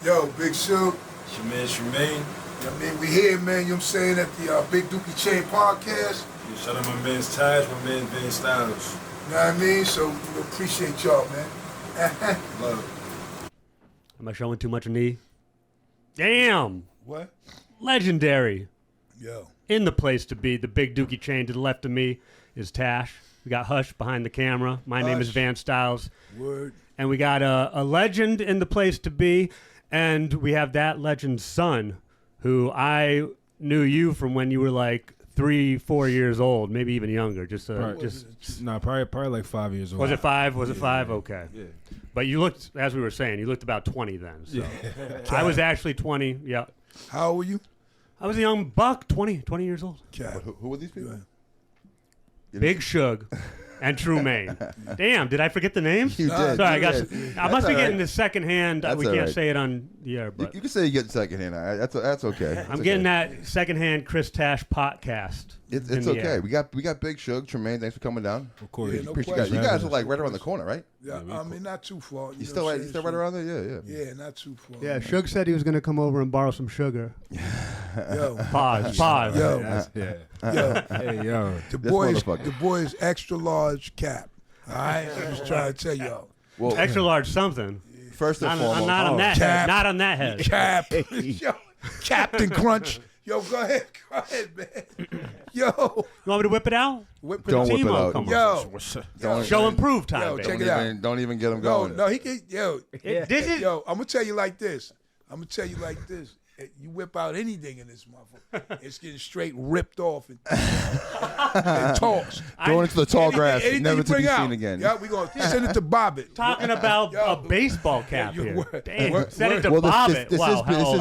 Yo, Big Shug. It's your man, Trumayne. I mean, we here, man, you know what I'm saying, at the Big Dookie Chain Podcast. Yeah, shout out my man's Tash, my man Van Styles. You know what I mean? So, we appreciate y'all, man. Love. Am I showing too much knee? Damn. What? Legendary. Yo. In the place to be, the Big Dookie Chain. To the left of me is Tash. We got Hush behind the camera. My name is Van Styles. Word. And we got a legend in the place to be. And we have that legend's son, who I knew you from when you were like 3-4 years old, maybe even younger. Probably like 5 years old. Was it 5? Was it 5? Okay. Yeah. But you looked, as we were saying, you looked about 20 then. So. Yeah. I was actually 20. Yeah. How old were you? I was a young buck, 20 years old. Cat. Who were these people? Big Shug and Trumayne. Damn, did I forget the names? You did. Sorry, you I must be all getting right. the second hand. That's We all can't right. say it on the air, but You can say you get second hand. That's okay. I'm getting that second hand Chris Tash podcast. It's in the okay. air. We got Big Shug, Trumayne. Thanks for coming down. Of course. Yeah, no Appreciate question. you guys are like right around the corner, right? Yeah, I mean, not too far. You still right around there? Yeah. Yeah, not too far. Yeah, Shug said he was going to come over and borrow some sugar. Yo. Pause. Yo. Yeah. Yo. Hey, yo. The This boys, motherfucker. the boys extra large cap. All right? I'm just trying to tell y'all. Well, Extra large something. first and I'm foremost, not on that Cap. head. Not on that head. Cap. Yo, Captain Crunch. Yo, go ahead, man. Yo. You want me to whip it out? Whip it Don't up. whip it Timo, out. come on. Yo. Don't- Show and prove time, Yo, baby. check it out. Don't even get him No, going. no, he can. Yo, This is yo, I'm gonna tell you like this. You whip out anything in this motherfucker, it's getting straight ripped off and tossed. Going into the tall grass, Anything never you to bring be out, seen again. Yeah, we gonna send it to Bobbitt. talking about Yo. a baseball cap You here. word- Damn, word- send it to Well, Bobbitt. this Wow, how old?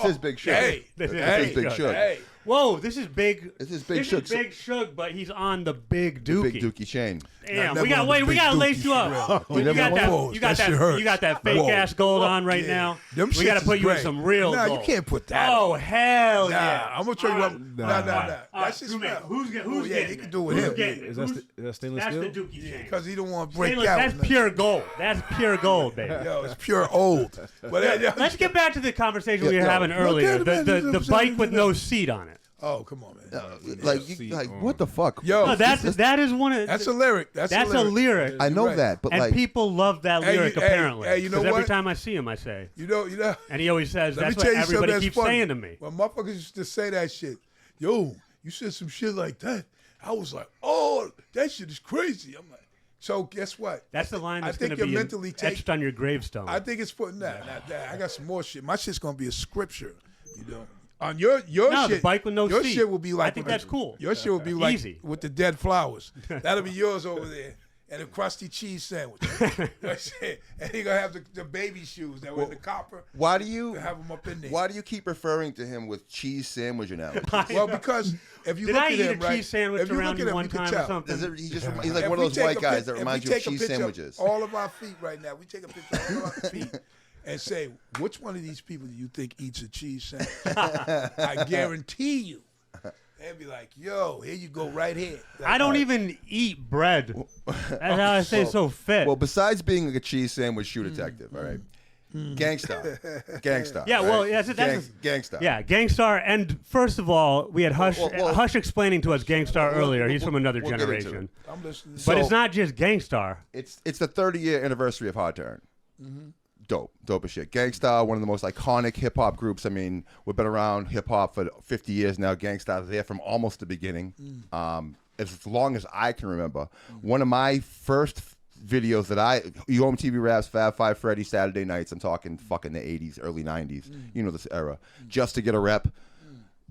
is Big Shug. Hey, This hey, Big Shug. Hey, Whoa, this is big. This is Big Shug. Big Shug, but he's on the Big The Dookie. Big Dookie Chain. Damn, Never we got on the wait, we Big gotta Dookie lace you up. shit. You never got on that. Whoa, You got that shit that. hurts. You got that fake Whoa. ass gold on right Yeah. now. Them We shits gotta put is you in great. some real Nah, gold. you can't put that. Oh hell Nah, yeah! I'm gonna tell you what. Nah. All That right, shit's Trumayne, not. who's Yeah, getting he it? can do it with Who's him. getting it? Is that stainless That's steel? the Dookie chain. Because he don't want to break Stainless, out. that's with pure gold. That's pure gold, baby. nothing. Yo, it's pure old. But Let's get back to the conversation we were yo, having earlier. The bike with no seat on it. Oh, come on, man. What the fuck? Yo, No, that is one of. that's a lyric. That's a lyric. I know right. that, but And like, people love that Hey, lyric you- hey, apparently. hey, you know 'Cause every what? time I see him, I say, you know. and he always says, Let me "That's tell what you something everybody that's keeps funny. saying to me." When motherfuckers used to say that shit, yo, you said some shit like that. I was like, oh, that shit is crazy. I'm like, so guess what? That's the line I that's think going to be you're mentally etched on your gravestone. I think it's putting that. I got some more shit. My shit's gonna be a scripture, you know. On your No, shit, the bike with no your seat. shit will be like. I think with that's the- cool. Your shit will be like Easy. with the dead flowers. That'll be yours over there, and a crusty cheese sandwich. You know what I'm saying? And he gonna have the baby shoes that were in the copper. why do you Have them up in there. why do you keep referring to him with cheese sandwich analogies? Well, because if you Did look I at eat him, a right, cheese sandwich if you around look at him, one you can time or tell. something? He's like If one we of those take white a guys pic- that if remind we you of take a cheese picture sandwiches. All of our feet right now. We take a picture of all our feet and say, which one of these people do you think eats a cheese sandwich? I guarantee you. They'd be like, yo, here you go right here. I don't even eat bread. That's how I say so fit. Well, besides being like a cheese sandwich shoe detective, all right, Gangstar. Yeah, right? well, that's Gangstar. yeah, Gangstar. And first of all, we had Hush well, Hush explaining to us Gangstar earlier. He's from another we'll get into generation. I'm listening. But it's So- not just Gangstar. It's the 30-year anniversary of Hard Turn. Dope as shit. Gangstar, one of the most iconic hip hop groups. I mean, we've been around hip hop for 50 years now. Gangstar there from almost the beginning, as long as I can remember. One of my first videos that UMTV Raps, Fab Five Freddy, Saturday nights. I'm talking fucking the 80s, early 90s. You know this era. Just to get a rep,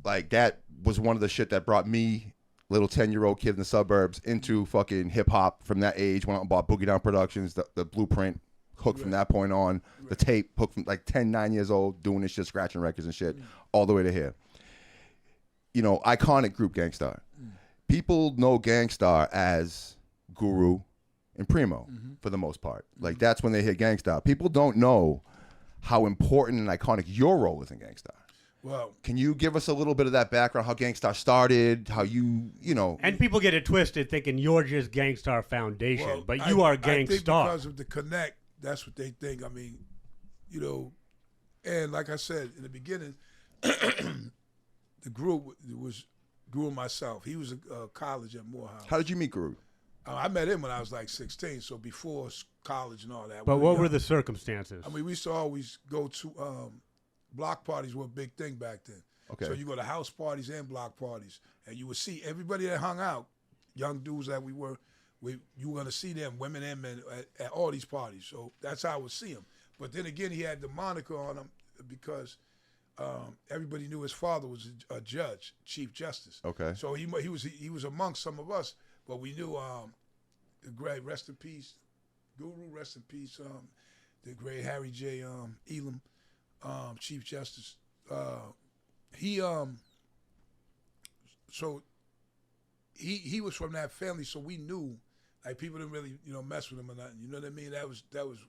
like that was one of the shit that brought me, little 10-year-old kid in the suburbs, into fucking hip hop from that age. Went out and bought Boogie Down Productions, the Blueprint. Hooked from that point on, the tape, hooked from like 10, 9 years old, doing this shit, scratching records and shit, all the way to here. You know, iconic group Gangstar. People know Gangstar as Guru and Primo for the most part. Like that's when they hear Gangstar. People don't know how important and iconic your role is in Gangstar. Well, Can you give us a little bit of that background, how Gangstar started, how you know. And people get it twisted thinking you're just Gangstar Foundation, well, but you are I think Gangstar. because of the connect, that's what they think. I mean, you know, And like I said in the beginning, the group was Guru and myself. He was at college at Morehouse. How did you meet Guru? I met him when I was like 16, so before college and all that. But We what young. were the circumstances? I mean, we used to always go to block parties were a big thing back then. Okay. So you go to house parties and block parties, and you would see everybody that hung out, young dudes that we were, you were going to see them, women and men, at all these parties. So that's how I would see him. But then again, he had the moniker on him because everybody knew his father was a judge, Chief Justice. Okay. So he was amongst some of us, but we knew the great, rest in peace, Guru, rest in peace, the great Harry J. Elam, Chief Justice. He was from that family, so we knew, like, people didn't really, mess with him or nothing. You know what I mean? That was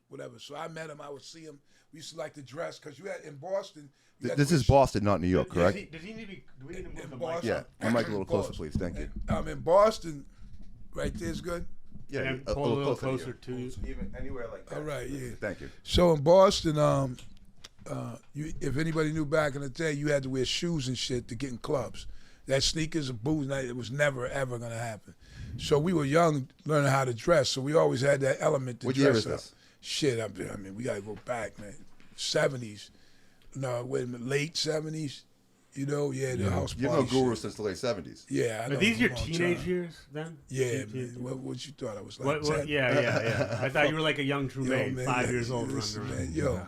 whatever. So I met him. I would see him. We used to like to dress because you had in Boston. This is Boston, not New York, correct? Does he need to be? Do we need to move In the Boston. mic? Yeah. My mic a little closer, please. Thank you. In Boston, right there's good. Yeah, And pull a little closer to you. Even anywhere like that. All right, yeah. Thank you. So in Boston, if anybody knew back in the day, you had to wear shoes and shit to get in clubs. That sneakers or boots, it was never ever gonna happen. So we were young, learning how to dress. So we always had that element to What dress year is up. this? Shit, I mean, we gotta go back, man. 70s. No, wait a minute, late 70s. The house You've party known Guru shit. since the late 70s. Yeah, I know Are these him a your long teenage time. years then? Yeah, man. What you thought I was like? 10? Yeah. I thought you were like a young Yo, Trumayne, man, 5 yeah, years old, listen, running around. man, yo,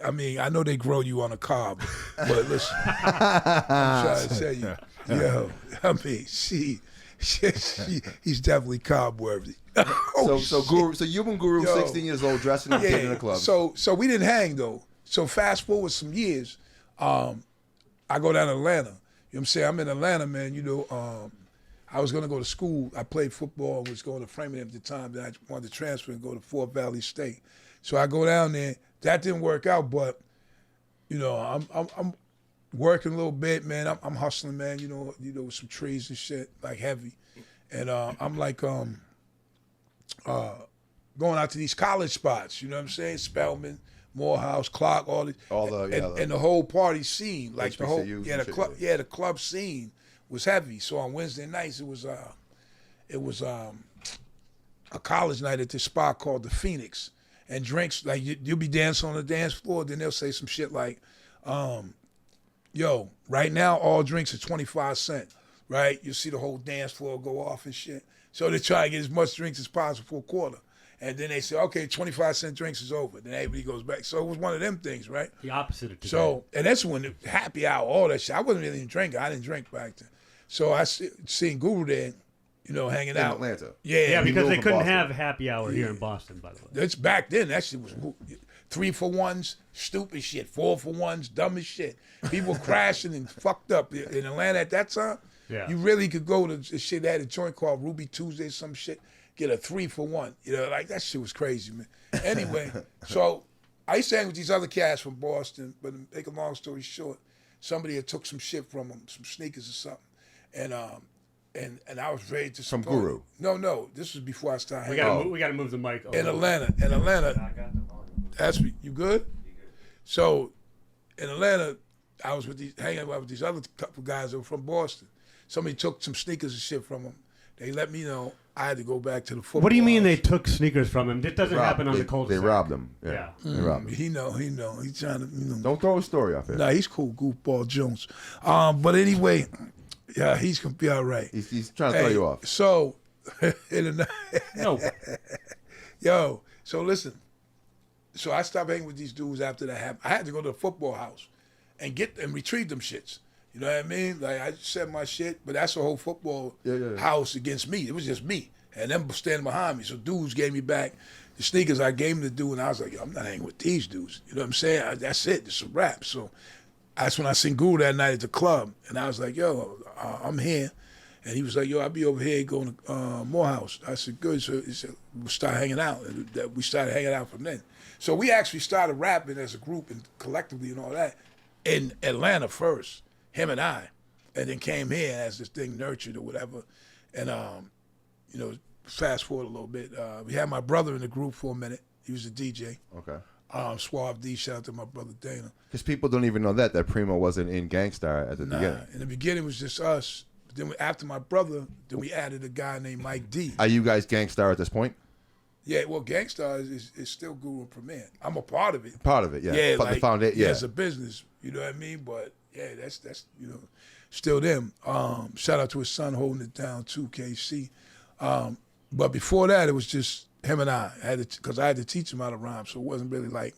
I mean, I know they grow you on a cob, but listen, I'm trying to tell you, yo, I mean, he's definitely cob worthy. So you and Guru, Yo. 16 years old, dressing up, getting in a club. So we didn't hang though. So fast forward some years, I go down to Atlanta. You know what I'm saying? I'm in Atlanta, man. I was gonna go to school. I played football and was going to Framingham at the time. Then I wanted to transfer and go to Fort Valley State. So I go down there. That didn't work out, but I'm working a little bit, man. I'm hustling, man. With some trees and shit, like heavy, and I'm like going out to these college spots. You know what I'm saying? Spelman, Morehouse, Clark, and the whole party scene, like the whole HBCUs the club scene was heavy. So on Wednesday nights it was a college night at this spot called the Phoenix, and drinks like you'll be dancing on the dance floor, then they'll say some shit like, yo, right now all drinks are 25 cents, right? You see the whole dance floor go off and shit. So they try to get as much drinks as possible for a quarter. And then they say, okay, 25-cent drinks is over. Then everybody goes back. So it was one of them things, right? The opposite of today. So, and that's when the happy hour, all that shit. I wasn't really a drinker. I didn't drink back then. So I seen Guru there, hanging out. In Atlanta. yeah, because moved they from couldn't Boston. have happy hour here in Boston, by the way. That's back then. That shit was 3-for-1s, stupid shit. 4-for-1s, dumb as shit. People crashing and fucked up in Atlanta at that time. Yeah. You really could go to this shit. They had a joint called Ruby Tuesday, some shit. Get a 3-for-1. Like that shit was crazy, man. Anyway, so I used to hang with these other cats from Boston, but to make a long story short, somebody had took some shit from them, some sneakers or something, and I was ready to From support Guru? it. No, this was before I started We hanging. gotta move the mic. In Atlanta, that's you good? So in Atlanta, I was hanging out with these other couple guys that were from Boston. Somebody took some sneakers and shit from them. They let me know I had to go back to the football. What do you mean they house. took sneakers from him? That doesn't happen on the cul-de-sac. They robbed him. Yeah. Yeah. They robbed him. He know. He's trying to, Don't throw a story off here. Nah, he's cool, Goofball Jones. But anyway, yeah, he's gonna be all right. He's trying to throw you off. So, No. yo, so listen. So I stopped hanging with these dudes after that happened. I had to go to the football house and retrieve them shits. You know what I mean? Like I said my shit, but that's the whole football house against me. It was just me and them standing behind me. So dudes gave me back the sneakers I gave them to do, and I was like, yo, I'm not hanging with these dudes. You know what I'm saying? That's it. It's a wrap. So that's when I seen Guru that night at the club, and I was like, yo, I'm here. And he was like, yo, I'll be over here going to Morehouse. I said, good. So he said, we'll start hanging out. And we started hanging out from then. So we actually started rapping as a group and collectively and all that in Atlanta first, him and I. And then came here as this thing nurtured or whatever. And, fast forward a little bit. We had my brother in the group for a minute. He was a DJ. Okay. Suave D, shout out to my brother Dana. Because people don't even know that Primo wasn't in GANGSTARR at the beginning. In the beginning, it was just us. But then after my brother, then we added a guy named Mike D. Are you guys GANGSTARR at this point? Yeah, well, GANGSTARR is still Guru and Premier. I'm a part of it. Part of it, yeah. Yeah, But like, the foundation, yeah. It's a business, you know what I mean? But yeah, that's still them. Shout out to his son holding it down too, KC. But before that, it was just him and I. Because I had to teach him how to rhyme, so it wasn't really like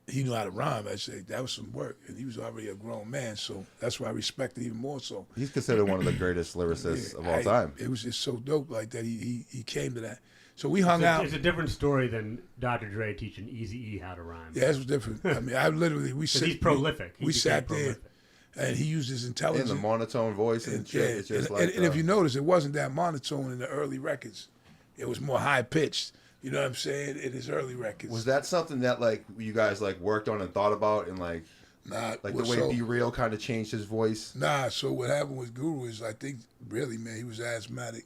he knew how to rhyme. I said that was some work, and he was already a grown man, so that's why I respect it even more. So He's considered one of the greatest lyricists of all time. It was just so dope like that. He came to that. So we hung out. It's a different story than Dr. Dre teaching Eazy-E how to rhyme. Yeah, it was different. I mean, I literally he's prolific. We sat there, and he used his intelligence. In the monotone voice and shit. Yeah, It's just and like, if you notice, it wasn't that monotone in the early records. It was more high pitched. You know what I'm saying? In his early records. was that something that like you guys like worked on and thought about and like Nah, the way Be Real kind of changed his voice? Nah, so what happened with Guru is I think really, man, he was asthmatic.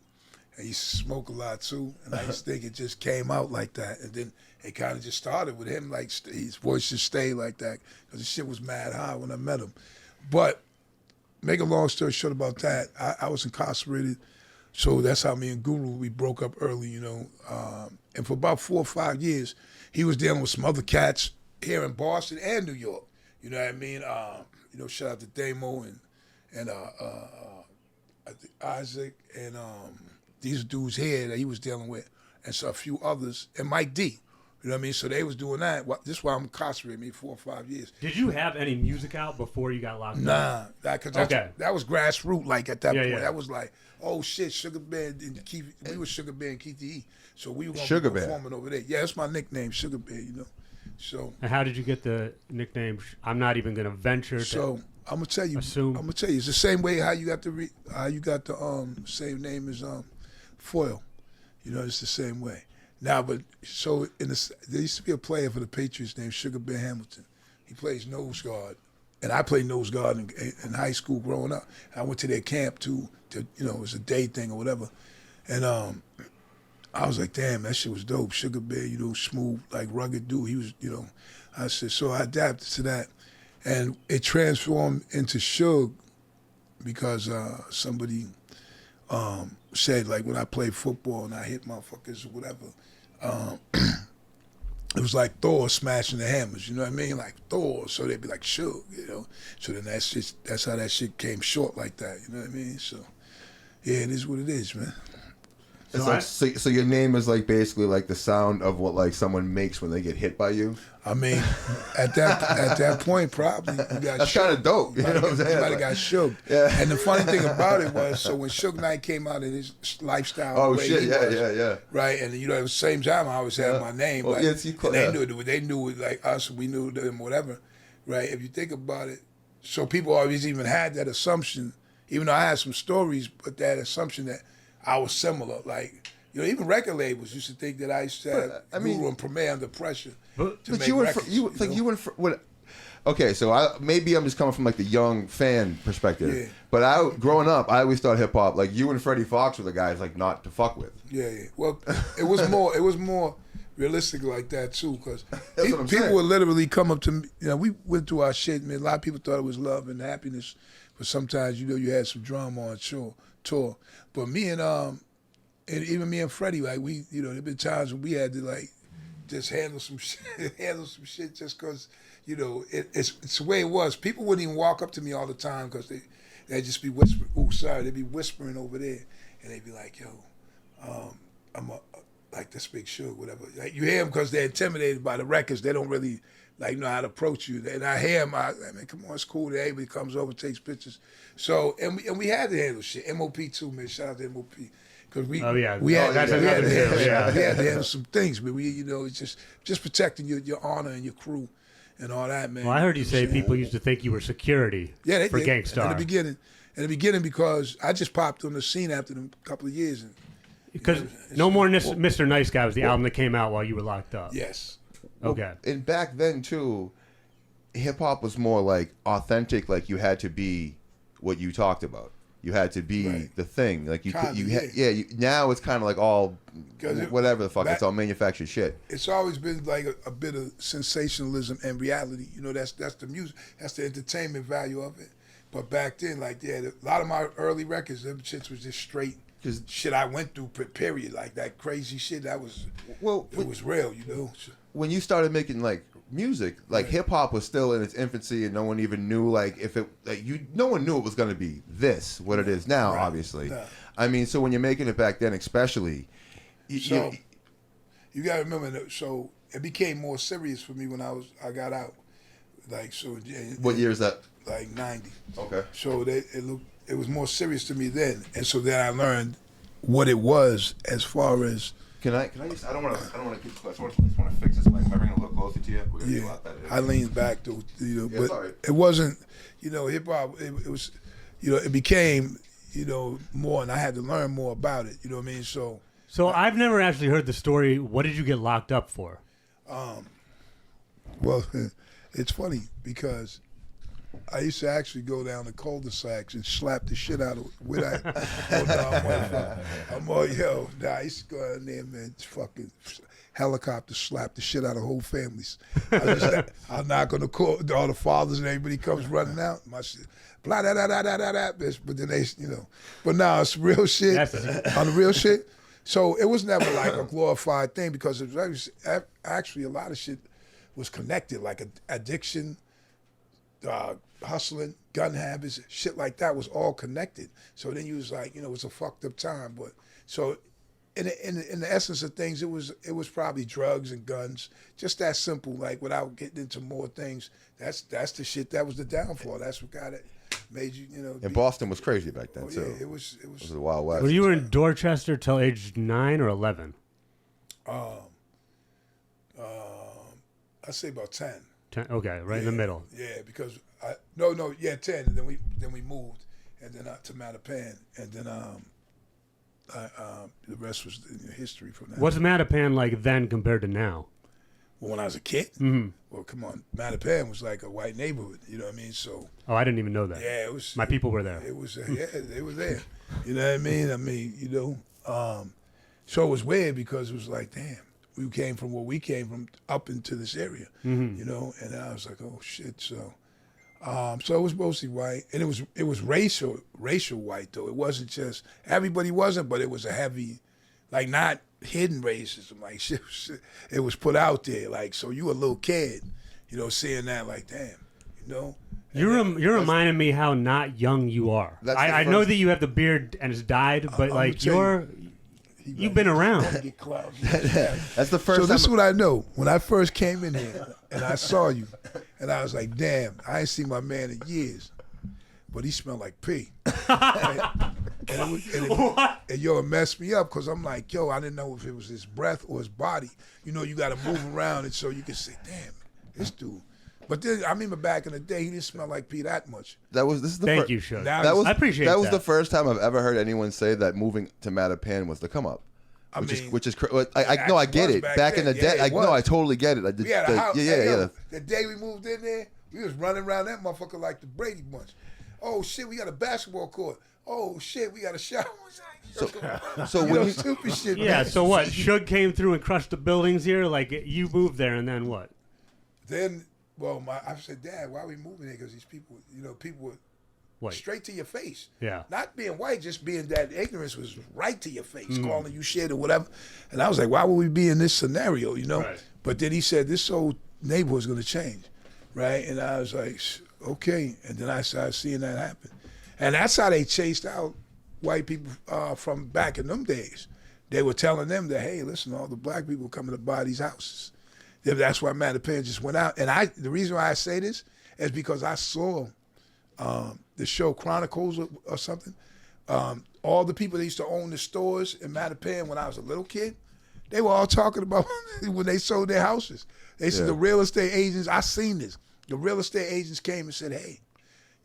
And he smoked a lot too. And I just think it just came out like that. And then it kind of just started with him, like his voice just stayed like that. Because the shit was mad high when I met him. But make a long story short about that, I was incarcerated. So that's how me and Guru, we broke up early, you know. And for about 4 or 5 years, he was dealing with some other cats here in Boston and New York. You know what I mean? You know, shout out to Damo and I think Isaac and these dudes here that he was dealing with, and so a few others, and Mike D. You know what I mean? So they was doing that. This is why I'm incarcerated, me 4 or 5 years. Did you have any music out before you got locked up? Nah, because that was grassroots. Like at that point, that was like, oh shit, Sugar Bear and Keith. We were Sugar Bear and Keith E. So we were going to be performing over there. Yeah, that's my nickname, Sugar Bear. You know. So. And how did you get the nickname? I'm not even going to venture. So I'm gonna tell you. Assume. I'm gonna tell you. It's the same way how you got the same name as Foil. You know, it's the same way. Now, but so there used to be a player for the Patriots named Sugar Bear Hamilton. He plays nose guard, and I played nose guard in high school growing up. I went to their camp too. To you know, it was a day thing or whatever, and I was like, damn, that shit was dope. Sugar Bear, you know, smooth, like rugged dude. He was, you know, I said, so I adapted to that, and it transformed into Shug because somebody said, like, when I played football and I hit motherfuckers or whatever, it was like Thor smashing the hammers, you know what I mean? Like Thor, so they'd be like Shug, you know? So then that's how that shit came short like that, you know what I mean? So, yeah, it is what it is, man. So your name is like basically like the sound of what like someone makes when they get hit by you? I mean, at that point, probably you got. That's kind of dope. You know what I'm saying? Everybody got shook. Yeah. And the funny thing about it was, so when Suge Knight came out in his lifestyle, Oh the way shit! he Yeah, was, right, and you know at the same time I always had my name. Well, like, yes, they knew it like us, we knew them, whatever, right? If you think about it, so people always even had that assumption, even though I had some stories, but that assumption that I was similar, like. You know, even record labels used to think that I used to have Guru and Premier under pressure to make records. Okay, so maybe I'm just coming from like the young fan perspective. Yeah. But growing up, I always thought hip hop like you and Freddie Fox were the guys like not to fuck with. Yeah. Well, it was more realistic like that too, because people would literally come up to me. You know, we went through our shit. Man, a lot of people thought it was love and happiness, but sometimes you know you had some drama on tour. But me and even me and Freddie, like you know, there've been times when we had to like just handle some shit just because, you know, it's the way it was. People wouldn't even walk up to me all the time because they'd just be whispering. Oh, sorry, they'd be whispering over there, and they'd be like, "Yo, I'm like this Big Shug, whatever." Like you hear them because they're intimidated by the records. They don't really like know how to approach you. And I hear them. I mean, come on, it's cool. Everybody comes over, takes pictures. So and we had to handle shit. MOP too, man. Shout out to MOP. Because we had to handle some things, but we, you know, it's just protecting your honor and your crew and all that, man. Well, I heard you say people used to think you were security for GANGSTARR. In the beginning, because I just popped on the scene after a couple of years. Because No More Mr. Nice Guy was the album that came out while you were locked up. Yes. Okay. And back then too, hip hop was more like authentic, like you had to be what you talked about. You had to be Right. the thing. Like now it's kind of like all 'Cause whatever the fuck. back- It's all manufactured shit. It's always been like a bit of sensationalism and reality. You know, that's the music, that's the entertainment value of it. But back then, like, yeah, a lot of my early records, them shits was just straight shit I went through, period. Like, that crazy shit, that was, it was real, you know? When you started making, like, music, like, hip-hop was still in its infancy and no one even knew, like, if it, like, no one knew it was going to be what it is now, obviously. Nah. I mean, so when you're making it back then, especially, So, you got to remember, that, so it became more serious for me when I got out. Like, so. What year is that? Like 90. Okay. So it was more serious to me then, and so then I learned what it was as far as. Can I just? I don't want to keep close. I just want to fix this mic. Am I bring it a little closer to you? We're gonna do a lot better. I leaned back though, you know, but sorry. it wasn't, you know, hip hop. It was, you know, it became, you know, more, and I had to learn more about it. You know what I mean? So I've never actually heard the story. What did you get locked up for? well, it's funny because I used to actually go down the cul-de-sacs and slap the shit out of where I used to go down there, man, fucking helicopter slap the shit out of whole families. I'll knock on the door, all the fathers and everybody comes running out. My shit, blah, da, da, da, da, da, da, bitch. But then they, you know, but now it's real shit on the real shit. So it was never like a glorified thing because it was actually a lot of shit was connected, like addiction, hustling, gun habits, shit like that was all connected. So then you was like, you know, it was a fucked up time. But so in the essence of things, it was probably drugs and guns, just that simple. Like without getting into more things, that's the shit that was the downfall. That's what got it, made you, you know. And Boston was crazy back then too. Yeah, it was. It was the Wild West. Well, you were in Dorchester till age 9 or 11. I'd say about 10. 10, okay, right in the middle. Yeah, because 10, and then we moved, and then to Mattapan, and then the rest was history from that. What's Mattapan like then compared to now? Well, when I was a kid, well, come on, Mattapan was like a white neighborhood. You know what I mean? So Oh, I didn't even know that. yeah, it was. My people were there. It was they were there. You know what I mean? I mean, you know, so it was weird because it was like, damn, we came from where we came from up into this area, you know, and I was like, oh shit. So it was mostly white, and it was racial white though. It wasn't just everybody wasn't, but it was a heavy, like not hidden racism. Like shit, it was put out there. Like so, you a little kid, you know, seeing that like, damn, you know. You're reminding me how not young you are. I know that you have the beard and it's dyed, but like you've been around. That's the first So time. this is what I know. When I first came in here and I saw you, and I was like, damn, I ain't seen my man in years, but he smelled like pee. And yo, it messed me up because I'm like, yo, I didn't know if it was his breath or his body. You know, you got to move around, and so you can say, damn, this dude. But then I remember back in the day, he didn't smell like pee that much. This is the Thank you, Shug. Now I appreciate that. That was the first time I've ever heard anyone say that moving to Mattapan was the come up. I mean, I get it. Back in the day, I totally get it. We had a house. Yeah. The day we moved in there, we was running around that motherfucker like the Brady Bunch. Oh shit, we got a basketball court. Oh shit, we got a shower. So you when know, you, stupid shit. Yeah, man. so what? Shug came through and crushed the buildings here? Like, you moved there and then what? Then, well, I said, Dad, why are we moving here? Because these people, you know, people were White. straight to your face. Yeah. Not being white, just being that ignorance was right to your face, calling you shit or whatever. And I was like, why would we be in this scenario, you know? Right. But then he said, this whole neighborhood's going to change, right? And I was like, okay. And then I started seeing that happen. And that's how they chased out white people from back in them days. They were telling them that, hey, listen, all the black people coming to buy these houses. That's why Mattapan just went out. And the reason why I say this is because I saw the show Chronicles or something. All the people that used to own the stores in Mattapan when I was a little kid, they were all talking about when they sold their houses. They said the real estate agents, I seen this. The real estate agents came and said, hey,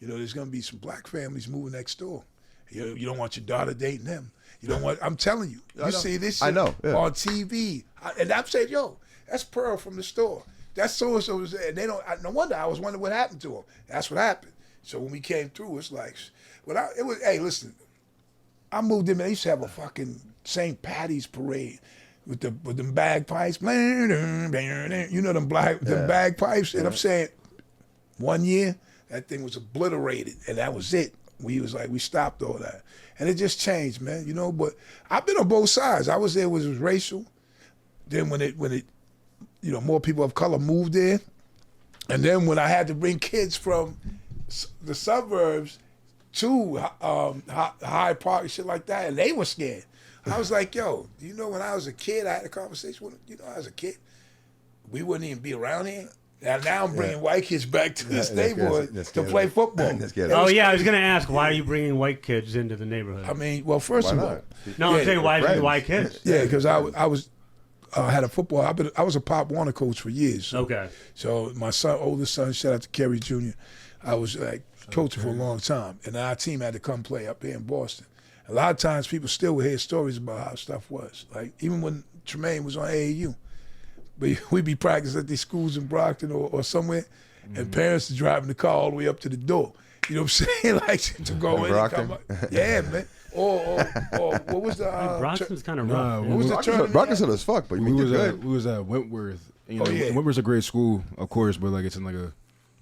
you know, there's going to be some black families moving next door. You don't want your daughter dating them. You don't want, I'm telling you. You see this shit on TV. And I'm saying, yo, that's Pearl from the store. That's so-and-so. And they don't, no wonder I was wondering what happened to him. That's what happened. So when we came through, it's like, hey, listen, I moved in, they used to have a fucking St. Patty's parade with them bagpipes. You know them bagpipes? And I'm saying, one year, that thing was obliterated, and that was it. We stopped all that. And it just changed, man, you know, but I've been on both sides. I was there when it was racial. Then when it, you know, more people of color moved there. And then when I had to bring kids from the suburbs to Hyde Park and shit like that, and they were scared. I was like, yo, you know, when I was a kid, I had a conversation with them. You know, I was a kid. We wouldn't even be around here. And now I'm bringing white kids back to this neighborhood to play football. Oh, yeah, I was going to ask, why are you bringing white kids into the neighborhood? I mean, well, first of all. No, I'm saying, why is it white kids? Yeah, because I had a football. I was a Pop Warner coach for years. So, okay. So my oldest son, shout out to Kerry Jr., I was like coaching for a long time. And our team had to come play up here in Boston. A lot of times people still would hear stories about how stuff was. Like, even when Trumayne was on AAU. We'd be practicing at these schools in Brockton or somewhere, and parents are driving the car all the way up to the door. You know what I'm saying? Like, to go in and come up. Yeah, man. Or what was the... Brockton's kind of rough. What was the tournament? Brockton's hot as fuck, but you we was at Wentworth. You know, Wentworth's a great school, of course, but like it's in like a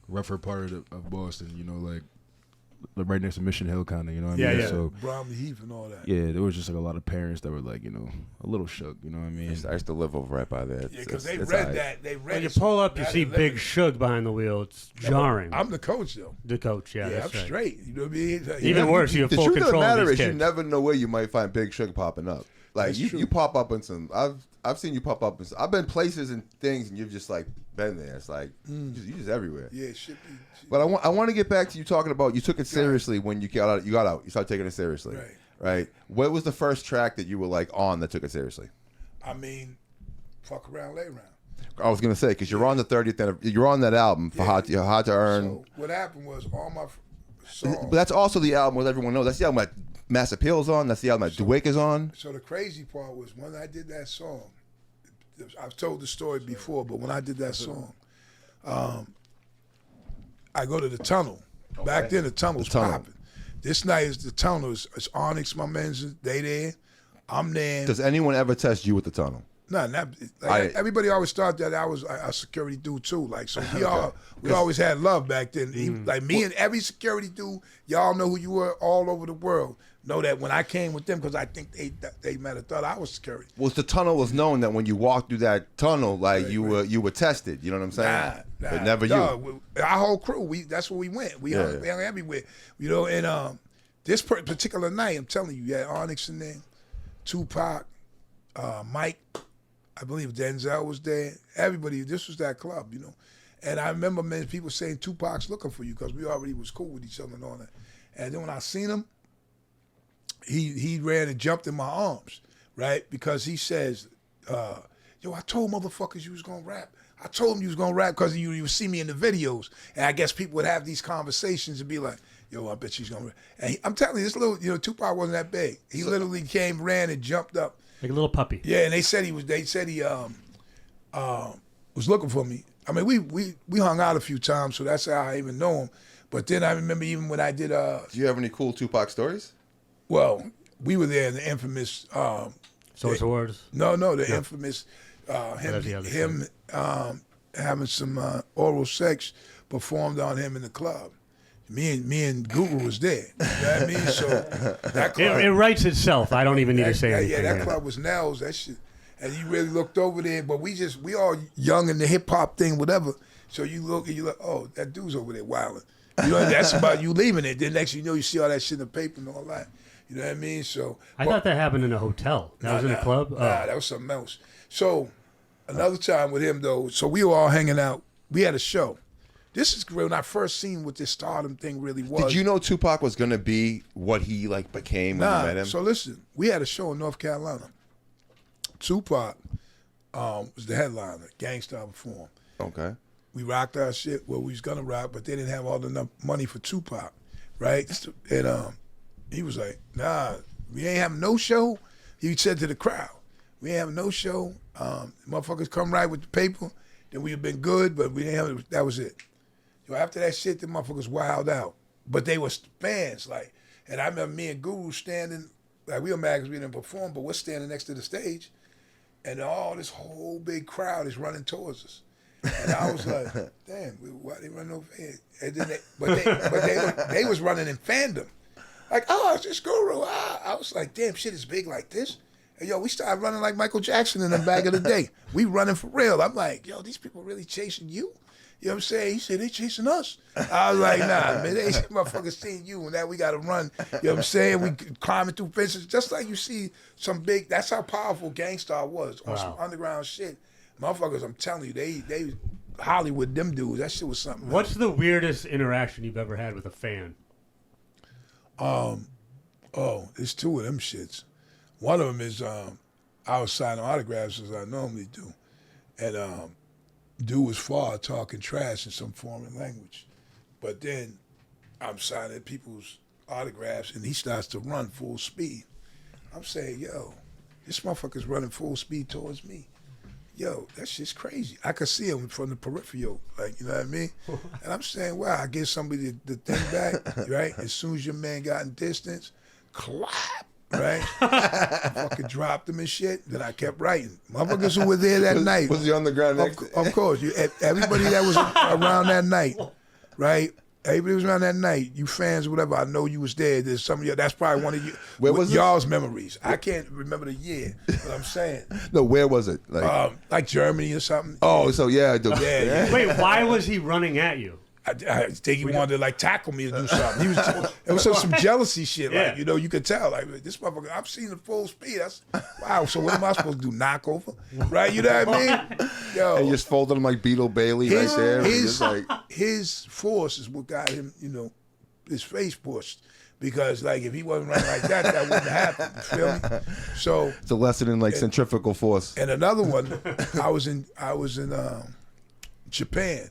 rougher part of Boston, you know, like right next to Mission Hill, kind of, you know what I mean? Yeah. So, Bromley Heath and all that. yeah, there was just like a lot of parents that were like, you know, a little shook, you know what I mean? I used to live over right by there. Yeah, because they read that. They read When you pull up, you see Big Shug behind the wheel. It's jarring. I'm the coach, though. The coach, yeah. Yeah, I'm that's right. straight. You know what I mean? Even worse, you have The full truth of the control of matter these is you kids. never know where you might find Big Shug popping up. Like, That's true. you pop up in some... I've seen you pop up in some... I've been places and things, and you've just, like, been there. It's like, you're just everywhere. Yeah, it should be. But I want to get back to you talking about you took it seriously when you got out. You started taking it seriously, right? What was the first track that you were like on that took it seriously? I mean, fuck around, lay around. I was gonna say because you're on the 30th. You're on that album for Hard to Earn. So what happened was all my songs. But that's also the album where everyone knows. That's the album that Mass Appeal's on. That's the album that Dwayne is on. So the crazy part was when I did that song. I've told the story before, but when I did that song, I go to the Tunnel. Back then, the Tunnel was popping. This night is the Tunnel. It's Onyx, my men's. They there. I'm there. Does anyone ever test you with the Tunnel? No, everybody always thought that I was a security dude too. Like, so we always had love back then. Like me and every security dude, y'all know who you were all over the world. Know that when I came with them, because I think they might have thought I was security. Well, the Tunnel was known that when you walked through that tunnel, like you were tested. You know what I'm saying? Nah, but never you. Our whole crew, that's where we went. We hung everywhere. You know, and this particular night, I'm telling you, had Onyx in there, Tupac, Mike, I believe Denzel was there. Everybody, this was that club, you know. And I remember many people saying Tupac's looking for you because we already was cool with each other and all that. And then when I seen him, he ran and jumped in my arms, right? Because he says, yo, I told motherfuckers you was gonna rap. I told them you was gonna rap because you would see me in the videos. And I guess people would have these conversations and be like, yo, I bet she's gonna rap. And I'm telling you, this little, you know, Tupac wasn't that big. He literally came, ran and jumped up. Like a little puppy. Yeah, and they said he was looking for me. I mean, we hung out a few times, so that's how I even know him. But then I remember even when I did Do you have any cool Tupac stories? Well, we were there in the infamous Source Awards? No, the infamous him having some oral sex performed on him in the club. Me and Google was there. You know what I mean? So that club, it writes itself. I don't even need to say anything. Yeah, that club was nails. That shit. And you really looked over there, but we all young in the hip hop thing, whatever. So you look and you're like, oh, that dude's over there wilding. You know, that's about you leaving it. Then next thing you know, you see all that shit in the paper and all that. You know what I mean? So I thought that happened in a hotel. That was in a club? Nah, that was something else. So another time with him though, so we were all hanging out. We had a show. This is when I first seen what this stardom thing really was. Did you know Tupac was gonna be what he like became when you met him? So listen, we had a show in North Carolina. Tupac was the headliner, GANGSTARR performed. Okay. We rocked our shit. Well, we was gonna rock, but they didn't have all enough money for Tupac, right? And he was like, nah, we ain't having no show. He said to the crowd, we ain't having no show. Motherfuckers come right with the paper, then we'd have been good, but we didn't have, that was it. Yo, after that shit, the motherfuckers wild out. but they was fans, like, and I remember me and Guru standing, like we were mad because we didn't perform, but we're standing next to the stage, and all this whole big crowd is running towards us. And I was like, damn, why they run over here? And then they was running in fandom. Like, oh, it's just Guru. I was like, damn, shit is big like this. And yo, we started running like Michael Jackson in the back of the day. We running for real. I'm like, yo, these people really chasing you? You know what I'm saying? He said, they chasing us. I was like, nah, man, they motherfuckers seeing you, and now we got to run. You know what I'm saying? We climbing through fences, just like you see some big, that's how powerful GANGSTARR was on some underground shit. Motherfuckers, I'm telling you, they Hollywood, them dudes, that shit was something. What's the weirdest interaction you've ever had with a fan? There's two of them shits. One of them is I was signing autographs as I normally do. And dude was far talking trash in some foreign language. But then I'm signing people's autographs and he starts to run full speed. I'm saying, yo, this motherfucker's running full speed towards me. Yo, that shit's crazy. I could see him from the peripheral, like, you know what I mean? And I'm saying, wow, I give somebody the thing back, right? As soon as your man got in distance, clap, right? Fucking dropped him and shit. Then I kept writing. Motherfuckers who were there that night. Was he on the ground next to Of course. Everybody that was around that night, right? Everybody was around that night. You fans or whatever, I know you was there. There's some of you, that's probably one of you. Where was y'all's memories. I can't remember the year, but I'm saying. No, where was it? Like Germany or something. Oh, so yeah. Yeah. Wait, why was he running at you? I think he wanted to like tackle me to do something. It was some jealousy shit. Like, you know, you could tell like this motherfucker. I've seen the full speed. That's wow. So what am I supposed to do? Knock over, right? You know what I mean? Yo, and you just folded him like Beetle Bailey right there. His force is what got him, you know, his face pushed. Because like if he wasn't running like that, that wouldn't happen. You feel me? So it's a lesson in like centrifugal force. And another one, I was in Japan.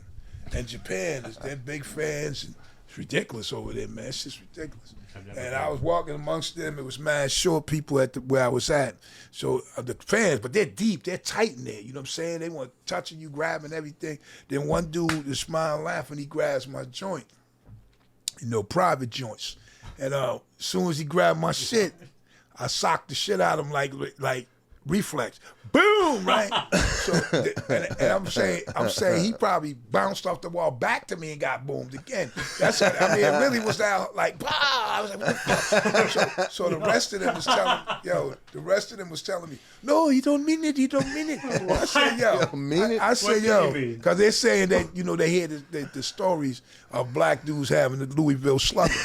And Japan, they're big fans. And it's ridiculous over there, man. It's just ridiculous. And I was walking amongst them. It was mad short people at where I was at. So the fans, but they're deep. They're tight in there. You know what I'm saying? They want touching you, grabbing everything. Then one dude is smiling, laughing. He grabs my joint. You know, private joints. And as soon as he grabbed my shit, I socked the shit out of him like reflex. Boom, right? So, and I'm saying he probably bounced off the wall back to me and got boomed again. That's it. I mean, it really was out like, bah! I was like, what the fuck? So the rest of them was telling me, no, he don't mean it. He don't mean it. I said, yo, I said, yo, because they're saying that, you know, they hear the stories of black dudes having the Louisville Slugger.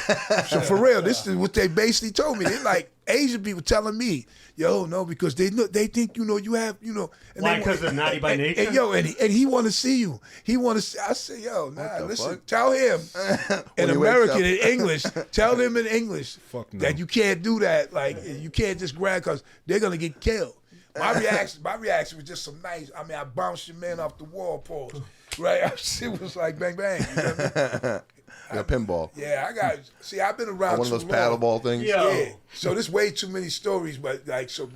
So for real, this is what they basically told me. They're like, Asian people telling me, yo, no, because they think, you know, you have, you know. And why? Because they're naughty by nature? And he want to see you. He want to see. I say, yo, nah, listen, tell him in American, in English, tell them in English that you can't do that. Like, you can't just grab because they're going to get killed. My reaction was just some nice, I mean, I bounced your man off the wall, pause. Right? It was like bang, bang. You know what I mean? Pinball. Yeah, I've been around one of those too paddle long. ball things. Yeah. So there's way too many stories, but those were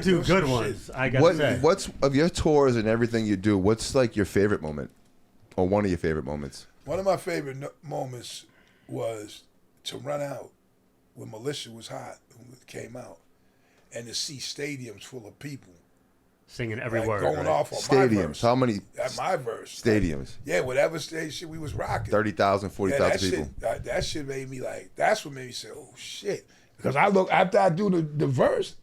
two good ones. I gotta say. What's of your tours and everything you do? What's like your favorite moment, or one of your favorite moments? One of my favorite moments was to run out when Militia was hot, when it came out, and to see stadiums full of people. Singing every word. Going right? off on Stadiums. my verse. How many? At my verse. Stadiums. Yeah, whatever station we was rocking. 30,000, 40,000 people. That shit made me like, that's what made me say, oh shit. Because I look, after I do the verse,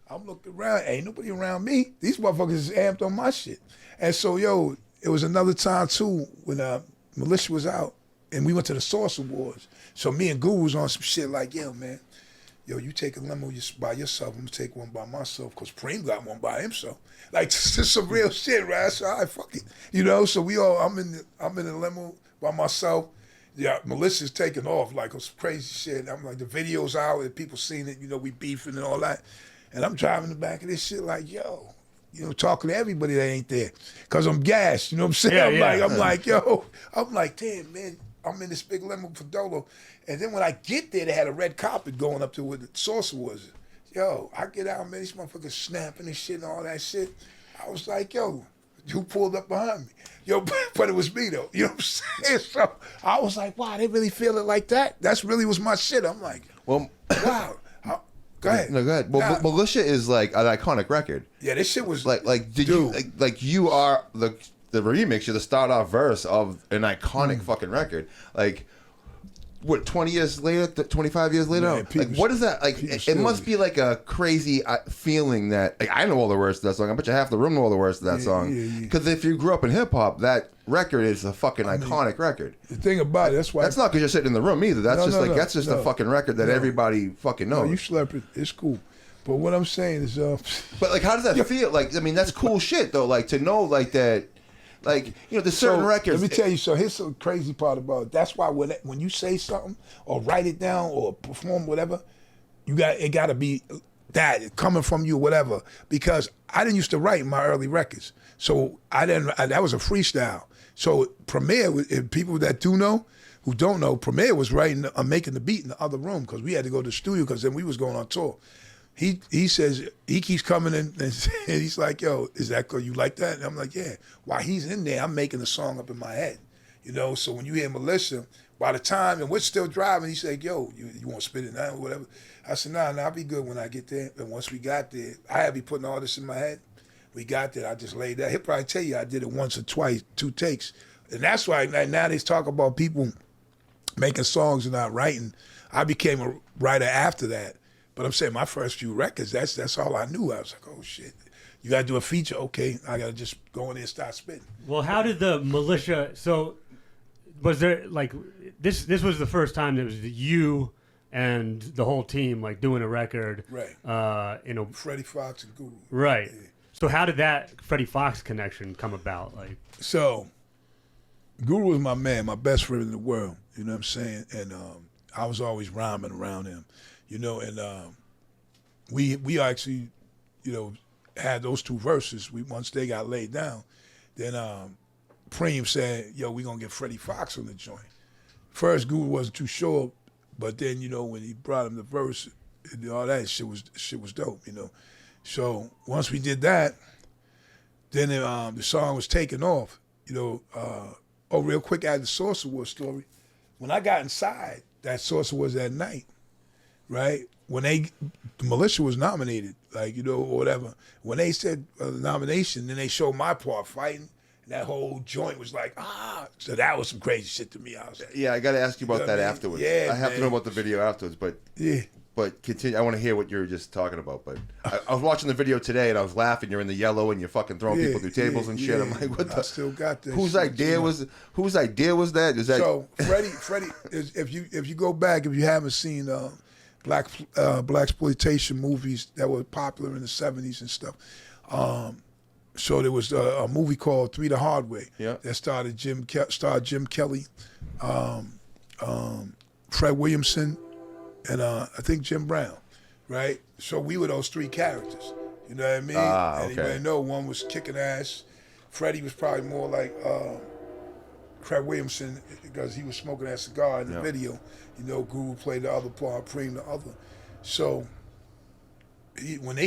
I'm looking around, ain't nobody around me. These motherfuckers is amped on my shit. And so, yo, it was another time too when Militia was out and we went to the Source Awards. So me and Guru was on some shit like, yo, man, yo, you take a limo by yourself, I'm gonna take one by myself, because Preem got one by himself. Like, this is some real shit, right? So, all right, fuck it. You know, so I'm in the limo by myself. Yeah, Melissa's taking off, like, some crazy shit. I'm like, the video's out, and people seeing it, you know, we beefing and all that. And I'm driving the back of this shit like, yo, you know, talking to everybody that ain't there. Because I'm gassed, you know what I'm saying? Yeah, I'm like, yo, I'm like, damn, man, I'm in this big limo for Dolo. And then when I get there, they had a red carpet going up to where the Source was. Yo, I get out, man, these motherfuckers snapping and shit and all that shit. I was like, yo, who pulled up behind me. Yo, but it was me though. You know what I'm saying? So I was like, wow, they really feel it like that? That's really was my shit. I'm like, Well, wow. Go ahead. No, go ahead. Well, Militia is like an iconic record. Yeah, this shit was Did you you are the remix, you're the start off verse of an iconic fucking record. Like, what, 20 years later, 25 years later? Man, like, what is that? Like, it must be like a crazy feeling that, like, I know all the words to that song. I bet you half the room know all the words to that song. Because if you grew up in hip hop, that record is a fucking iconic record. The thing about it, that's why. That's not because you're sitting in the room either. That's that's just a fucking record that everybody fucking knows. No, you slap it. It's cool. But what I'm saying is, but like, how does that feel? Like, I mean, that's cool shit though. Like, to know like that. Like, you know, there's certain records. Let me tell you, so here's the crazy part about it. That's why when you say something or write it down or perform whatever, it got to be that coming from you, whatever. Because I didn't used to write my early records, so that was a freestyle. So Premier, if people that do know, who don't know, Premier was writing, making the beat in the other room because we had to go to the studio because then we was going on tour. He says, he keeps coming in and he's like, yo, is that good? You like that? And I'm like, yeah. While he's in there, I'm making the song up in my head. You know, so when you hear Militia, by the time, and we're still driving, he said, yo, you want to spit it now or whatever? I said, nah, I'll be good when I get there. And once we got there, I had to be putting all this in my head. We got there, I just laid that. He'll probably tell you I did it once or twice, 2 takes. And that's why now they talk about people making songs and not writing. I became a writer after that. But I'm saying my first few records, that's all I knew. I was like, oh shit, you gotta do a feature, okay? I gotta just go in there and start spitting. Well, how did the Militia? So, was there like this? This was the first time that it was you and the whole team like doing a record, right? Freddie Fox and Guru, right? Yeah. So how did that Freddie Fox connection come about? Like, so Guru was my man, my best friend in the world. You know what I'm saying? And I was always rhyming around him. You know, and we actually, you know, had those 2 verses. Once they got laid down, then Preem said, yo, we gonna get Freddie Fox on the joint. First, Guru wasn't too sure, but then, you know, when he brought him the verse and all that, shit was dope, you know. So once we did that, then the song was taken off, you know. Real quick, I had the Source Award story. When I got inside, that Source Awards that night, right? When the Militia was nominated, like, you know, or whatever, when they said nomination, then they showed my part fighting, and that whole joint was like, so that was some crazy shit to me. I was like, yeah, I got to ask you about that afterwards. Yeah, I have to know about the video afterwards, but yeah. But continue. I want to hear what you were just talking about. But I was watching the video today, and I was laughing. You're in the yellow, and you're fucking throwing people through tables and shit. I'm like, what the? I still got this. Whose idea was that? Is that so? Freddie is, if you go back, if you haven't seen black exploitation movies that were popular in the 70s and stuff. So there was a movie called 3 the Hard Way that starred Jim Kelly, Fred Williamson, and I think Jim Brown, right? So we were those 3 characters. You know what I mean? And you may know one was kicking ass. Freddie was probably more like Fred Williamson because he was smoking that cigar in the video. You know, Guru played the other part, Preem the other. So when they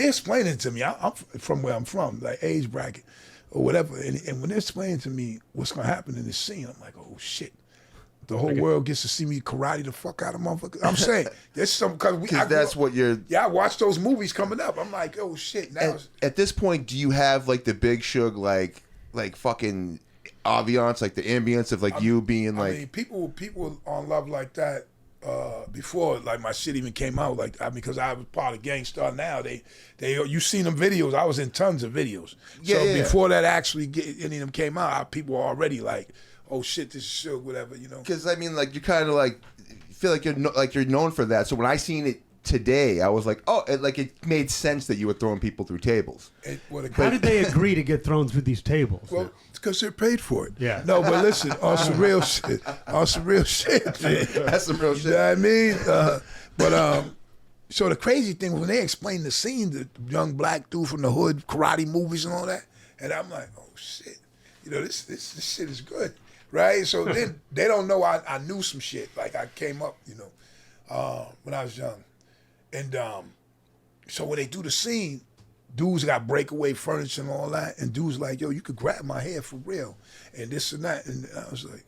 explained it to me, I'm from where I'm from, like age bracket or whatever, and when they're explaining to me what's gonna happen in this scene, I'm like, oh shit. The whole world gets to see me karate the fuck out of motherfuckers. I'm saying there's some because that's what you're. Yeah, I watched those movies coming up. I'm like, oh shit. Now at this point, do you have like the Big Shug like fucking ambiance, like the ambience of like you being like? I mean, people on Love Like That before like my shit even came out. Like because I was part of GANGSTARR. Now they you seen them videos. I was in tons of videos. Before that actually any of them came out, people were already like, oh shit, this is Shug, whatever, you know. Because I mean, like you kind of like feel like you're known for that. So when I seen it today, I was like, oh, it made sense that you were throwing people through tables. How did they agree to get thrown through these tables? Well, it's because they're paid for it. Yeah. No, but listen, on some real shit. That's some real shit. That's some real shit. You know what I mean? So the crazy thing when they explained the scene, the young black dude from the hood, karate movies and all that, and I'm like, oh shit, you know, this shit is good. Right, so then they don't know I knew some shit. Like I came up, you know, when I was young, and so when they do the scene, dudes got breakaway furniture and all that, and dudes like, yo, you could grab my hair for real, and this and that, and I was like,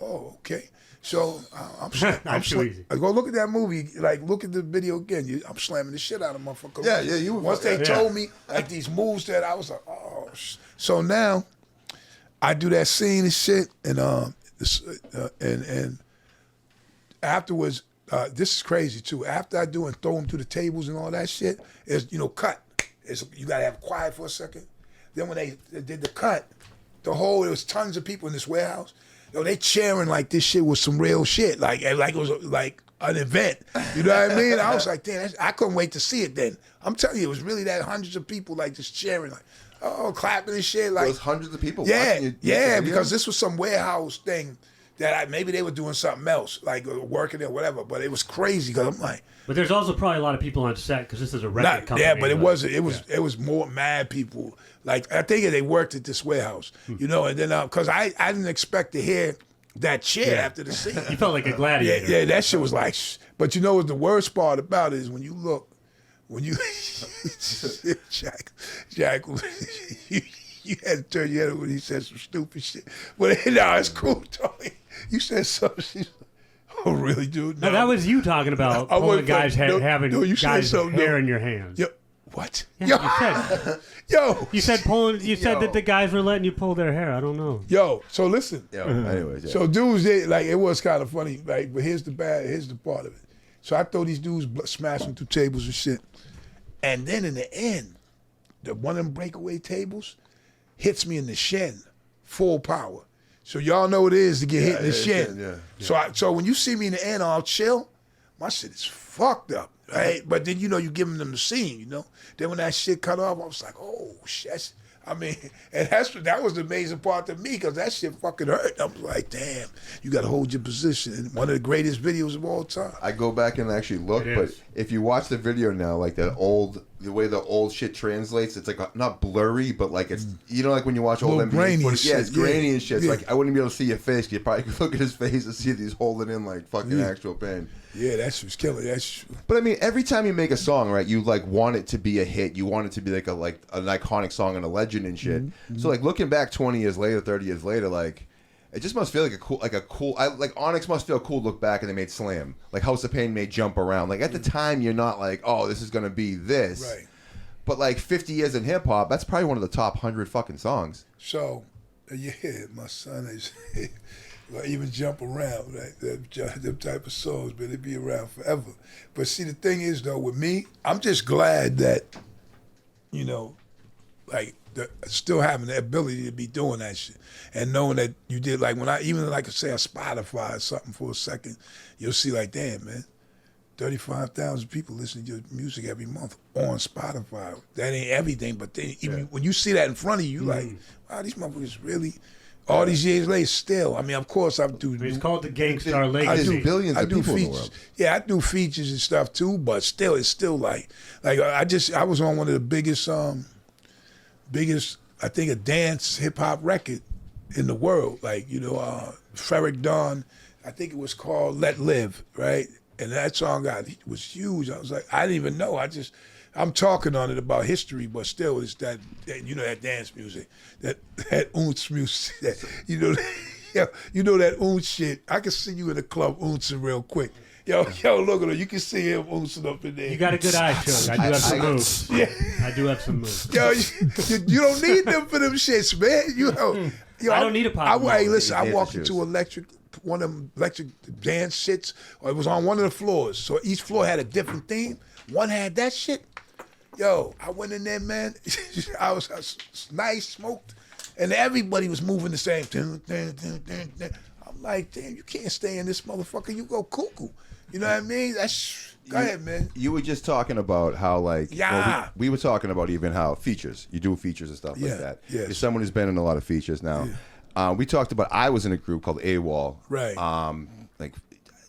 okay. So I'm go look at that movie, like look at the video again. I'm slamming the shit out of motherfucker. Yeah, you. Once they told me like these moves that I was like, oh. So now I do that scene and shit, and afterwards, this is crazy too. After I do and throw them to the tables and all that shit, is cut. You gotta have quiet for a second. Then when they did the cut, there was tons of people in this warehouse. Yo, they cheering like this shit was some real shit, like it was like an event. You know what I mean? I was like, damn, I couldn't wait to see it. Then I'm telling you, it was really that hundreds of people like just cheering, like clapping and shit. Like there was hundreds of people. Yeah, because this was some warehouse thing that maybe they were doing something else, like working there, whatever. But it was crazy because I'm like. But there's also probably a lot of people on set because this is a record company. Yeah, but it wasn't. It was more mad people. Like I think they worked at this warehouse, and then because I didn't expect to hear that cheer after the scene. You felt like a gladiator. Yeah, that shit was like. But you know what the worst part about it is when you Jack, you had to turn your head when he said some stupid shit. But no, it's cool, Tony. You said something. Oh, really, dude? No, that was you talking about pulling guys having guys' hair in your hands. Yo, what? Yeah, You said that the guys were letting you pull their hair. I don't know. Yo, so listen. Anyways, yeah. So dudes, it was kind of funny. Like, but here's the part of it. So I throw these dudes smashing through tables and shit, and then in the end, one of them breakaway tables hits me in the shin, full power. So y'all know what it is to get hit in the shin. Yeah. So when you see me in the end, I'll chill. My shit is fucked up, right? But then you giving them the scene, Then when that shit cut off, I was like, oh shit. And that was the amazing part to me because that shit fucking hurt. I was like, damn, you got to hold your position. And one of the greatest videos of all time. I go back and actually look, but if you watch the video now, like the way the old shit translates, it's like not blurry, but like it's like when you watch old NBA footage, it's grainy and shit. It's like I wouldn't be able to see your face. You probably could look at his face and see that he's holding in like fucking actual pain. Yeah, that's what's killing. That's true. But I mean, every time you make a song, right, you like want it to be a hit. You want it to be like an iconic song and a legend and shit. Mm-hmm. So like looking back 20 years later, 30 years later, like it just must feel like a cool. Onyx must feel cool to look back and they made Slam. Like House of Pain made Jump Around. Like at the time, you're not like, oh, this is gonna be this. Right. But like 50 years in hip hop, that's probably one of the top 100 fucking songs. So, yeah, my son is. Even Jump Around, right? Them type of songs, but they be around forever. But see, the thing is, though, with me, I'm just glad that, still having the ability to be doing that shit. And knowing that you did, like, when I say a Spotify or something for a second, you'll see, like, damn, man, 35,000 people listen to your music every month on Spotify. That ain't everything, but when you see that in front of you, like, wow, these motherfuckers really... All these years later, still. I mean, of course, I do. It's called the GANGSTAR legacy. I do billions of people in the world. Yeah, I do features and stuff too, but still, it's still like I was on one of the biggest, I think, a dance hip hop record in the world. Like Ferric Dawn, I think it was called "Let Live," right? And that song was huge. I was like, I didn't even know. I'm talking on it about history, but still, it's that that dance music, that ounce music, that ounce shit. I can see you in the club ouncing real quick. Yo, look at him. You can see him ouncing up in there. You got a good eye, Shug. I do have some moves. Yeah, I do have some moves. Yo, you don't need them for them shits, man. I don't need a pop. Hey, listen, I walked into one of them electric dance shits, or it was on one of the floors. So each floor had a different theme. One had that shit. Yo, I went in there, man. I was nice, smoked, and everybody was moving the same. I'm like, damn, you can't stay in this motherfucker. You go cuckoo. You know what I mean? Go ahead, man. You were just talking about how, like, we were talking about even how features. You do features and stuff like that. Yes. You're someone who's been in a lot of features now. Yeah. We talked about, I was in a group called AWOL. Right. Like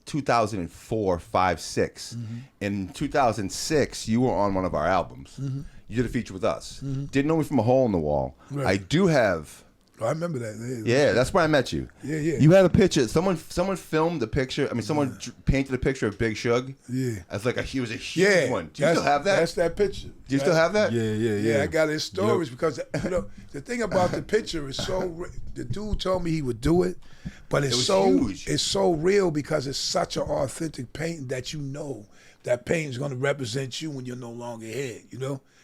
2004, 5, 6. Mm-hmm. In 2006, you were on one of our albums. Mm-hmm. You did a feature with us. Mm-hmm. Didn't know me from a hole in the wall. Right. I do have Oh, I remember that. Yeah, that's where I met you. Yeah, yeah. You had a picture. Someone filmed the picture. I mean, someone painted a picture of Big Shug. Yeah. As like he was a huge one. Do you still have that? That's that picture. Do you still have that? Yeah, I got his stories because the thing about the picture is so. The dude told me he would do it, but it's so huge. It's so real because it's such an authentic painting that that painting's going to represent you when you're no longer here.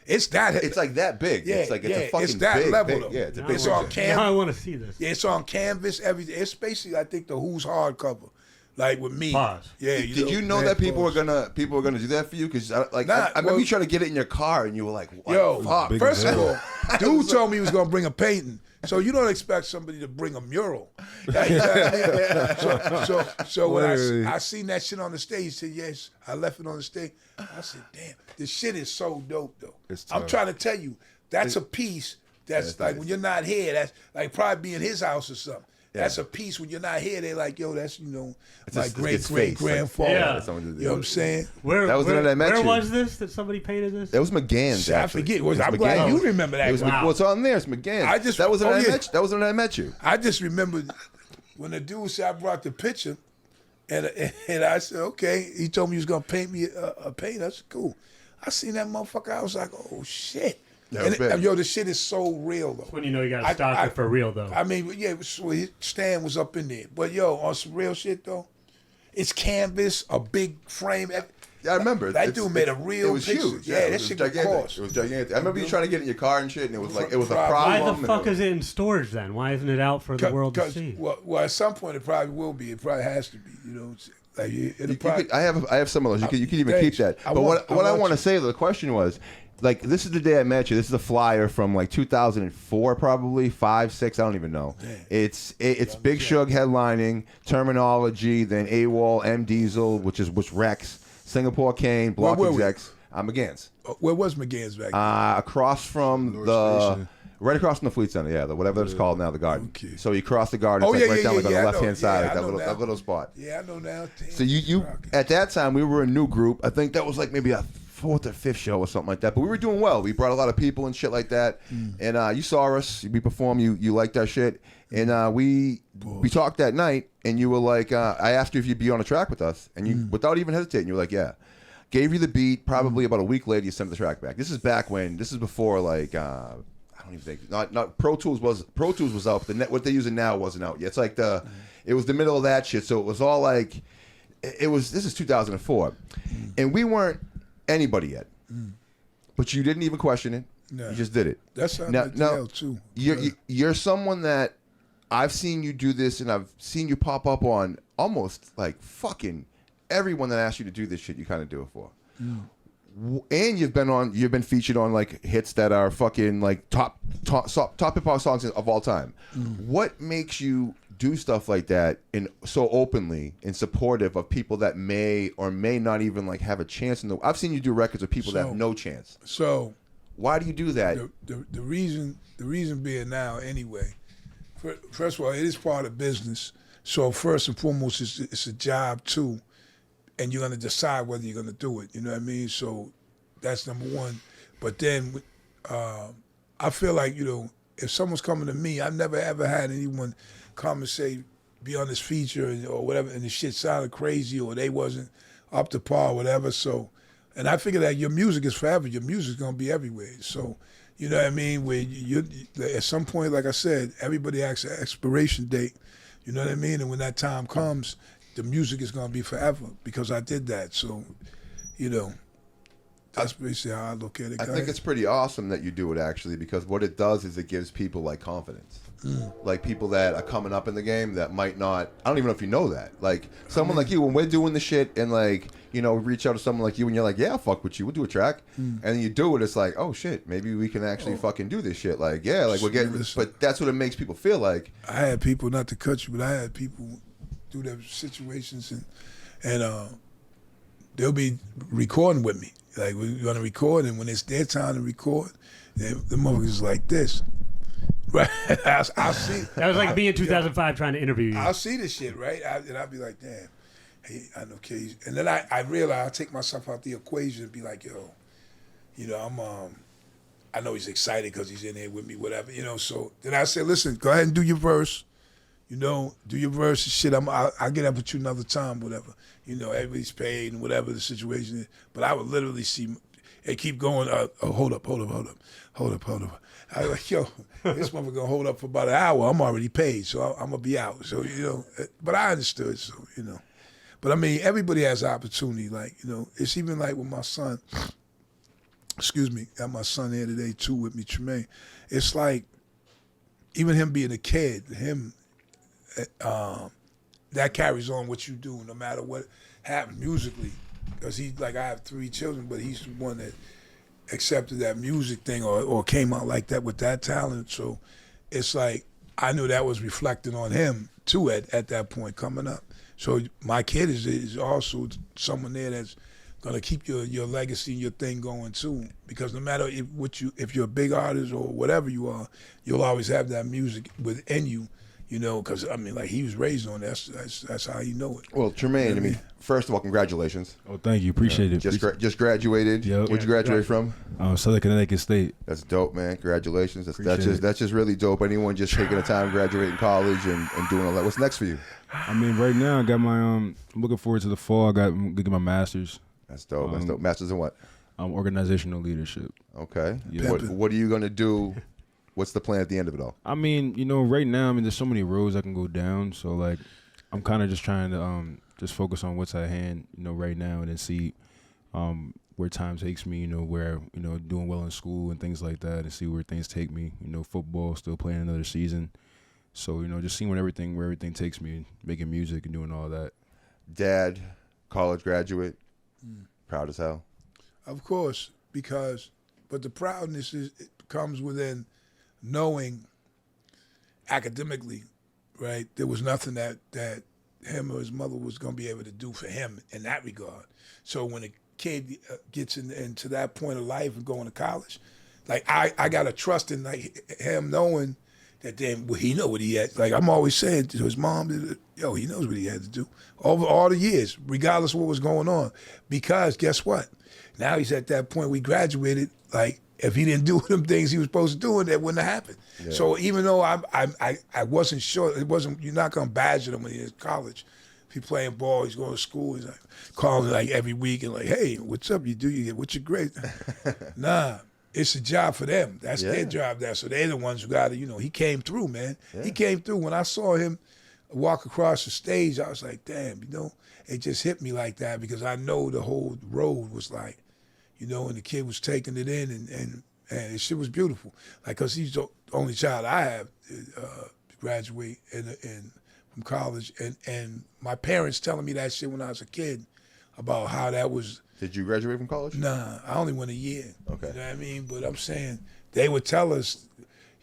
It's that. It's like that big. Yeah, it's like it's a fucking it's that big, level. big. Though. Yeah, it's a Now big. It's on picture. canvas. Now I want to see this. Yeah, it's on canvas. Everything. It's basically, I think, the Who's hardcover, like with me. Pause. Yeah. Did you know that people were gonna do that for you? Because I remember you trying to get it in your car, and you were like, Yo, fuck. first of all, dude told me he was gonna bring a painting. So you don't expect somebody to bring a mural. Yeah, you know what I mean? So when I seen that shit on the stage, he said, yes, I left it on the stage. I said, damn, this shit is so dope, though. I'm trying to tell you, that's a piece that's like, when you're not here, that's like probably be in his house or something. That's a piece when you're not here. They're like, yo, that's, like great-great-grandfather. Yeah. You know what I'm saying? That was the night I met you. Where was this that somebody painted this? It was McGann's. I Actually. forget. It was I'm glad McGann's. you remember that. Wow. What's on there? It's McGann's. That was the night I met you. That was the night I met you. I just remembered when the dude said I brought the picture, and I said, okay. He told me he was gonna paint me a paint. I said, cool. I seen that motherfucker. I was like, oh shit. The shit is so real though. When you know you got to stock it for real though. I mean, yeah, his stand was up in there. But yo, on some real shit though, it's canvas, a big frame. Yeah, I remember. That dude made a real It was picture. huge. Yeah, it that was shit gigantic. cost. It was gigantic. I remember you trying to get in your car and shit, and it was like it was a Why problem. the fuck is it in storage then? Why isn't it out for the world to see? Well, at some point it probably will be. It probably has to be. Like it'll probably. I have some of those. You can even keep that. But what I want to say, the question was, like, this is the day I met you. This is a flyer from like 2004, probably 5, 6. I don't even know. Damn. It's Big Shug headlining, Terminology, then AWOL, M Diesel, which Rex, Singapore Kane, Block Execs. McGann's. Where was McGann's back then? Across from right across from the Fleet Center, whatever it's called now, the Garden. Okay. So you cross the Garden, it's right down on the left-hand side, that little spot. Yeah, I know now. Damn, so you at that time, we were a new group. I think that was like maybe a 4th or 5th show or something like that. But we were doing well. We brought a lot of people and shit like that. And you saw us. We performed. You liked our shit. And we talked that night. And you were like, I asked you if you'd be on a track with us. And you, without even hesitating, you were like, yeah. Gave you the beat. Probably about a week later, you sent the track back. This is before like I don't even think not Pro Tools was out. But what they're using now wasn't out yet. It's like it was the middle of that shit. So it was all like this is 2004, and we weren't anybody yet. But you didn't even question it. No. You just did it. That's now too. You're someone that I've seen you do this, and I've seen you pop up on almost like fucking everyone that asked you to do this shit. You kind of do it for. And you've been featured on like hits that are fucking like top hip hop songs of all time. What makes you do stuff like that and so openly and supportive of people that may or may not even like have a chance? I've seen you do records with people that have no chance. So why do you do that? The reason being now anyway. First of all, it is part of business. So first and foremost, it's a job too. And you're going to decide whether you're going to do it. You know what I mean? So that's number one. But then I feel like, if someone's coming to me, I've never ever had anyone come and say, be on this feature or whatever, and the shit sounded crazy or they wasn't up to par or whatever. So, and I figure that your music is forever. Your music's going to be everywhere. So, you know what I mean? Where at some point, like I said, everybody asks an expiration date. You know what I mean? And when that time comes, the music is going to be forever because I did that. So, that's basically how I look at it. I think it's pretty awesome that you do it, actually, because what it does is it gives people, like, confidence. Like, people that are coming up in the game that might not... I don't even know if you know that. Like, someone like you, when we're doing the shit and, like, reach out to someone like you and you're like, yeah, I'll fuck with you. We'll do a track. And then you do it, it's like, oh, shit, maybe we can actually fucking do this shit. Like, yeah, like, we're getting... But that's what it makes people feel like. I had people, not to cut you, but I had people... through their situations and they'll be recording with me. Like, we're going to record, and when it's their time to record, the motherfuckers like this. Right? I'll see. That was like me in 2005 trying to interview you. I'll see this shit, right? And I'll be like, damn, hey, I know Keys. And then I realize I'll take myself out the equation and be like, yo, I know he's excited because he's in here with me, whatever, you know. So then I said, listen, go ahead and do your verse. You know, do your verse and shit. I'll get up with you another time, whatever. You know, everybody's paid and whatever the situation is. But I would literally see and keep going. Hold up. I was like, yo, this motherfucker gonna hold up for about an hour. I'm already paid, so I'm gonna be out. So, you know, but I understood, so, you know. But I mean, everybody has opportunity. Like, you know, it's even like with my son. Excuse me, got my son here today too with me, Trumayne. It's like, even him being a kid, that carries on what you do, no matter what happens musically. Because I have 3 children, but he's the one that accepted that music thing or came out like that with that talent. So it's like, I knew that was reflecting on him too at that point coming up. So my kid is also someone there that's gonna keep your legacy and your thing going too. Because no matter if you're a big artist or whatever you are, you'll always have that music within you. You know, because I mean, like, he was raised on that. That's how you know it. Well, Trumayne, you know, I mean, first of all, congratulations. Oh, thank you, appreciate it. Just graduated. Yep. Where'd you graduate from? Southern Connecticut State. That's dope, man. Congratulations. That's just really dope. Anyone just taking the time graduating college and doing all that. What's next for you? I mean, right now I got my I'm looking forward to the fall. I'm gonna get my master's. That's dope. That's dope. Master's in what? Organizational leadership. Okay. Yeah. What are you gonna do? What's the plan at the end of it all? I mean, you know, right now, I mean, there's so many roads I can go down. So, like, I'm kind of just trying to just focus on what's at hand, you know, right now, and then see where time takes me, you know, where, you know, doing well in school and things like that, and see where things take me. You know, football, still playing another season. So, you know, just seeing where everything takes me, making music and doing all that. Dad, college graduate, proud as hell. Of course, but the proudness comes within knowing academically, right, there was nothing that him or his mother was going to be able to do for him in that regard. So when a kid gets into that point of life and going to college, like, I got to trust in, like, him knowing that then he know what he had. Like, I'm always saying to his mom, he knows what he had to do over all the years, regardless of what was going on. Because guess what? Now he's at that point, we graduated, like, if he didn't do them things he was supposed to do, that wouldn't have happened. Yeah. So even though I wasn't sure, you're not gonna badger him when he's in college. If he's playing ball, he's going to school, he's like calling like every week and like, hey, what's up? What's your grade? Nah, it's a job for them. That's their job there. So they're the ones who got to, you know, he came through, man. Yeah. He came through. When I saw him walk across the stage, I was like, damn, you know, it just hit me like that because I know the whole road was like, you know, and the kid was taking it in, and the shit was beautiful. Like, because he's the only child I have to graduate from college, and my parents telling me that shit when I was a kid about how that was. Did you graduate from college? Nah, I only went a year. Okay. You know what I mean? But I'm saying they would tell us,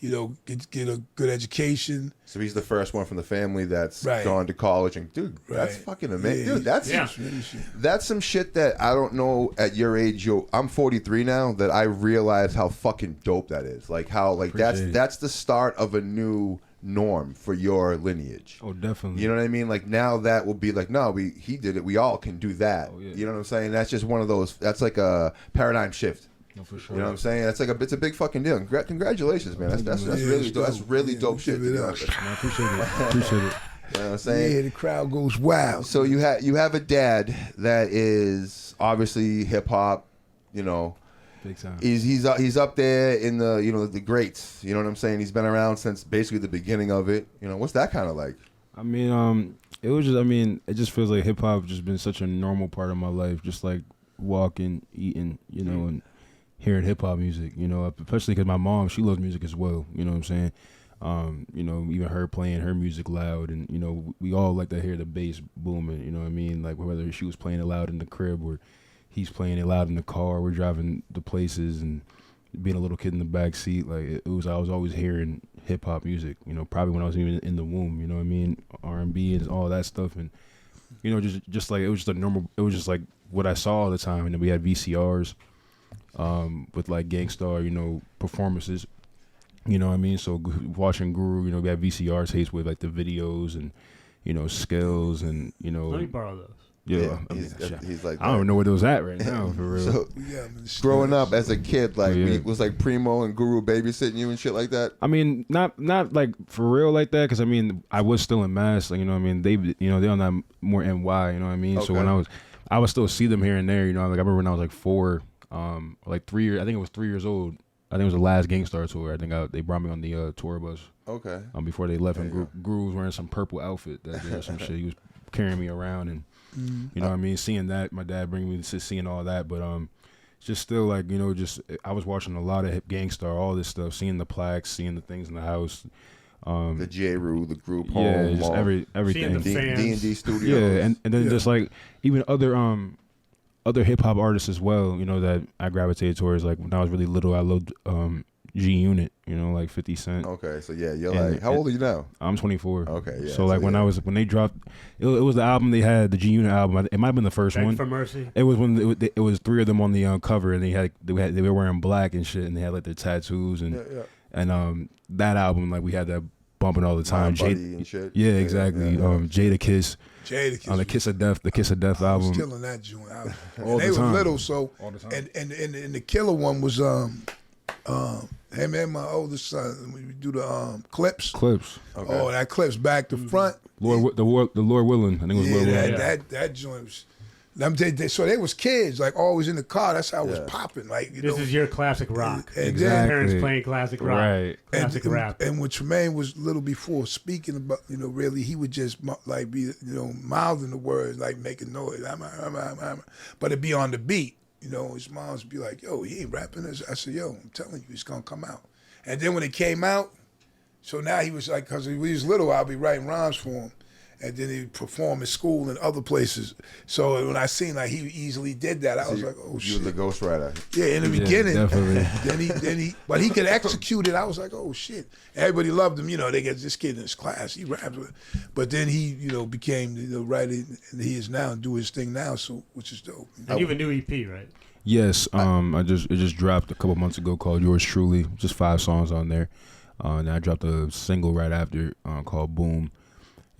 you know, get a good education. So he's the first one from the family that's gone to college, and dude, that's fucking amazing. Yeah. Dude, that's some shit that I don't know at your age. I'm 43 now. That I realize how fucking dope that is. Like how that's the start of a new norm for your lineage. Oh, definitely. You know what I mean? Like now that will be like, no, he did it. We all can do that. Oh, yeah. You know what I'm saying? That's just one of those. That's like a paradigm shift. No, for sure. You know what I'm saying? That's it's a big fucking deal. Congratulations, man. That's really dope. That's really dope shit. I appreciate it. Appreciate it. You know what I'm saying? Yeah, the crowd goes wild. So you have a dad that is obviously hip hop. You know, big time. He's up there in the greats. You know what I'm saying? He's been around since basically the beginning of it. You know, what's that kind of like? I mean, it just feels like hip hop just been such a normal part of my life. Just like walking, eating, you know, and hearing hip hop music, you know, especially because my mom, she loves music as well. You know what I'm saying? You know, even her playing her music loud, and you know, we all like to hear the bass booming. You know what I mean? Like whether she was playing it loud in the crib or he's playing it loud in the car, we're driving to places, and being a little kid in the back seat, like I was always hearing hip hop music. You know, probably when I was even in the womb. You know what I mean? R&B and all that stuff, and you know, just like it was just a normal. It was just like what I saw all the time, and then we had VCRs. With like GANGSTARR, you know, performances, you know what I mean? So watching Guru, you know, we had VCR tapes with like the videos and, you know, skills and, you know. Let me borrow those. Yeah, he's like I don't even know where those at right now for real. So, Yeah, growing up as a kid, like was like Primo and Guru babysitting you and shit like that. I mean, not like for real like that, because I mean, I was still in Mass, like, you know what I mean. They on that more NY, you know what I mean. Okay. So when I would still see them here and there, you know. Like I remember when I was like 4, like 3 years. I think it was 3 years old. I think it was the last GANGSTARR tour. I think they brought me on the tour bus. Okay. Before they left, and Guru was wearing some purple outfit that day or some shit. He was carrying me around and. You know what I mean? Seeing that, my dad bring me to seeing all that, but just still like, you know, just I was watching a lot of hip GANGSTARR, all this stuff, seeing the plaques, seeing the things in the house, the J-Rue, the group yeah, home, just everything. D&D studios, yeah, and then just like even other hip hop artists as well, you know, that I gravitated towards. Like when I was really little, I loved G Unit, you know, like 50 Cent. Okay, so yeah, you're like, how old are you now? I'm 24. Okay, yeah. So like when they dropped, it was the album they had, the G Unit album. It might have been the first one. For Mercy. It was when it was 3 of them on the cover, and they were wearing black and shit, and they had like their tattoos and that album, like we had that bumping all the time. And shit. Yeah, exactly. Jada Kiss. Jada The Kiss of Death album. I was killing that joint. All they the time. were little, so All the time. and the killer one was him and my oldest son. We do the clips. Clips. Okay. Oh, that clips back to front. The Lord Willing. I think it was Lord Willing. That joint was. So they was kids, like always in the car. That's how it was popping. Like this is your classic rock. And Exactly. Parents playing classic rock, Right. classic rap. And when Trumayne was little before speaking about, you know, really, he would just like be, you know, mouthing the words, like making noise. But it'd be on the beat. You know, his moms would be like, yo, he ain't rapping this. I said, yo, I'm telling you, it's going to come out. And then when it came out, so now he was like, because when he was little, I'll be writing rhymes for him. And then he'd perform at school and other places. So when I seen like he easily did that, I was like, oh, shit. You were the ghostwriter. Yeah, in the beginning. Definitely. But he could execute it. I was like, oh, shit. Everybody loved him. You know, they get this kid in his class. He raps. But then he, you know, became the writer and he is now and do his thing now, so which is dope. And you have a new EP, right? Yes, it just dropped a couple months ago called Yours Truly. Just 5 songs on there. And I dropped a single right after called Boom.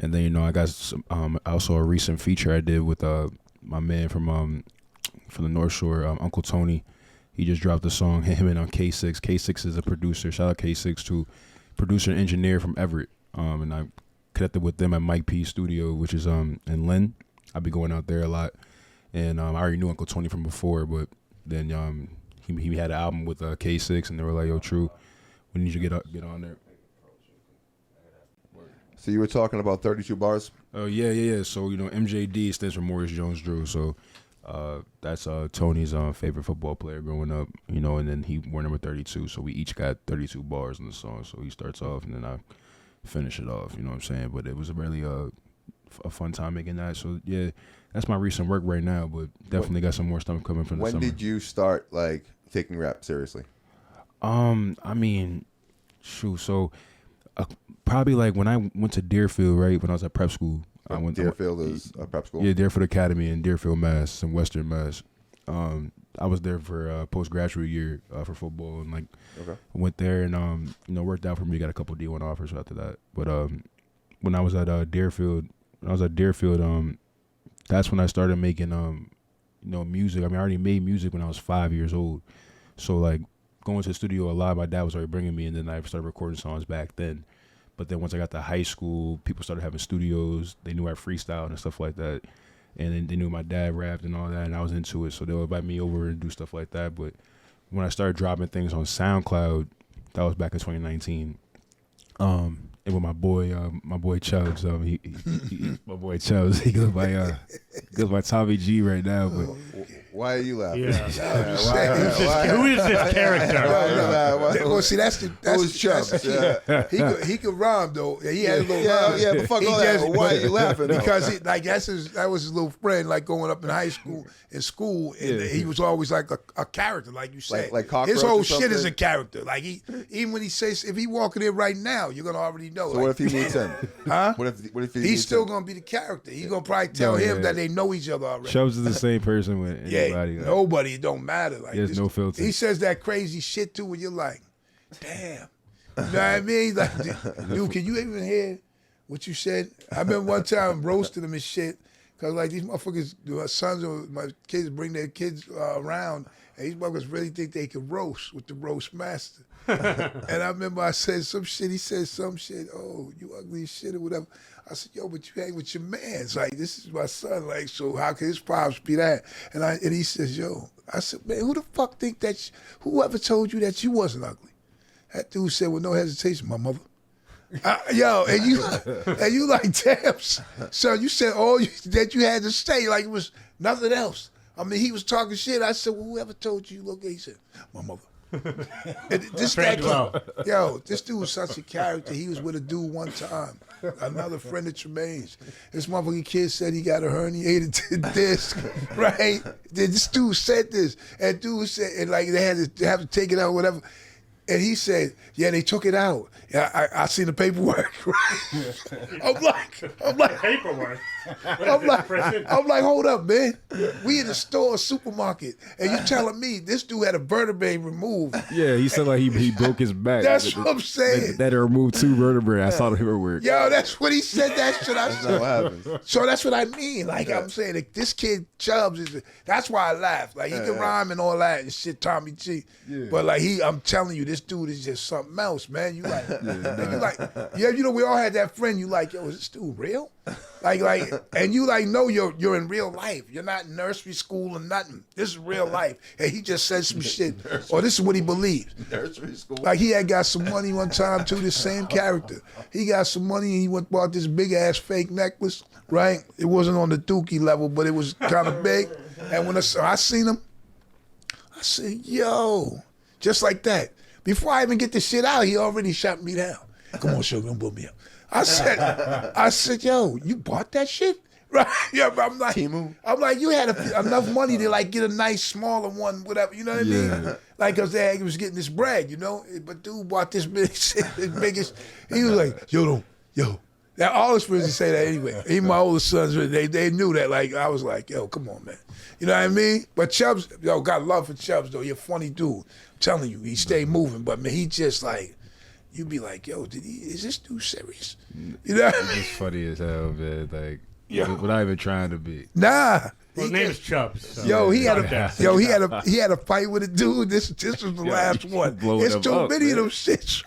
And then, you know, I got some, also a recent feature I did with my man from the North Shore, Uncle Tony. He just dropped a song, him in on K6. K6 is a producer. Shout out K6 to producer and engineer from Everett. And I connected with them at Mike P Studio, which is in Lynn. I'll be going out there a lot. And I already knew Uncle Tony from before, but then he had an album with K6, and they were like, yo, True, we need you to get on there. So you were talking about 32 bars? Oh, yeah. So, you know, MJD stands for Maurice Jones-Drew. So that's Tony's favorite football player growing up, you know, and then he wore number 32. So we each got 32 bars in the song. So he starts off, and then I finish it off, you know what I'm saying? But it was really a fun time making that. So, yeah, that's my recent work right now, but definitely got some more stuff coming from the summer. When did you start, like, taking rap seriously? I mean, shoot, so... probably like when I went to Deerfield, right? When I was at prep school. Deerfield is a prep school? Yeah, Deerfield Academy in Deerfield, Mass, in Western Mass. I was there for postgraduate year for football, and like went there and you know, worked out for me. Got a couple D1 offers after that. But when I was at Deerfield, that's when I started making you know, music. I mean, I already made music when I was 5 years old. So like going to the studio a lot, my dad was already bringing me, and then I started recording songs back then. But then once I got to high school, people started having studios. They knew I freestyled and stuff like that. And then they knew my dad rapped and all that, and I was into it. So they would invite me over and do stuff like that. But when I started dropping things on SoundCloud, that was back in 2019. And with my boy Chubbs, my boy Chubbs, he goes by Tommy G right now. But why are you laughing? Yeah. Who is this character? Well, see, that's Chubbs. He could rhyme though. He had a little rhyme. Yeah, but fuck all that. Why are you laughing? Because that was his little friend, like going up in high school, and he was always like a character, like you said. Like his whole or shit is something? a character. Like even when he says, if he walking in right now, you're gonna already know. So like, what if he meets him? Huh? What if he He's meets still him? gonna be the character. He's gonna probably tell him that they know each other already. Chubbs is the same person with anybody. Yeah, nobody. It don't matter. Like There's no filter. He says that crazy shit too, and you're like, damn. You know what I mean? Like, dude, can you even hear what you said? I remember one time roasting him and shit, Cause like these motherfuckers, my sons or my kids bring their kids around, and these motherfuckers really think they can roast with the roast master. And I remember I said some shit. He said some shit. Oh, you ugly as shit or whatever. I said, yo, but you hang with your mans. Like, this is my son. Like, so how can his pops be that? And he says, yo. I said, man, who the fuck think that? Whoever told you that you wasn't ugly? That dude said with no hesitation, my mother. Yo, and you like, damn, son, you said all that you had to say, like it was nothing else. I mean, he was talking shit. I said, well, whoever told you look, he said, my mother. And this this dude was such a character. He was with a dude one time, another friend of Trumayne's. This motherfucking kid said he got a herniated disc, right? This dude said this, and dude said, and like they had to have to take it out, whatever. And he said, yeah, they took it out. Yeah, I seen the paperwork. I'm like, Paperwork. I'm like, hold up, man. We in the store, supermarket, and you telling me this dude had a vertebrae removed. Yeah, he said like he broke his back. That's what I'm saying. That removed 2 vertebrae. I saw the paperwork. Yo, that's what he said. That shit. That's not what happens. So that's what I mean. Like I'm saying, like, this kid Chubbs is. That's why I laugh. Like he can rhyme and all that and shit, Tommy G. Yeah. But like I'm telling you, this dude is just something else, man. You like, you know, we all had that friend. You like, yo, is this dude real? Like, and you like know you're in real life. You're not in nursery school or nothing. This is real life. And he just said some shit, or this is what he believes. Nursery school. Like he had got some money one time too. This same character. He got some money and he went bought this big ass fake necklace. Right? It wasn't on the Dookie level, but it was kind of big. And when I seen him, I said, yo, just like that. Before I even get the shit out, he already shot me down. Come on, Shug, don't put me up. I said, yo, you bought that shit? Right? Yeah, but I'm like, Timu. I'm like, you had enough money to like get a nice smaller one, whatever. You know what I mean? Like, cause he was getting this bread, you know. But dude bought this big shit, the biggest. He was like, yo. Now all his friends would say that anyway. Even my older sons, they knew that. Like I was like, yo, come on, man. You know what I mean? But Chubbs, yo, got love for Chubbs though. You're a funny dude. I'm telling you, he stayed moving. But man, he just like. You'd be like, yo, is this dude serious? You know what I mean? It's just funny as hell, man. Like, we're not even trying to be. Nah. Well, his name is Chubbs. So yo, he had a fight with a dude. This was the last one. It's too many of them shits.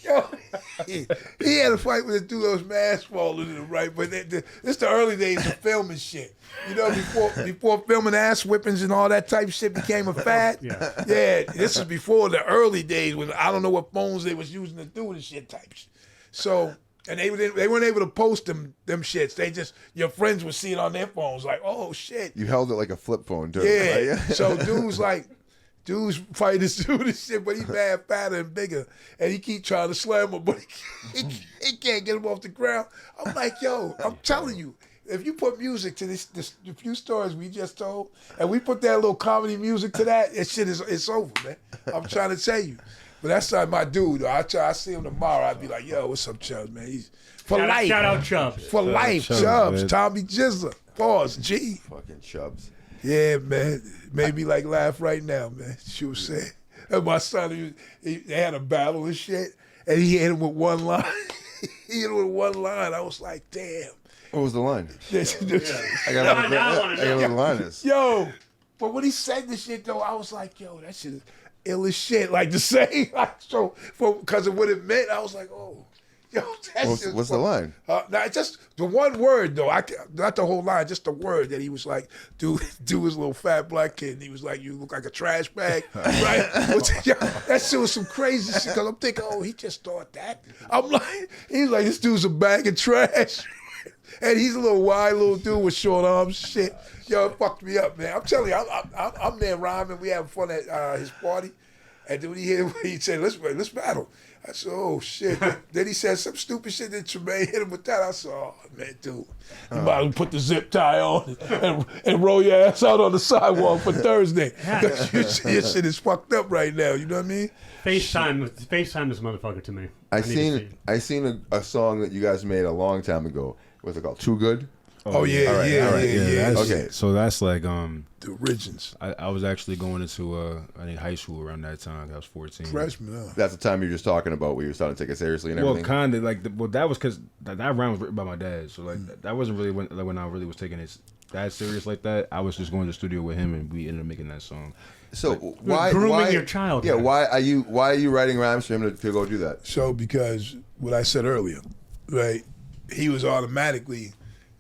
Yo, he had a fight with a dude that was mask falling in him, right? But this the early days of filming shit. You know, before filming ass whippings and all that type of shit became a fad. Yeah, this is before the early days when I don't know what phones they was using to do this shit type shit. So, and they weren't able to post them shits. They just, your friends would see it on their phones like, oh shit. You held it like a flip phone, too. Yeah. So dudes fight this dude and shit, but he bad, fatter, and bigger. And he keep trying to slam him, but he can't get him off the ground. I'm like, yo, I'm telling you, if you put music to this the few stories we just told, and we put that little comedy music to that, it's over, man. I'm trying to tell you. But that's not my dude. I see him tomorrow. I'd be like, yo, what's up, Chubbs, man? He's for life. Shout out Chubbs. For life, Chubbs. Tommy Jizzler. Pause, G. Fucking Chubbs. Yeah, man. Made me like laugh right now, man. She was saying. And my son, they had a battle and shit, and he hit him with one line. I was like, damn. What was the line? I got the line. Yo, but when he said this shit though, I was like, yo, that shit is ill as shit. Like to say, like so, because of what it meant, I was like, oh. Yo, what's the line? Just the one word though. Not the whole line, just the word that he was like, dude his little fat black kid. And he was like, you look like a trash bag, right? That shit was some crazy shit. Cause I'm thinking, oh, he just thought that. I'm like, he's like, this dude's a bag of trash, and he's a little wide little dude with short arms. And shit, yo, it fucked me up, man. I'm telling you, I'm there rhyming. We having fun at his party, and then he said, let's battle. I said, oh, shit. Then he said some stupid shit that Trumayne hit him with that. I said, oh, man, dude. You might as well put the zip tie on and roll your ass out on the sidewalk for Thursday. Because your shit is fucked up right now. You know what I mean? FaceTime this motherfucker to me. I seen a song that you guys made a long time ago. What's it called? Too Good? Oh yeah, All right, yeah, all right. yeah. That's, Okay. So that's like The origins. I was actually going into I think high school around that time. I was 14. Freshman, huh? That's the time you were just talking about where you were starting to take it seriously and Well, everything. kind of like that was because that rhyme was written by my dad. So like that wasn't really when I really was taking it that serious like that. I was just going to the studio with him and we ended up making that song. So why grooming your child. Yeah, here. why are you writing rhymes for him to go do that? So because what I said earlier, right? He was automatically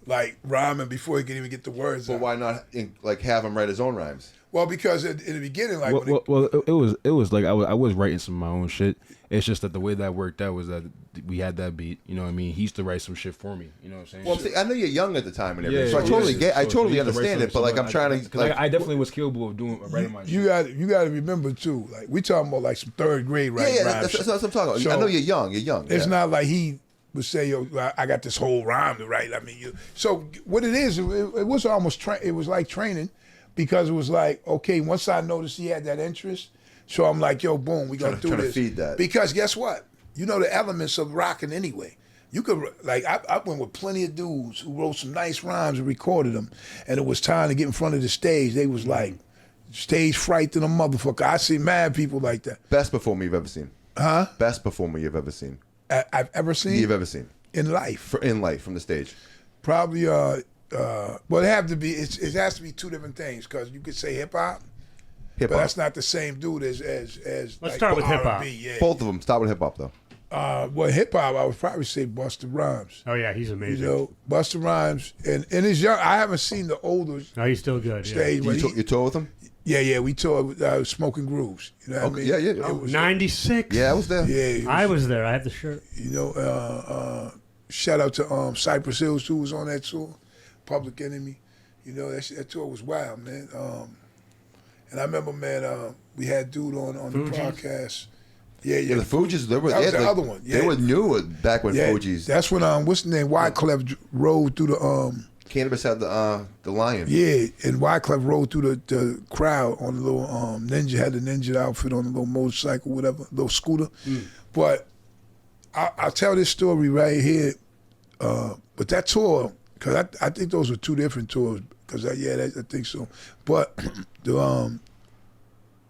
like rhyming before he could even get the words But out. why not like have him write his own rhymes? Well, because in the beginning, like It was like I was writing some of my own shit. It's just that the way that worked out was that we had that beat. You know what I mean? He used to write some shit for me. You know what I'm saying? Well, see, I know you're young at the time and everything, Yeah, so I totally yeah. I So totally he used to write understand some- it. But like I'm trying to like I definitely was capable of writing my shit. you got to remember too. Like we talking about like some third grade yeah, writing that's rhymes. what I'm talking about. So, I know you're young. You're young. It's yeah. not like he would say, "Yo, I got this whole rhyme to write." I mean, so what it is, it was almost it was like training, because it was like, okay, once I noticed he had that interest, so I'm like, "Yo, boom, we gonna do trying to this." feed that. Because guess what? You know the elements of rocking anyway. You could like I went with plenty of dudes who wrote some nice rhymes and recorded them, and it was time to get in front of the stage. They was like stage fright to the motherfucker. I see mad people like that. Best performer you've ever seen? Huh? Best performer you've ever seen? I've ever seen You've ever seen in life. in life from the stage? Probably well, it have to be. It has to be two different things, because you could say hip hop, Hip but hop. that's not the same dude as Let's like, start with R&B, hip-hop. Yeah. Both of them. Start with hip hop though. Well, hip hop, I would probably say Busta Rhymes. Oh yeah, he's amazing. You know, Busta Rhymes, and his young. I haven't seen the older No, he's still good. Yeah. stage, but You tour with him? yeah, we toured Smoking Grooves. You know what I mean? yeah. It was, 96. Yeah, I was there. yeah. I was there. I have the shirt. You know, shout out to Cypress Hills, who was on that tour, Public Enemy. You know, that tour was wild, man. And I remember, man, we had dude on the Fugees? podcast. Yeah, Yeah, the Fugees. They were That was yeah, the like, other one, They yeah. were new back when yeah. Fugees. That's when what's the name? Wyclef rode through the Cannabis had the lion. yeah, and Wyclef rode through the crowd on a little ninja, had the ninja outfit on a little motorcycle, whatever, little scooter. But I'll tell this story right here. But that tour, because I think those were two different tours. Because I think so. But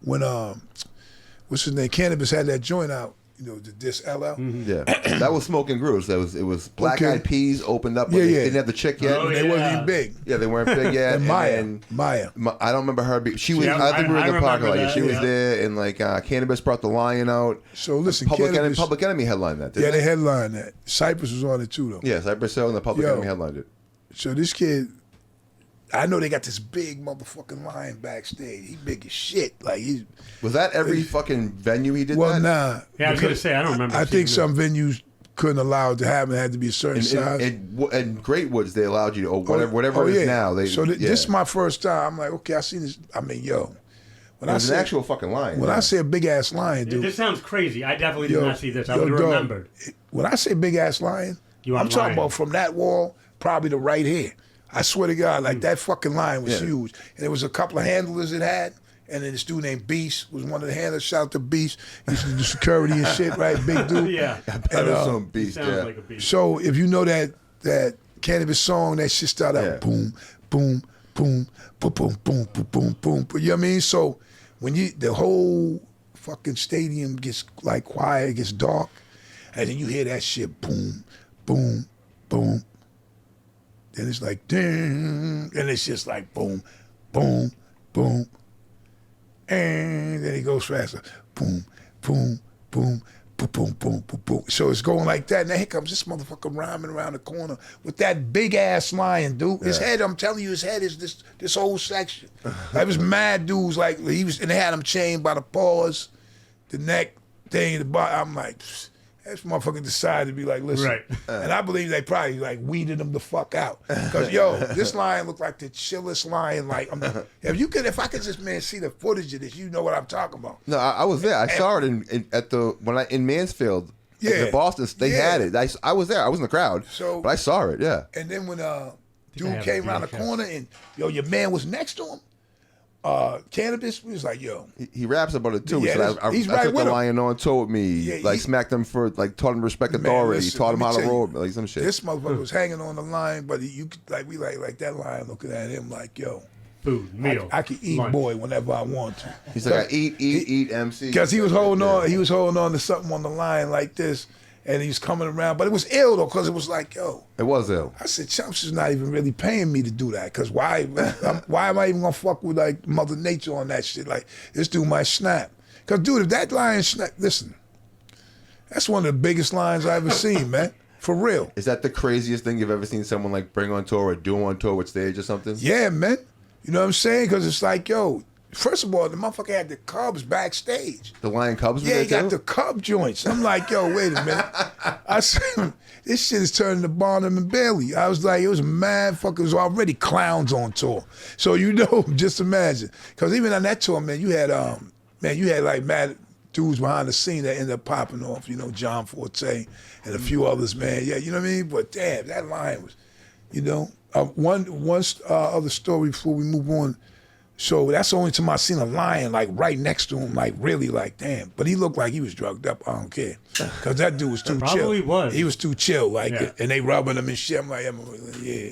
when what's his name? Cannabis had that joint out. You know, the Dis LL. Yeah, that was Smoking Grooves. It was Black Okay. Eyed Peas opened up. Yeah, They yeah. didn't have the chick yet. Oh, They yeah. wasn't even big. Yeah, they weren't big yet. And Maya. then Maya. I don't remember her. She was. Yeah, I think we were I in the parking remember lot. that, She was yeah. there, and like Cannabis brought the lion out. So listen, Public Cannabis. Enemy headlined that. Yeah, Didn't they headlined that. Cypress was on it too, though. Yeah, Cypress Hill and the Public Yo. Enemy headlined it. So this kid, I know they got this big motherfucking lion backstage. He big as shit. Like he's Was that every fucking venue he did well, that? nah. Yeah, I was gonna say I don't remember. I think seeing some venues couldn't allow it to happen. It had to be a certain size. And Great Woods, they allowed you to, or whatever Oh, it is yeah. now. They, So yeah. this is my first time. I'm like, okay, I seen this. I mean, yo, when It I was say an actual fucking lion. when yeah. I say a big ass lion, it. dude. This sounds crazy. I definitely did yo, not see this. I yo, would have dog, remembered. When I say big ass lion, You I'm want talking lion. about from that wall, probably to right here. I swear to God, like that fucking lion was Yeah. huge. And there was a couple of handlers it had. And then this dude named Beast was one of the handlers. Shout out to Beast. He used to do security and shit, right? Big dude. Yeah, That was some beast. sounds Yeah. like a beast. So if you know that Cannabis song, that shit start out Yeah. boom, boom, boom, boom, boom, boom, boom, boom, boom. You know what I mean? So when the whole fucking stadium gets like quiet, it gets dark, and then you hear that shit boom, boom, boom. Then it's like ding, and it's just like boom, boom, boom. And then it goes faster. Boom, boom, boom, boom, boom, boom, boom, boom. So it's going like that. And then here comes this motherfucker rhyming around the corner with that big ass lion, dude. His head, I'm telling you, his head is this whole section. Like, it was mad dudes, like and they had him chained by the paws, the neck thing, the bottom. I'm like, pfft. This motherfucker decided to be like, listen. Right. And I believe they probably like weeded him the fuck out. Because, yo, this lion looked like the chillest lion. Like, if I could just, man, see the footage of this, you know what I'm talking about. No, I was there. I saw it in Mansfield. Yeah. In Boston, they Yeah. had it. I was there. I was in the crowd, So- but I saw it. Yeah. And then when I dude have came a around the VHS. corner and, yo, your man was next to him, cannabis. We was like, yo. He raps about it too. Yeah, He said, I he's took right the with him. lion on tour with me. Yeah, Like smacked him for like taught him to respect Man, authority. listen, Taught him let how me to tell roll. you, Like some shit. This motherfucker was hanging on the line, but you could, like we like that lion looking at him like, yo, Food, meal. I can eat lunch. boy whenever I want to. He's like, I eat, MC. Because he was holding on. He was holding on to something on the line like this, and he was coming around. But it was ill though, because it was like, yo. It was ill. I said, Chumps is not even really paying me to do that. Because why am I even gonna fuck with like Mother Nature on that shit? Like this dude might snap. Because dude, if that lion snap, listen, that's one of the biggest lions I ever seen, man. For real. Is that the craziest thing you've ever seen someone like bring on tour or do on tour with stage or something? Yeah, man. You know what I'm saying? Because it's like, yo, first of all, the motherfucker had the Cubs backstage. The Lion Cubs? Yeah, he got too? the Cub joints. I'm like, yo, wait a minute. I said, this shit is turning to Barnum and Bailey. I was like, it was mad fuckers. It was already clowns on tour. So you know, just imagine. Because even on that tour, man, you had like mad dudes behind the scene that ended up popping off. You know, John Forte and a few others, man. Yeah, you know what I mean? But damn, that line was, you know. One other story before we move on. So that's the only time I seen a lion like right next to him, like really like damn. But he looked like he was drugged up. I don't care, cause that dude was too chill. Probably was. He was too chill, like, Yeah. and they rubbing him and shit. I'm like, yeah,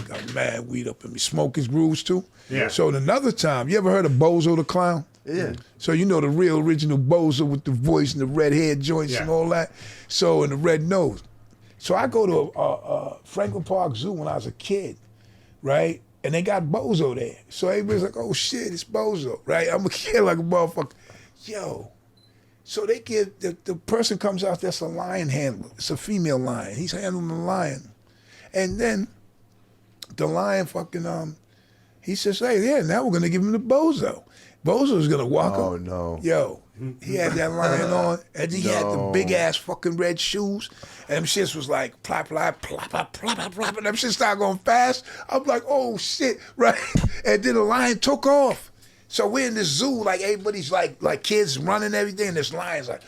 got mad weed up in me. Smoke his grooves too. Yeah. So another time, you ever heard of Bozo the Clown? Yeah. So you know the real original Bozo with the voice and the red hair joints Yeah. and all that. So and the red nose. So I go to Franklin Park Zoo when I was a kid, right? And they got Bozo there. So everybody's like, oh shit, it's Bozo, right? I'm a kid like a motherfucker. Yo. So they give, the person comes out that's a lion handler. It's a female lion. He's handling the lion. And then the lion fucking, he says, hey, yeah, now we're going to give him the Bozo. Bozo's going to walk up. Oh, no. Yo, he had that lion on, and he had the No. big ass fucking red shoes, and them shits was like plop, plop, plop, plop, plop, plop, plop, and them shit started going fast. I'm like, oh shit, right? And then the lion took off. So we're in this zoo, like everybody's like kids running everything, and this lion's like,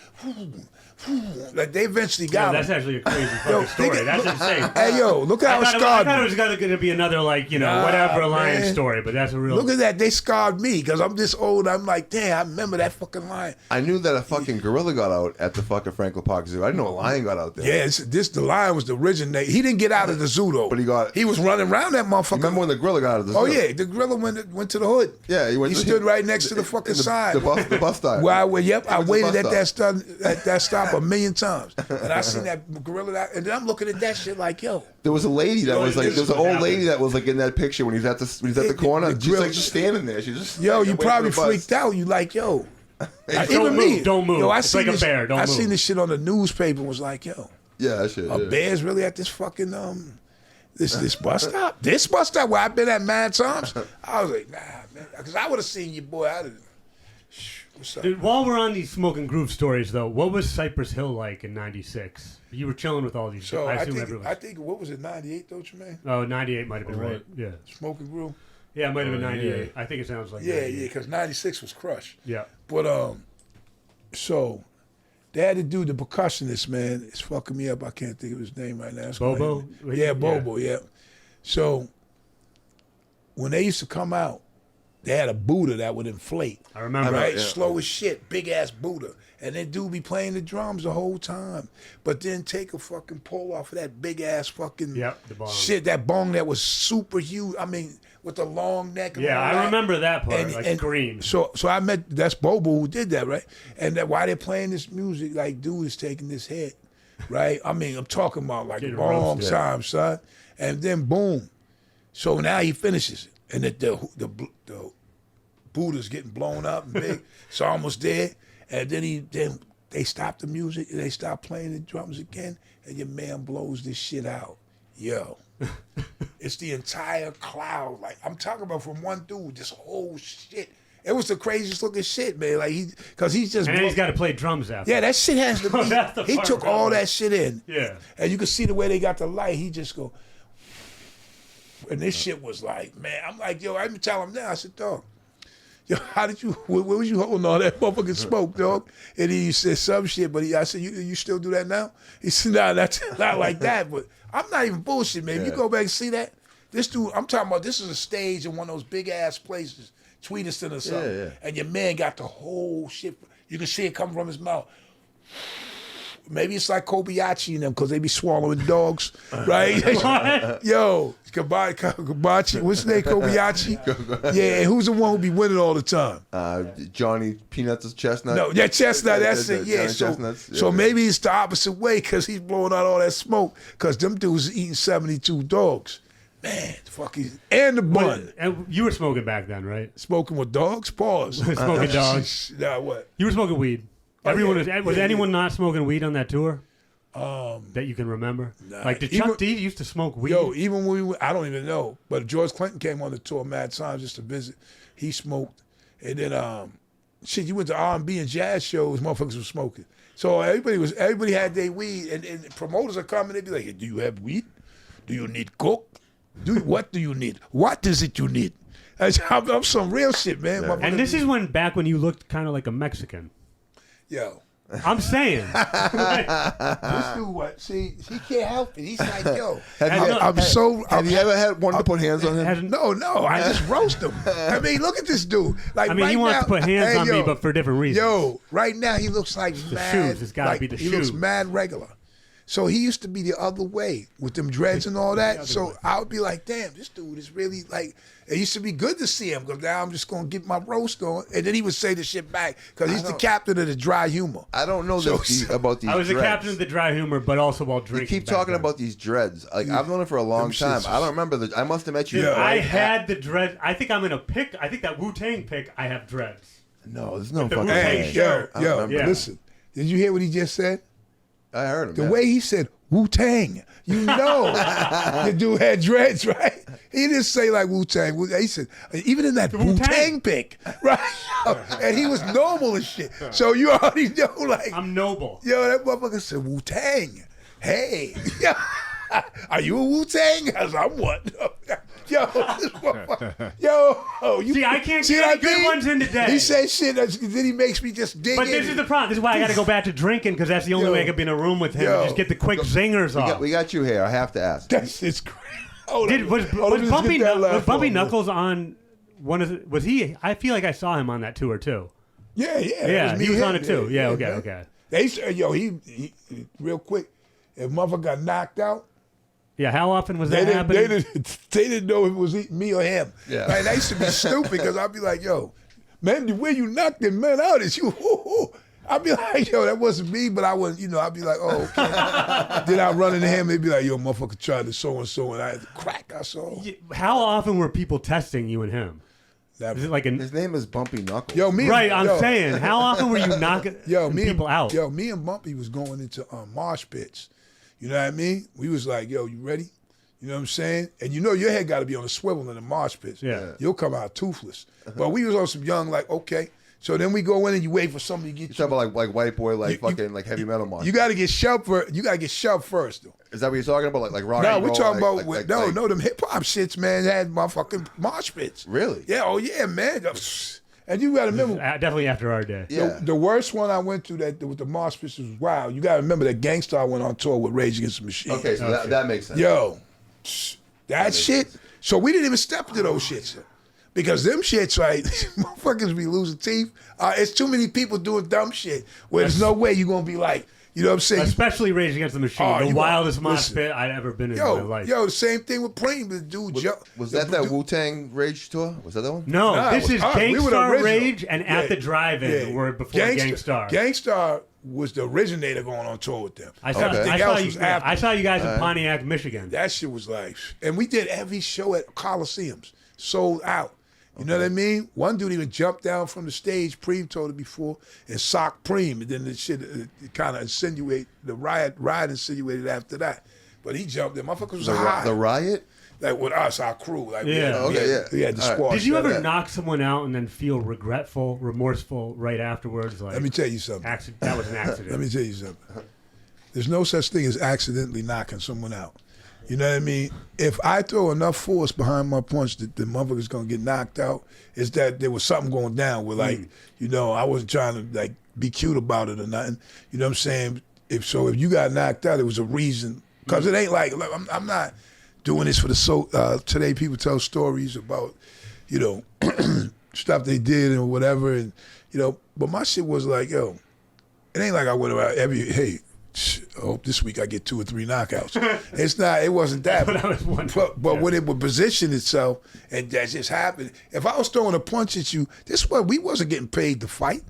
like they eventually Yeah, got that's him. actually a crazy fucking story. That's insane. Hey yo, look how it I scarred thought it me. was going to be another, like, you know, Nah, whatever lion man. story, but that's a real. Look at that, they scarred me because I'm this old. I'm like, damn, I remember that fucking lion. I knew that a fucking gorilla got out at the fucking Franklin Park Zoo. I didn't know a lion got out there. Yeah, the lion was the originator. He didn't get out of the zoo though. But he was running around that motherfucker. Remember when the gorilla got out of the zoo? Oh yeah, the gorilla went to the hood. Yeah, he stood right next to the fucking sign. The bus stop. Where I waited bus at that stop a million times, and I seen that gorilla, and then I'm looking at that shit like, yo, There was a lady that was like, there was an old lady that was like in that picture when he's at the corner. the She's grill- like just standing there. She's just yo, you waiting for probably the bus. freaked out. You like, yo, Don't even move, me, don't move. Yo, I It's seen like a this, bear, don't I move. seen this shit on the newspaper. And was like, yo, Yeah, that shit. a Yeah. bear's really at this fucking this bus stop. This bus stop where I've been at mad times. I was like, nah, man, because I would have seen you, boy. What's up? Dude, while we're on these Smoking Groove stories, though, what was Cypress Hill like in '96? You were chilling with all these. So I assume I think what was it, 98 though, Tramaine? Oh, 98 might have been right. Yeah. Smoking Groove. Yeah, it might have been Oh, 98. I think it sounds like Yeah, 98. because 96 was Crush. Yeah. But so they had to do the percussionist, man. It's fucking me up. I can't think of his name right now. It's Bobo? crazy. Yeah, Bobo. Yeah. So when they used to come out, they had a Buddha that would inflate. I remember. Right, yeah. slow as shit, big ass Buddha, and then dude be playing the drums the whole time, but then take a fucking pull off of that big ass fucking Yep, the bong. shit, that bong that was super huge. I mean, with the long neck. And Yeah, all I that. remember that part, like green. So I met that's Bobo who did that, right? And that while they're playing this music, like dude is taking this hit, right? I mean, I'm talking about like Getting a long roasted. time, son. And then boom, so now he finishes it, and the Buddha's getting blown up and big. It's almost there, and then they stop the music and they stop playing the drums again, and your man blows this shit out, yo. It's the entire cloud. Like I'm talking about from one dude, this whole shit. It was the craziest looking shit, man. Like because he's just. And then he's got to play drums after. Yeah, that shit has to be. That's the He part took about all it. that shit in. Yeah. And you can see the way they got the light. He just go. And this shit was like, man. I'm like, yo. I even tell him now. I said, dog. Yo, how did you? Where was you holding all that motherfucking smoke, dog? And he said some shit, but I said, you still do that now? He said, nah, that's not like that. But I'm not even bullshit, man. If you go back and see that, this dude, I'm talking about. This is a stage in one of those big ass places. Tweediston or something, Yeah. and your man got the whole shit. You can see it coming from his mouth. Maybe it's like Kobayashi and them because they be swallowing dogs, right? Yo, Kobayashi, what's his name? Kobayashi? Yeah, and who's the one who be winning all the time? Johnny Peanuts Chestnut. No, yeah, Chestnut, that's it, yeah. Johnny So, Chestnuts, yeah. so maybe it's the opposite way because he's blowing out all that smoke because them dudes eating 72 dogs. Man, fuck he's and the bun. And you were smoking back then, right? Smoking with dogs? Pause. Smoking dogs. Nah, what? You were smoking weed. Oh, Everyone yeah. was Yeah, anyone not smoking weed on that tour? That you can remember? Nah. Like, did Even- Chuck D used to smoke weed? Yo, even when we were, I don't even know, but George Clinton came on the tour mad times just to visit. He smoked. And then, shit, you went to R&B and jazz shows, motherfuckers was smoking. So everybody had their weed, and promoters are coming, they be like, do you have weed? Do you need coke? What do you need? What is it you need? I'm some real shit, man. And this is back when you looked kind of like a Mexican. Yo. I'm saying. This dude, what? See, he can't help it. He's like, yo, Have you ever had one to put hands on him? No, I just roast him. I mean, look at this dude. Like, I mean, right he wants now, to put hands on me, but for different reasons. Yo, right now he looks like mad. shoes. It's gotta be the He looks shoes. mad regular. So he used to be the other way with them dreads and all that. So I would be like, damn, this dude is really like. It used to be good to see him because now I'm just gonna get my roast on, and then he would say the shit back because he's the captain of the dry humor. I don't know about these I was the dreads. captain of the dry humor, but also while You drinking. keep talking about these dreads. Like I've known it for a long time. I don't remember I must have met you. Yeah. I had the dreads. I think I'm in a pic. I think that Wu-Tang pic, I have dreads. No, there's no the fucking Wu-Tang way. shirt. I don't remember. Yeah. Listen, did you hear what he just said? I heard him. The yeah. way he said Wu-Tang, you know the dude had dreads, right? He didn't say like Wu-Tang. He said, even in that Wu-Tang pic, right? And he was normal and shit. So you already know, like, I'm noble. yo, that motherfucker said Wu-Tang. Hey, are you a Wu-Tang? I was like, I'm what? Yo, this motherfucker. Yo, you See, I can't see get what any good ones in today. He says shit, then he makes me just dig But in. this is the problem. This is why I got to go back to drinking because that's the only Yo. way I could be in a room with him Yo. and just get the quick zingers off. We got you here. I have to ask. That's it's crazy. Hold on. Was Hold on, just Bumpy, get that laugh was Bumpy on. Knuckles on one of the, was he? I feel like I saw him on that tour too. Yeah. Yeah, it me he was and on him. it too. Yeah, okay, man. okay. They said, yo, he real quick. If motherfucker got knocked out, Yeah, how often was they that didn't, happening? they didn't know if it was me or him. Yeah. Right? They used to be stupid because I'd be like, yo, man, the way you knocked that man out is you. I'd be like, yo, that wasn't me, but I wasn't, I'd be like, oh, okay. Then I'd run into him, they'd be like, yo, motherfucker tried to so-and-so, and I had to crack, I saw. How often were people testing you and him? That- Is it like His name is Bumpy Knuckles. Yo, me right? and, I'm yo, saying, how often were you knocking people out? Yo, me and Bumpy was going into marsh pits. You know what I mean? We was like, yo, you ready? You know what I'm saying? And you know your head got to be on a swivel in the marsh pits. Yeah. You'll come out toothless. But we was on some young, like, okay. So then we go in and you wait for somebody to get You you. talking about like white boy, like You- fucking like heavy metal monster. You got to get shoved first. You got to get shoved first, though. Is that what you're talking about? Like rock No, and we're roll, talking like- about like- no, them hip hop shits, man, had motherfucking marsh pits. Really? Yeah. Oh yeah, man. And you got to remember, Definitely after our day. Yeah. the worst one I went to that with the marsh pits was wild. You got to remember that GANGSTARR went on tour with Rage Against the Machine. Okay, so that makes sense. Yo, that shit. So we didn't even step into those shits. Because them shits, right, motherfuckers be losing teeth. It's too many people doing dumb shit where there's no way you're going to be like, you know what I'm saying? Especially Rage Against the Machine, Oh, the you wildest want- mosh listen. pit I'd ever been in my life. Yo, the same thing with Preem. The dude, Was that Wu-Tang Rage tour? Was that one? No, Nah, this it is was us. We were the GANGSTAR original. Rage and At Yeah. the Drive-In were before GANGSTAR. GANGSTAR was the originator going on tour with them. I saw, Okay. I, else saw was you, after. I saw you guys in Pontiac, Michigan. That shit was like, and we did every show at Coliseums, sold out. You know what I mean? One dude even jumped down from the stage, Preem told it before, and socked Preem. And then the shit kind of insinuated, the riot insinuated after that. But he jumped in. Motherfuckers was high. The riot? Like with us, our crew. Like Yeah. we had the All right. squad. Did you set ever up. knock someone out and then feel regretful, remorseful right afterwards? Like, Let me tell you something. that was an accident. Let me tell you something. There's no such thing as accidentally knocking someone out. You know what I mean? If I throw enough force behind my punch that the motherfucker's gonna get knocked out, it's that there was something going down where like, I wasn't trying to like be cute about it or nothing. You know what I'm saying? If you got knocked out, it was a reason. Cause it ain't like I'm not doing this for the today people tell stories about, stuff they did and whatever, and but my shit was like, yo, it ain't like I went around hey, I hope this week I get 2 or 3 knockouts. It wasn't that. But when it would position itself and that just happened, if I was throwing a punch at you, we wasn't getting paid to fight.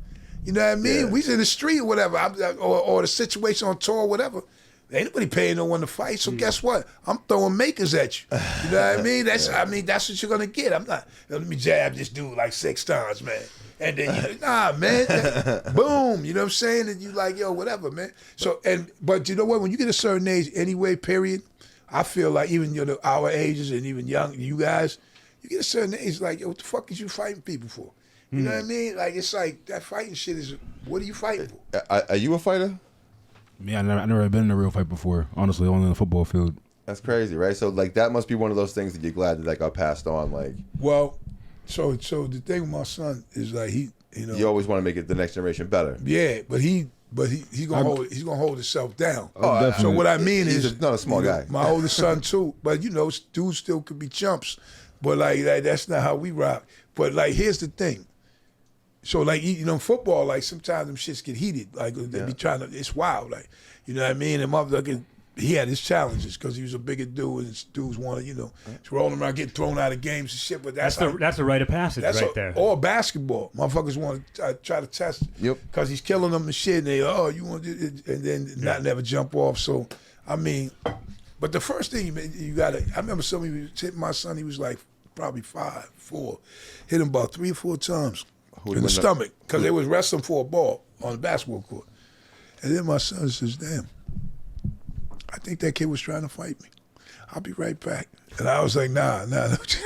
You know what I mean? We was in the street or whatever, or the situation on tour or whatever. Ain't nobody paying no one to fight. So guess what? I'm throwing makers at you. You know what I mean? That's what you're gonna get. I'm not. Let me jab this dude like 6 times, man. And then nah, man, boom. You know what I'm saying? And you like, yo, whatever, man. So but you know what? When you get a certain age, anyway, period, I feel like even our ages and even you guys, you get a certain age, like, yo, what the fuck is you fighting people for? You know what I mean? Like, it's like that fighting shit is. What are you fighting for? Are you a fighter? Me, I never been in a real fight before. Honestly, only in the football field. That's crazy, right? So like that must be one of those things that you're glad that like got passed on. Like, well, so the thing with my son is like you always want to make it the next generation better. Yeah, but he's gonna hold himself down. Oh, so what I mean he's is not a small guy. My oldest son too, but dudes still could be chumps. But like that's not how we rock. But like here's the thing. So like football, like sometimes them shits get heated. Like they be trying to, it's wild. Like you know what I mean. And motherfucker, he had his challenges because he was a bigger dude, and his dudes wanted rolling around, getting thrown out of games and shit. But that's a rite of passage right there. Or basketball, motherfuckers want to try to test. Yep. Because he's killing them and shit, and they you want to, and then not never jump off. So I mean, but the first thing you gotta, I remember somebody was hitting my son. He was like probably 5, 4, hit him about 3 or 4 times. In the stomach, because they was wrestling for a ball on the basketball court. And then my son says, damn, I think that kid was trying to fight me. I'll be right back. And I was like, nah.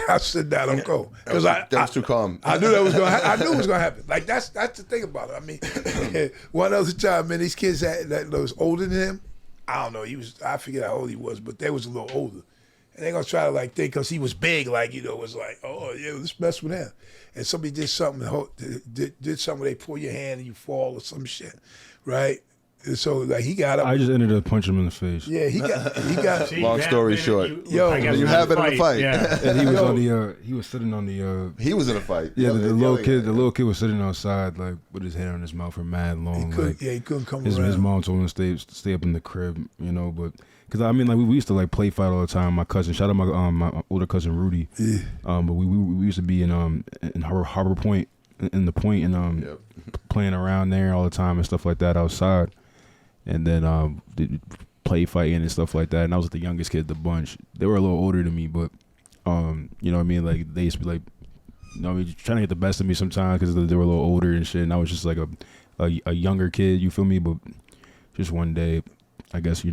I said, nah, don't go. Because that was too calm. I knew that was going to I knew it was going to happen. Like, that's the thing about it. I mean, one other time, man, these kids that was older than him, I don't know, I forget how old he was, but they was a little older. And they're going to try to, like, think, because he was big, like, was like, oh, yeah, let's mess with him. And somebody did something, did something, they pull your hand and you fall or some shit, right? And so, like, he got up. I just ended up punching him in the face. Yeah, he got. Long story short. You have been in a fight. Yeah. And he was he was sitting on the. He was in a fight. Yeah, the little kid was sitting outside, like, with his hand on his mouth for mad long. He couldn't come around. His mom told him to stay up in the crib, but. Because, I mean, like, we used to, like, play fight all the time. My cousin, shout out my older cousin, Rudy. Yeah. But we used to be in Harbor Point, in the point, and playing around there all the time and stuff like that outside. And then play fighting and stuff like that. And I was the youngest kid of the bunch. They were a little older than me, but, you know what I mean? Like, they used to be, like, trying to get the best of me sometimes because they were a little older and shit. And I was just, like, a younger kid, you feel me? But just one day, I guess,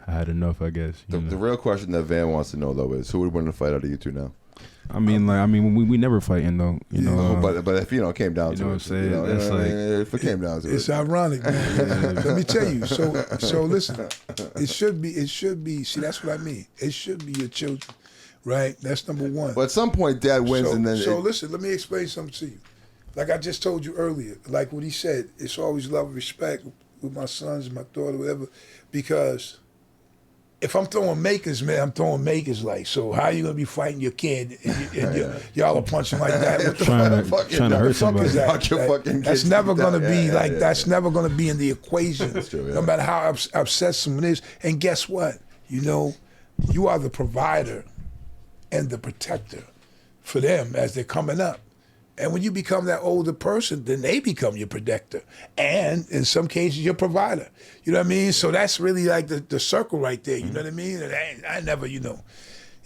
I had enough, I guess. The real question that Van wants to know, though, is who would win the fight out of you two now? I mean, we never fighting, though. But if, it came down to it. What I'm saying? That's if it came down to it. It's ironic, man. Let me tell you. So listen, it should be, see, that's what I mean. It should be your children, right? That's number one. But at some point, Dad wins, and then... So listen, let me explain something to you. Like I just told you earlier, like what he said, it's always love and respect with my sons and my daughter, whatever, because if I'm throwing makers, man, I'm throwing makers. Like, so how are you gonna be fighting your kid and y'all are punching like that? What the trying to hurt somebody? That's never gonna be that's never gonna be in the equation. That's true, no matter how upset someone is. And guess what? You are the provider and the protector for them as they're coming up. And when you become that older person, then they become your protector. And in some cases, your provider. You know what I mean? So that's really like the circle right there. You know what I mean? And I never, we don't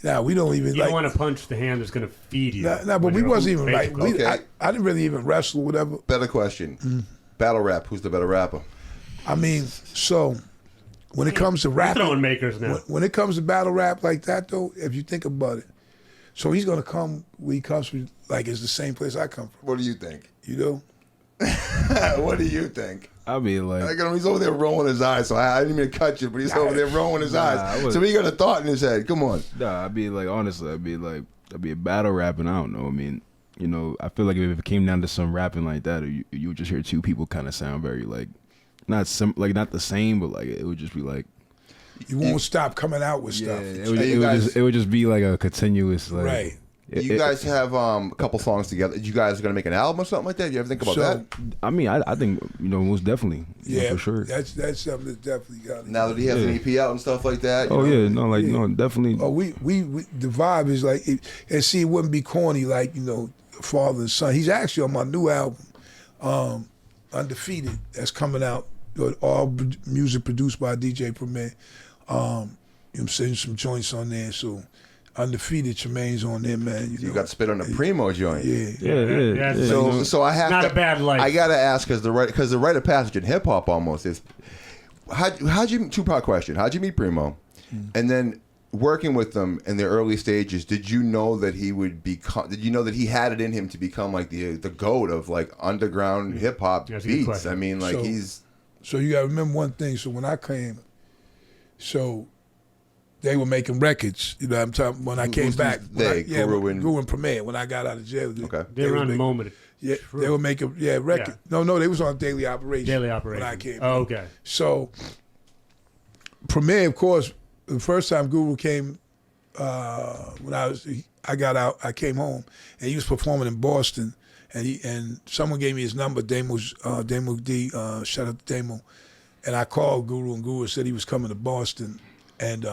even You don't want to punch the hand that's going to feed you. Nah, but we wasn't even like, I didn't really even wrestle, whatever. Better question. Battle rap, who's the better rapper? I mean, so when it comes to rapping. Throwing makers now. When it comes to battle rap like that, though, if you think about it, so he's gonna come where he comes from, like it's the same place I come from. What do you think? What do you think? I mean, like he's over there rolling his eyes. So I didn't mean to cut you, but he's over there rolling his eyes. So he got a thought in his head. Come on. Nah, I'd be like, honestly, I'd be a battle rapping. I don't know. I mean, I feel like if it came down to some rapping like that, you would just hear two people kind of sound very like not the same, but like it would just be like. You won't stop coming out with stuff. It would just be like a continuous, like, right. You guys have a couple songs together. You guys are gonna make an album or something like that? You ever think about that? I mean, I think most definitely. Yeah, for sure. That's something that definitely got. Now that he has an EP out and stuff like that. Oh yeah, no, definitely. Oh, we the vibe is like, and see, it wouldn't be corny like father and son. He's actually on my new album, Undefeated, that's coming out. All music produced by DJ Premier. I'm saying some joints on there, so. Undefeated Trumayne's on there, man. You got to spit on the Primo joint. Yeah. So I have not to. a bad life. I gotta ask because the rite of passage in hip hop almost is. How'd you Tupac question? How'd you meet Primo? And then working with them in the early stages, did you know that he would become? Did you know that he had it in him to become like the goat of like underground hip hop beats? I mean, like he's. So you gotta remember one thing. So when I came, they were making records, I'm talking when I came back. Guru and Premier, when I got out of jail. Okay. They were on the moment. Yeah, they were making record. Yeah. No, they was on Daily Operation. Daily Operation. When I came. Oh, okay. So Premier, of course, the first time Guru came, when I got out, I came home, and he was performing in Boston, and someone gave me his number, Damo D, shout out to Damo, and I called Guru, and Guru said he was coming to Boston, and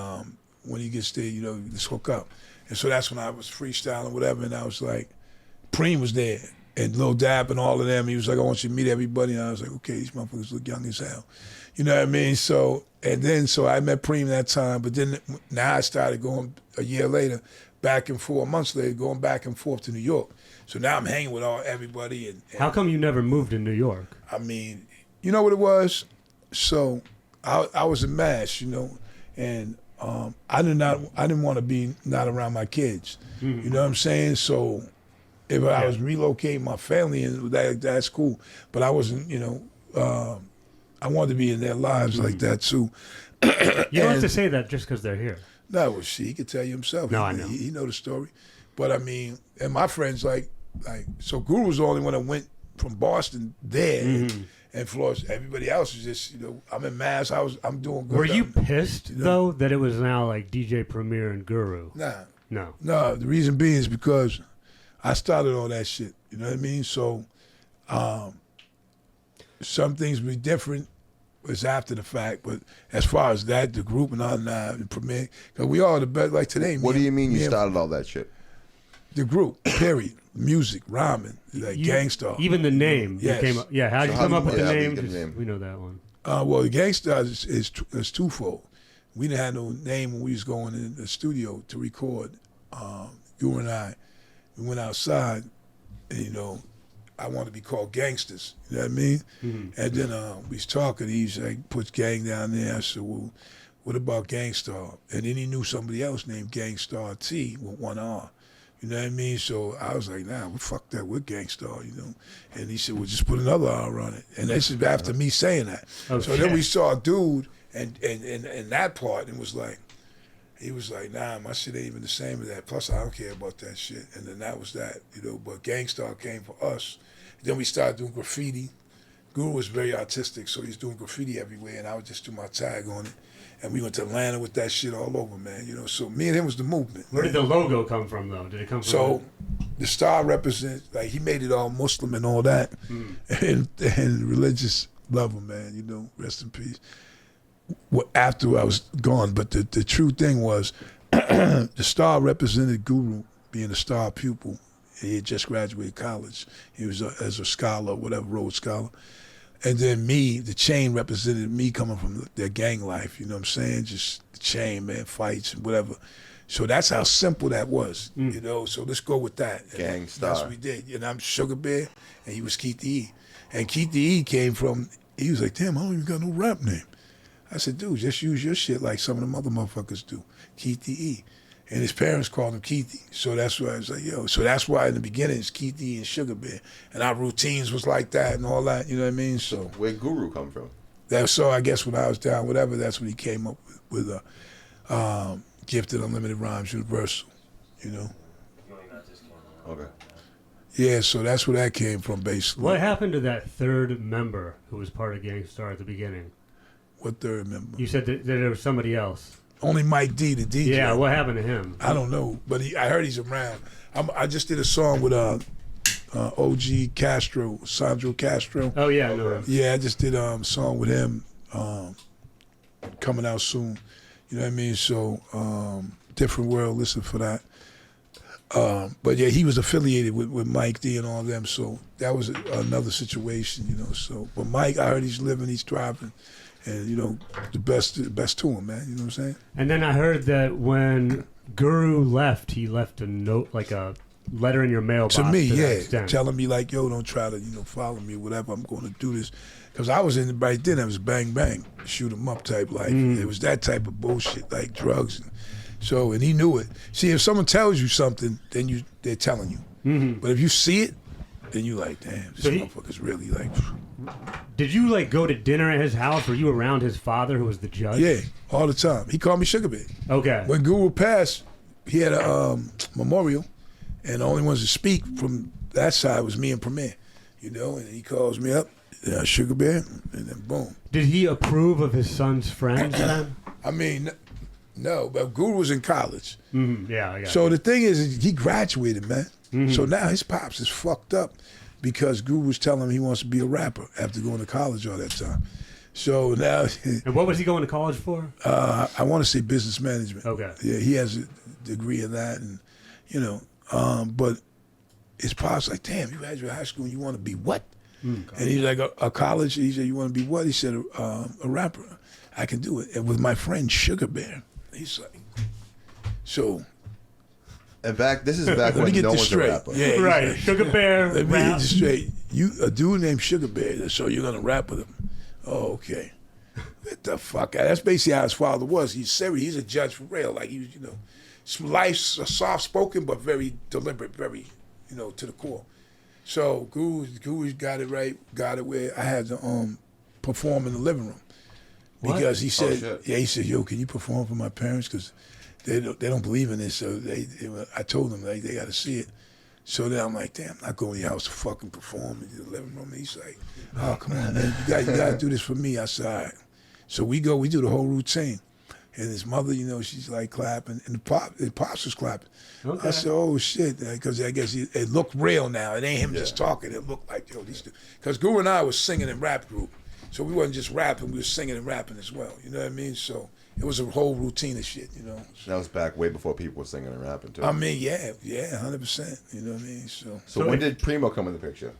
when he gets there, let's hook up. And so that's when I was freestyling, whatever, and I was like, Preem was there, and Lil Dap and all of them. He was like, I want you to meet everybody. And I was like, okay, these motherfuckers look young as hell. You know what I mean? So I met Preem that time, but then now I started going a year later, back and forth, months later, going back and forth to New York. So now I'm hanging with everybody. And how come you never moved to New York? I mean, you know what it was? So I was in Mass, and I didn't want to be not around my kids. Mm-hmm. You know what I'm saying? So if I was relocating my family, and that's cool. But I wasn't, I wanted to be in their lives like that too. You don't have to say that just because they're here. No, well, he could tell you himself. No, I know. He know the story. But I mean, and my friends so Guru was the only one that went from Boston there. Mm-hmm. And Florida, everybody else is just, I'm in Mass. I'm doing good. Were you pissed though that it was now like DJ Premier and Guru? Nah. No. The reason being is because I started all that shit. You know what I mean? So, some things be different. It's after the fact, but as far as that, the group and all that, the Premier, because we all the best. Like today. What do you mean you started all that shit? The group, period. Music, rhyming, GANGSTAR. Even the name. Yes. How'd you come up with the name? We know that one. Well, the GANGSTAR is twofold. We didn't have no name when we was going in the studio to record. You and I, we went outside, and I wanted to be called Gangsters. You know what I mean? Mm-hmm. And then we was talking. He's like, puts gang down there. I said, well, what about GANGSTAR? And then he knew somebody else named GANGSTAR T with one R. You know what I mean? So I was like, nah, well, fuck that, we're GANGSTAR, And he said, well, just put another R on it. And this is after me saying that. Okay. So then we saw a dude and that part, and he was like, nah, my shit ain't even the same as that. Plus, I don't care about that shit. And then that was that, But GANGSTAR came for us. Then we started doing graffiti. Guru was very artistic, so he's doing graffiti everywhere, and I would just do my tag on it. And we went to Atlanta with that shit all over, man. So me and him was the movement. Where did the logo come from, though? Did it come from? So the star represents, he made it all Muslim and all that, and religious level, man. Rest in peace. After I was gone, but the true thing was, the star represented Guru being a star pupil. He had just graduated college. He was as a scholar, whatever, Rhodes Scholar. And then me, the chain represented me coming from their gang life, you know what I'm saying? Just the chain, man, fights and whatever. So that's how simple that was, So let's go with that. GANGSTAR. That's what we did. And I'm Sugar Bear, and he was Keith E. And Keith E came from, he was like, damn, I don't even got no rap name. I said, dude, just use your shit like some of them other motherfuckers do. Keith E. And his parents called him Keithy. So that's why I was like, yo. So that's why in the beginning it's Keithy and Sugar Bear. And our routines was like that and all that, you know what I mean? So where'd Guru come from? So I guess when I was down, whatever, that's when he came up with Gifted Unlimited Rhymes Universal, Okay. Yeah, so that's where that came from, basically. What happened to that third member who was part of GANGSTAR at the beginning? What third member? You said that there was somebody else. Only Mike D, the DJ. Yeah, what happened to him? I don't know, but I heard he's around. I just did a song with OG Castro, Sandro Castro. Oh yeah, no. Yeah, I just did a song with him coming out soon. You know what I mean? So, Different World, listen for that. But yeah, he was affiliated with Mike D and all them, so that was another situation, you know. So, but Mike, I heard he's living, he's thriving, and you know, the best to him, man. You know what I'm saying? And then I heard that when Guru left, he left a note, like a letter in your mailbox. To me, that yeah, extent. telling me like, yo, don't try to, follow me, whatever. I'm going to do this, because I was in right then. It was bang bang, shoot 'em up type life. It was that type of bullshit, like drugs. So, and he knew it. See, if someone tells you something, then they're telling you. But if you see it, then you like, damn, this motherfucker's really like. Did you like go to dinner at his house? Were you around his father, who was the judge? Yeah, all the time. He called me Sugar Bear. Okay. When Guru passed, he had a memorial, and the only ones to speak from that side was me and Premier. You know, and he calls me up, Sugar Bear, and then boom. Did he approve of his son's friends then? I mean, no, but Guru was in college. Yeah, I got So the thing is, he graduated, man. So now his pops is fucked up because Guru was telling him he wants to be a rapper after going to college all that time. So now, And what was he going to college for? I want to say business management. Okay. Yeah, he has a degree in that, and you know, but his pops like, damn, you graduated high school and you want to be what? And he's like, a college. He said, you want to be what? He said, a rapper. I can do it. And with my friend Sugar Bear, he's like, so. And this is back Let me when get no this one's a straight. rapper. Yeah, he's Right, like, Sugar Bear. let me get rap. this straight. You a dude named Sugar Bear, so you're gonna rap with him. Oh, okay. Get the fuck out. That's basically how his father was. He's serious. He's a judge for real. Like he was, some life's soft spoken but very deliberate, very, to the core. So Guru got it right, got it where I had to perform in the living room. Because he said, he said, yo, can you perform for my parents? Because they don't believe in this. So I told them they got to see it. So then I'm like, damn, I'm not going to your house to fucking perform in the living room. And he's like, oh, come on, man, you got to do this for me. I said, all right. So we do the whole routine. And his mother, she's like clapping, and the pops was clapping. Okay. I said, oh shit, because I guess it looked real now. It ain't him just talking. It looked like, yo, these two. Because Guru and I was singing in rap group. So we wasn't just rapping, we were singing and rapping as well. You know what I mean? So it was a whole routine of shit, So That was back way before people were singing and rapping too. I mean, yeah, 100%. You know what I mean? So when did Primo come in the picture?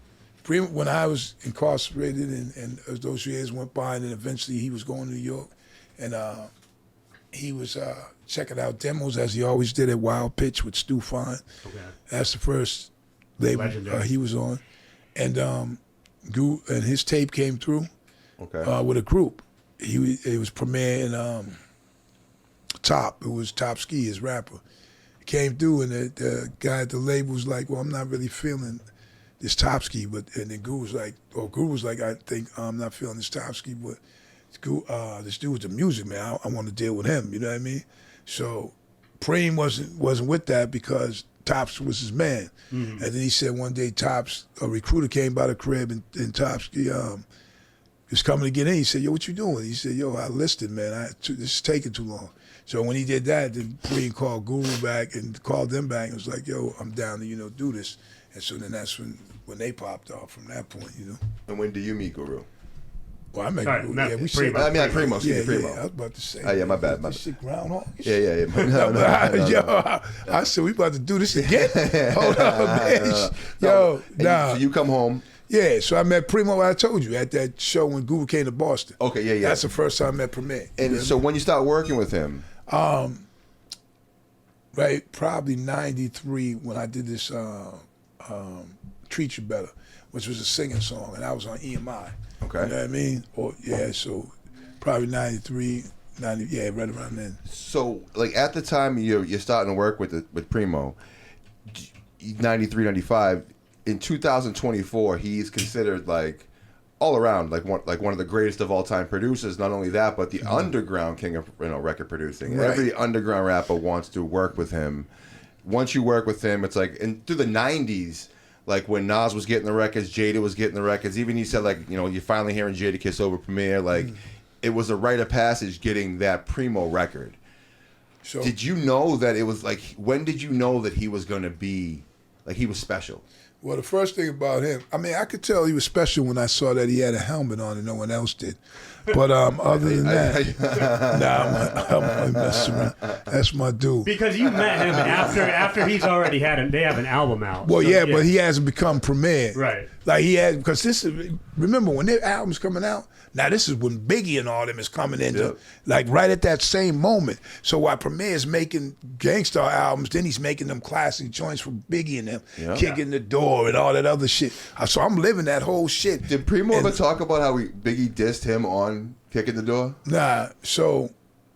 Primo, when I was incarcerated, and as those years went by, and then eventually he was going to New York, and he was checking out demos as he always did at Wild Pitch with Stu Fine. Okay. That's the first label he was on, and Guru and his tape came through. Okay. With a group. It was Premier and Top. It was Top Ski, his rapper. Came through, and the guy at the label was like, well, I'm not really feeling this Top Ski. And then Guru was like, I think I'm not feeling this Top Ski, but this dude with the music, man, I want to deal with him, you know what I mean? So Preem wasn't with that because Tops was his man. And then he said one day a recruiter came by the crib and Topsky was coming to get in. He said, yo, what you doing? He said, yo, I listed, man. This is taking too long. So when he did that, then Preem called Guru back and called them back and was like, yo, I'm down to, do this. And so then that's when they popped off from that point, And when do you meet Guru? Well, I met Guru. Yeah, we said. I mean, Primo. Yeah, Primo. I was about to say. Oh, yeah, my bad. This shit groundhog. Yeah. No. Yo, I said, we about to do this again? Hold on, bitch. Yo, nah. So you come home. Yeah, so I met Primo, I told you, at that show when Guru came to Boston. Okay, yeah. That's the first time I met Premier. And so when you start working with him? Right, probably 93 when I did this Treat You Better, which was a singing song, and I was on EMI. Okay. You know what I mean? So probably 93, right around then. So, like, at the time you're starting to work with Primo, 93, 95, in 2024, he's considered, like, all around, like one of the greatest of all time producers. Not only that, but the underground king of record producing. Right. Every underground rapper wants to work with him. Once you work with him, it's like, and through the 90s, like when Nas was getting the records, Jada was getting the records. Even he said, like, you're finally hearing Jada Kiss over Premier. Like, it was a rite of passage getting that Primo record. So Did you know that it was like? When did you know that he was going to be like he was special? well, the first thing about him, I mean, I could tell he was special when I saw that he had a helmet on and no one else did. But other than that, I'm messing around. That's my dude. Because you met him after he's already they have an album out. Well, So, yeah, but he hasn't become Premier. Right. Like he had, because this is, remember when their album's coming out? Now this is when Biggie and all them is coming into, like right at that same moment. So while Premier is making Gangstar albums, then he's making them classic joints for Biggie and them, kicking the door and all that other shit. So I'm living that whole shit. Did Primo ever talk about how Biggie dissed him on Kicking the Door? Nah, so,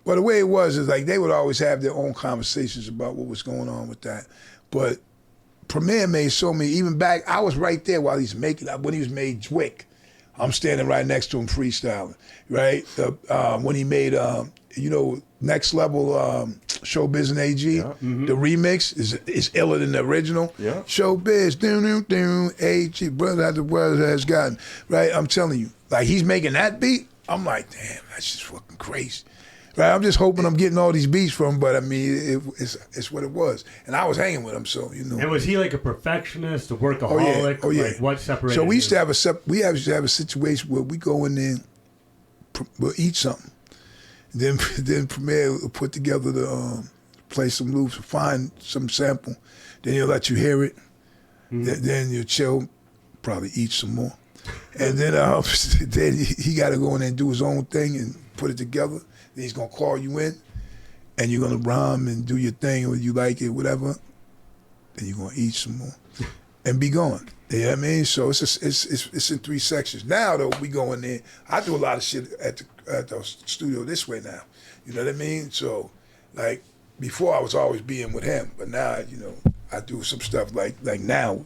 well, the way it was is like they would always have their own conversations about what was going on with that. But Premier made so many, even back, I was right there while he's making, when he was made Dwick. I'm standing right next to him freestyling, right? When he made, Next Level Showbiz and AG, the remix is iller than the original. Yeah. Showbiz, AG, brother has gotten, right? I'm telling you, like he's making that beat, I'm like, damn, that's just fucking crazy. Right? I'm just hoping I'm getting all these beats from him, but I mean, it's what it was. And I was hanging with him, so, And was he like a perfectionist, a workaholic? Oh, yeah. Like what separated So we used to you? have a situation where we go in there, we'll eat something. Then Premier will put together the, play some loops, find some sample. Then he'll let you hear it. Then you'll chill, probably eat some more. And then then he got to go in there and do his own thing and put it together. Then he's going to call you in, and you're going to rhyme and do your thing, or you like it, whatever. Then you're going to eat some more and be gone. You know what I mean? So it's in 3 sections. Now, though, we go in there. I do a lot of shit at the studio this way now. You know what I mean? So, like, before I was always being with him, but now, I do some stuff like now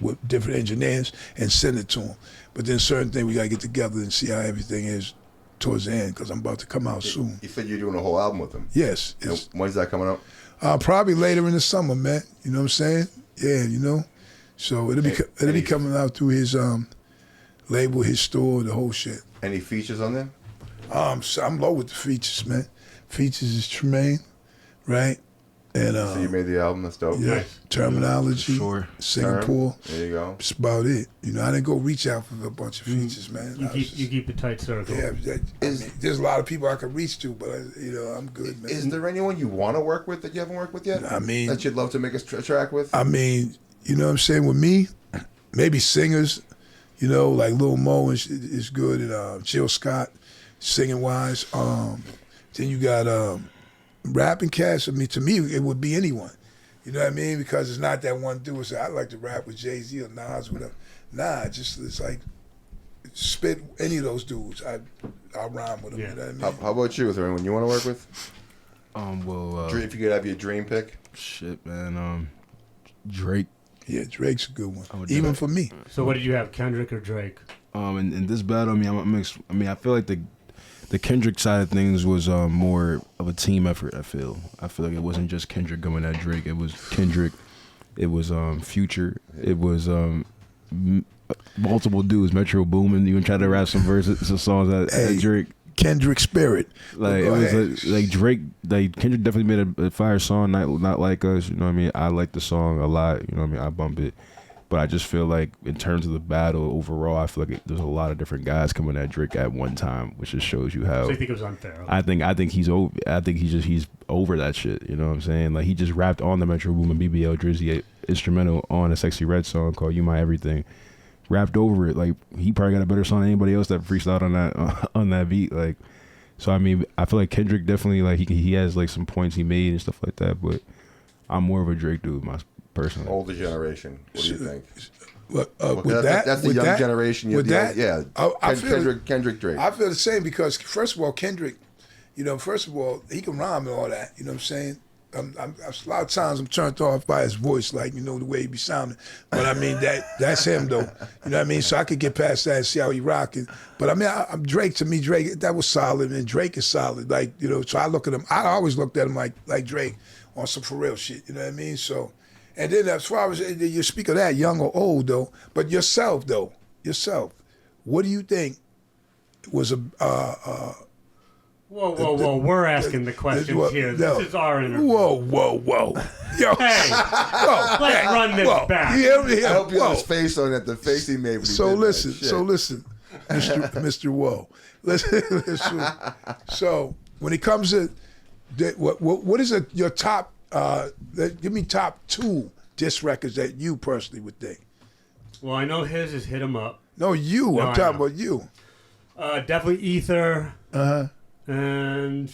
with different engineers and send it to him. But then certain things we got to get together and see how everything is towards the end, because I'm about to come out soon. You said you're doing a whole album with him. Yes. And when's that coming up? Probably later in the summer, man. You know what I'm saying? Yeah, So it'll be coming out through his label, his store, the whole shit. Any features on there? So I'm low with the features, man. Features is Trumayne, right? And So you made the album. That's dope. yeah, Terminology, Sure. Singapore. There you go. That's about it. I didn't go reach out for a bunch of features, man. You keep a tight circle. Yeah, there's a lot of people I could reach to, but I'm good, man. Is there anyone you want to work with that you haven't worked with yet? I mean, that you'd love to make a track with? I mean, you know what I'm saying? With me, maybe singers, like Lil Mo is good, and Jill Scott, singing wise. Then you got rapping cats. I mean, to me, it would be anyone. You know what I mean? Because it's not that one dude say, I'd like to rap with Jay-Z or Nas or whatever. Nah, it's like, spit any of those dudes. I'll rhyme with them. Yeah. You know what I mean? How about you? Is there anyone you want to work with? Well, If you could have your dream pick. shit, man. Drake. Yeah, Drake's a good one. I would do Even that. for me. So what did you have, Kendrick or Drake? In this battle, I'm a mix. I feel like the Kendrick side of things was more of a team effort. I feel like it wasn't just Kendrick going at Drake. It was Kendrick. It was Future. It was multiple dudes. Metro Boomin. Even tried to rap some verses, some songs at Drake. Kendrick Spirit. Like Go it was ahead. like Drake. Like Kendrick definitely made a fire song. Not Like Us. You know what I mean? I like the song a lot. You know what I mean? I bump it. But I just feel like in terms of the battle overall, I feel like there's a lot of different guys coming at Drake at one time, which just shows you how. So you think it was unfair? I think he's over. I think he's over that shit. You know what I'm saying? Like he just rapped on the Metro Boomin BBL Drizzy instrumental on a Sexy Red song called "You My Everything." Rapped over it. Like he probably got a better song than anybody else that freestyled on that beat. Like, so I mean, I feel like Kendrick definitely like he has like some points he made and stuff like that. But I'm more of a Drake dude, personally. Older generation. What do you think? With That's the young generation. With that, yeah. I feel Kendrick Drake. I feel the same because first of all, Kendrick, first of all, he can rhyme and all that. You know what I'm saying? A lot of times I'm turned off by his voice, like the way he be sounding. But I mean that's him though. You know what I mean? So I could get past that and see how he rocking. But I mean, I'm Drake. To me, Drake that was solid, and Drake is solid. Like so I look at him. I always looked at him like Drake on some for real shit. You know what I mean? So. And then as far as you speak of that, young or old though, but yourself, what do you think was Whoa! We're asking the questions here. No. This is our interview. Whoa! Yo, Hey, whoa, let's run this back. You hear me? I hope you Whoa. have his face on that. The face he made when he So did listen, that shit. so listen, Mr. Whoa. Listen. So when it comes to what is your top? Give me top 2 diss records that you personally would think. Well, I know his is Hit 'Em Up. No, you. No, I'm I talking know. about you. Definitely Ether. Uh-huh. And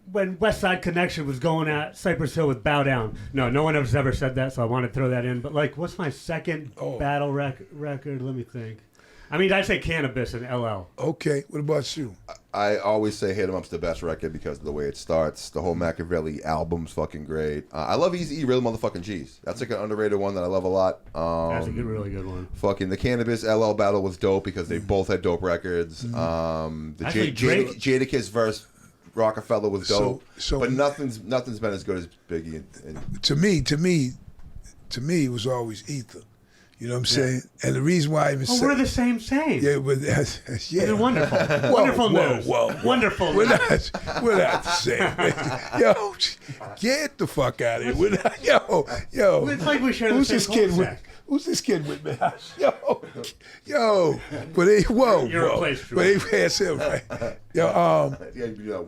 when West Side Connection was going at Cypress Hill with Bow Down. No one has ever said that, so I want to throw that in. But like, what's my second battle record? Let me think. I mean, I'd say Cannabis and LL. Okay. What about you? I always say Hit 'Em Up's the best record because of the way it starts. The whole Machiavelli album's fucking great. I love Eazy-E, Real Motherfucking G's. That's like an underrated one that I love a lot. That's a really good one. Fucking the Cannabis LL battle was dope because they both had dope records. The Actually, Drake- Jadakiss verse Rockefeller was dope. So- but nothing's been as good as Biggie. And To me, it was always Ether. You know what I'm saying? And the reason why I even Oh, say we're the same. yeah, but yeah. It's wonderful. Wonderful news. Wonderful We're news. we're not the same. Yo, get the fuck out of here. We're not, yo. It's like we share the Who's same this kid with? cul-de-sac. Who's this kid with me? Yo. But he, whoa. You're replaced, But he has him, right? Yo,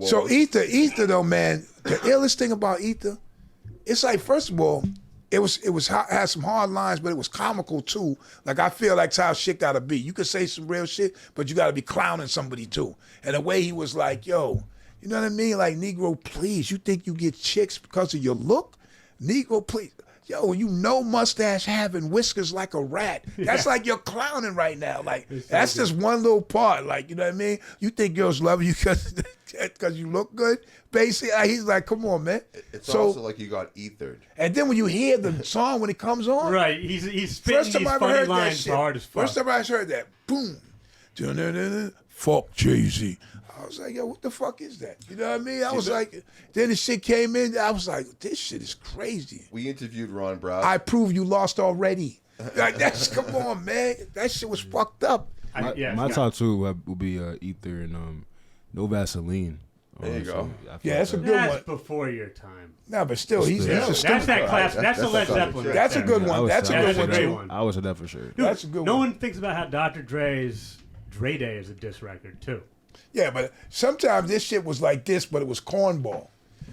so Ether though, man, the illest thing about Ether, it's like, first of all, it had some hard lines, but it was comical too. Like, I feel like how shit gotta be. You could say some real shit, but you gotta be clowning somebody too. And the way he was like, yo, you know what I mean? Like, Negro, please, you think you get chicks because of your look? Negro, please. Yo, you know mustache having whiskers like a rat. That's like you're clowning right now. Like, that's just one little part. Like, you know what I mean? You think girls love you because you look good? Basically, he's like, come on, man. It's also like you got ethered. And then when you hear the song when it comes on, Right, he's spitting these funny lines hard as fuck. First time I heard that, boom, fuck Jay-Z. I was like, yo, what the fuck is that? You know what I mean? I was like, then the shit came in. I was like, this shit is crazy. We interviewed Ron Brown. I prove you lost already. Like, that's, come on, man. That shit was fucked up. My top 2 would be Ether and No Vaseline. There you go. Yeah, that's a good That's one. before your time. No, but still, he's a That's stupid. that class. That's the Led Zeppelin. right That's a there. good one. That's a good one, great too. one. I was at that for sure. Dude, That's a good no one. one thinks about how Dr. Dre's Dre Day is a diss record too. Yeah, but sometimes this shit was like this, but it was cornball.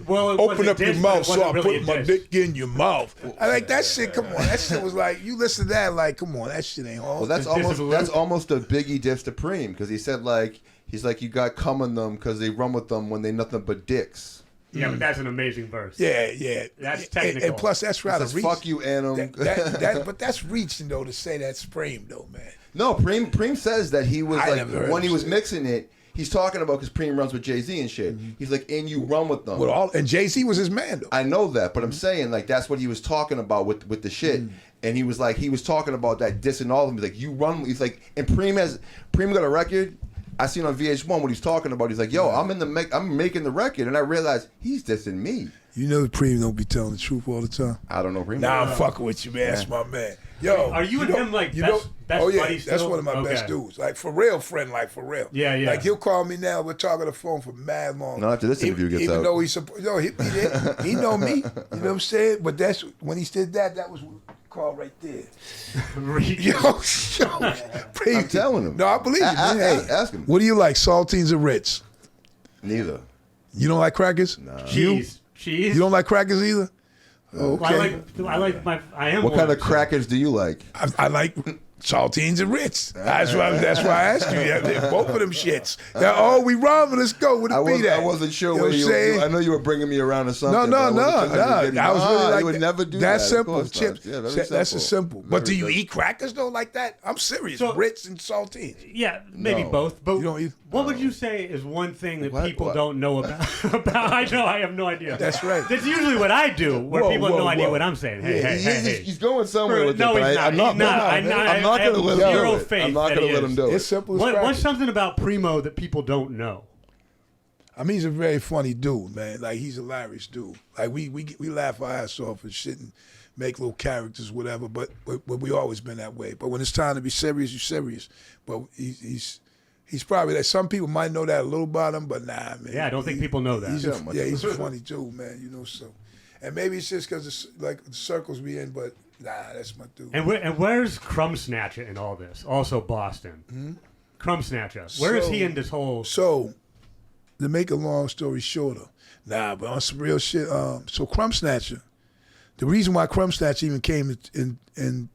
Well, it Open was a up your diss, but mouth it so I wasn't really put my a diss. dick in your mouth. I like that shit. Come on, that shit was like, you listen to that like, come on, that shit ain't hard. Well, that's This is almost a Biggie diss to Preem because he said like he's like you got cum on them because they run with them when they nothing but dicks. Yeah, but that's an amazing verse. Yeah. That's technical. And plus, that's rather Says, reach. fuck you, Annam. But that's reaching though to say that's Preem though, man. No, Preem says that he was I like never heard when he him was say mixing it. He's talking about because Preem runs with Jay-Z and shit. He's like, and you run with them. And Jay-Z was his man though. I know that, but I'm saying like that's what he was talking about with the shit. And he was talking about that dissing all of them. He's like, you run. He's like, and Preem got a record. I seen on VH1 what he's talking about. He's like, yo, I'm making the record, and I realized he's dissing me. You know, Preem don't be telling the truth all the time. I don't know Preem. Nah, I'm fucking with you, man. That's my man. Yo, Are you and him like best oh yeah, buddies that's still? one of my best Okay. dudes. Like for real, friend. Like for real. Yeah. Like he'll call me now. We're talking on the phone for mad long. Not after this interview gets even out. though he know me. You know what I'm saying? But that's when he said that was call right there. Yo, Preem. I'm telling him. No, I believe you, man. Hey, ask him. What do you like, saltines or Ritz? Neither. You don't like crackers? No. Cheese. You don't like crackers either? Okay. I like my. I am. What one. kind of crackers do you like? I like saltines and Ritz. That's why I asked you. Yeah, both of them shits. We rhyming. Let's go. What it be that? I wasn't sure You know where what I'm you. saying? I know you were bringing me around or something. No. I was really like, you would never do that's that. simple. Of course not. Chips. Yeah, very That's simple. a simple. But do Very you simple. eat crackers though like that? I'm serious. So- Ritz and saltines. Yeah, maybe No. both. But You don't eat- what would you say is one thing that What? people What? don't know about? I know. I have no idea. That's right. That's usually what I do, where Whoa, people have no whoa, idea whoa. what I'm saying. Hey, Yeah, hey. He's going somewhere with No, it, but he's not. I'm not. He's not. I'm not I going to have let him zero do it. faith I'm not that going he to let him is. do It's it. simple as What's crackers. something about Primo that people don't know? I mean, he's a very funny dude, man. Like, he's a hilarious dude. Like, we laugh our ass off and shit and make little characters, whatever. But we always been that way. But when it's time to be serious, you're serious. But he's He's probably like, some people might know that a little about him, but nah, man. Yeah, I don't think people know that. He's a funny dude, man. You know, so, and maybe it's just because like the circles we in, but nah, that's my dude. And where's Crumb Snatcher in all this? Also Boston. Hmm? Crumb Snatcher. Where is he in this whole? So, to make a long story shorter, but on some real shit. So Crumb Snatcher, the reason why Crumb Snatcher even came in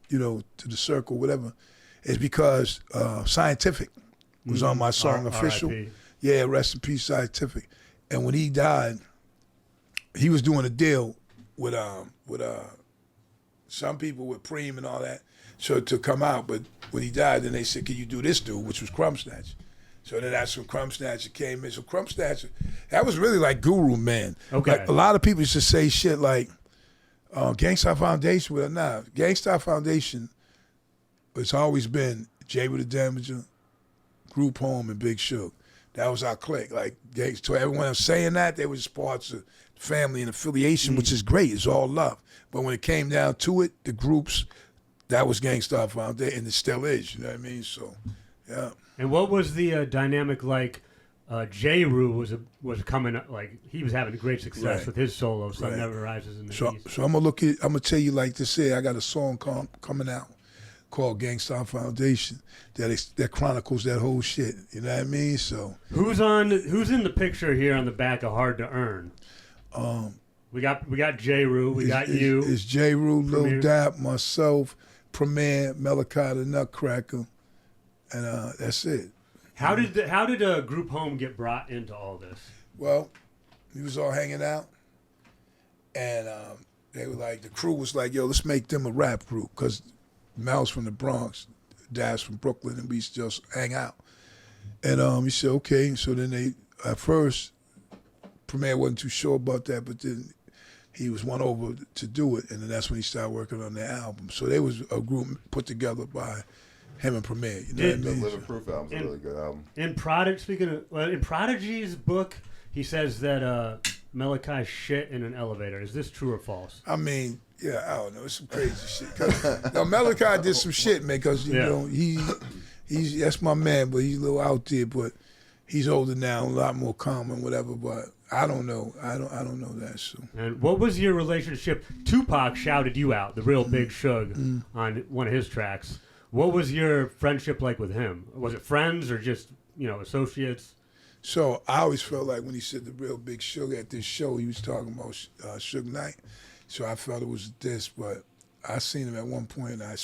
you know, to the circle, whatever, is because Scientific was on my song Official. R.I.P. Yeah, rest in peace, Scientific. And when he died, he was doing a deal with some people with Preem and all that, so to come out. But when he died, then they said, "Can you do this dude?" Which was Crumb Snatcher. So then that's when Crumb Snatcher came in. So Crumb Snatcher, that was really like Guru, man. Okay. Like, a lot of people used to say shit like, Gangstar Foundation, well, nah. Gangstar Foundation, it's always been Jay with the Damager, Group Home, and Big Shug. That was our clique. Like, to everyone else saying that, they were just parts of family and affiliation, which is great. It's all love. But when it came down to it, the groups, that was Gangstar Foundation, and it still is. You know what I mean? So, yeah. And what was the dynamic like? J. Rue was coming up, like he was having great success with his solo. Sun Never Rises in the East. So I'm gonna tell you like this here. I got a song coming out called Gangstar Foundation that chronicles that whole shit. You know what I mean? So who's in the picture here on the back of Hard to Earn? We got J. Rue, we got you. It's J. Rue, Lil Premier. Dap, myself, Premier, Malachi the Nutcracker, and that's it. How did Group Home get brought into all this? Well, we was all hanging out, and they were like, the crew was like, yo, let's make them a rap group, because Mel's from the Bronx, Dad's from Brooklyn, and we used to just hang out. And he said, okay. So then they, at first, Premier wasn't too sure about that, but then he was won over to do it, and then that's when he started working on the album. So they was a group put together by him and Premier. You know what I mean? The Living Proof album's a really good album. In Prodigy's book, he says that Malachi shit in an elevator. Is this true or false? I mean, yeah, I don't know. It's some crazy shit. 'Cause, now, Malachi did some shit, man, because, you know, he's that's my man, but he's a little out there, but he's older now, a lot more calm and whatever, but I don't know. I don't know that. So. And what was your relationship? Tupac shouted you out, the real Big Shug, on one of his tracks. What was your friendship like with him? Was it friends or just, you know, associates? So I always felt like when he said the real Big Shug at this show, he was talking about Suge Knight. So I felt it was this, but I seen him at one point and I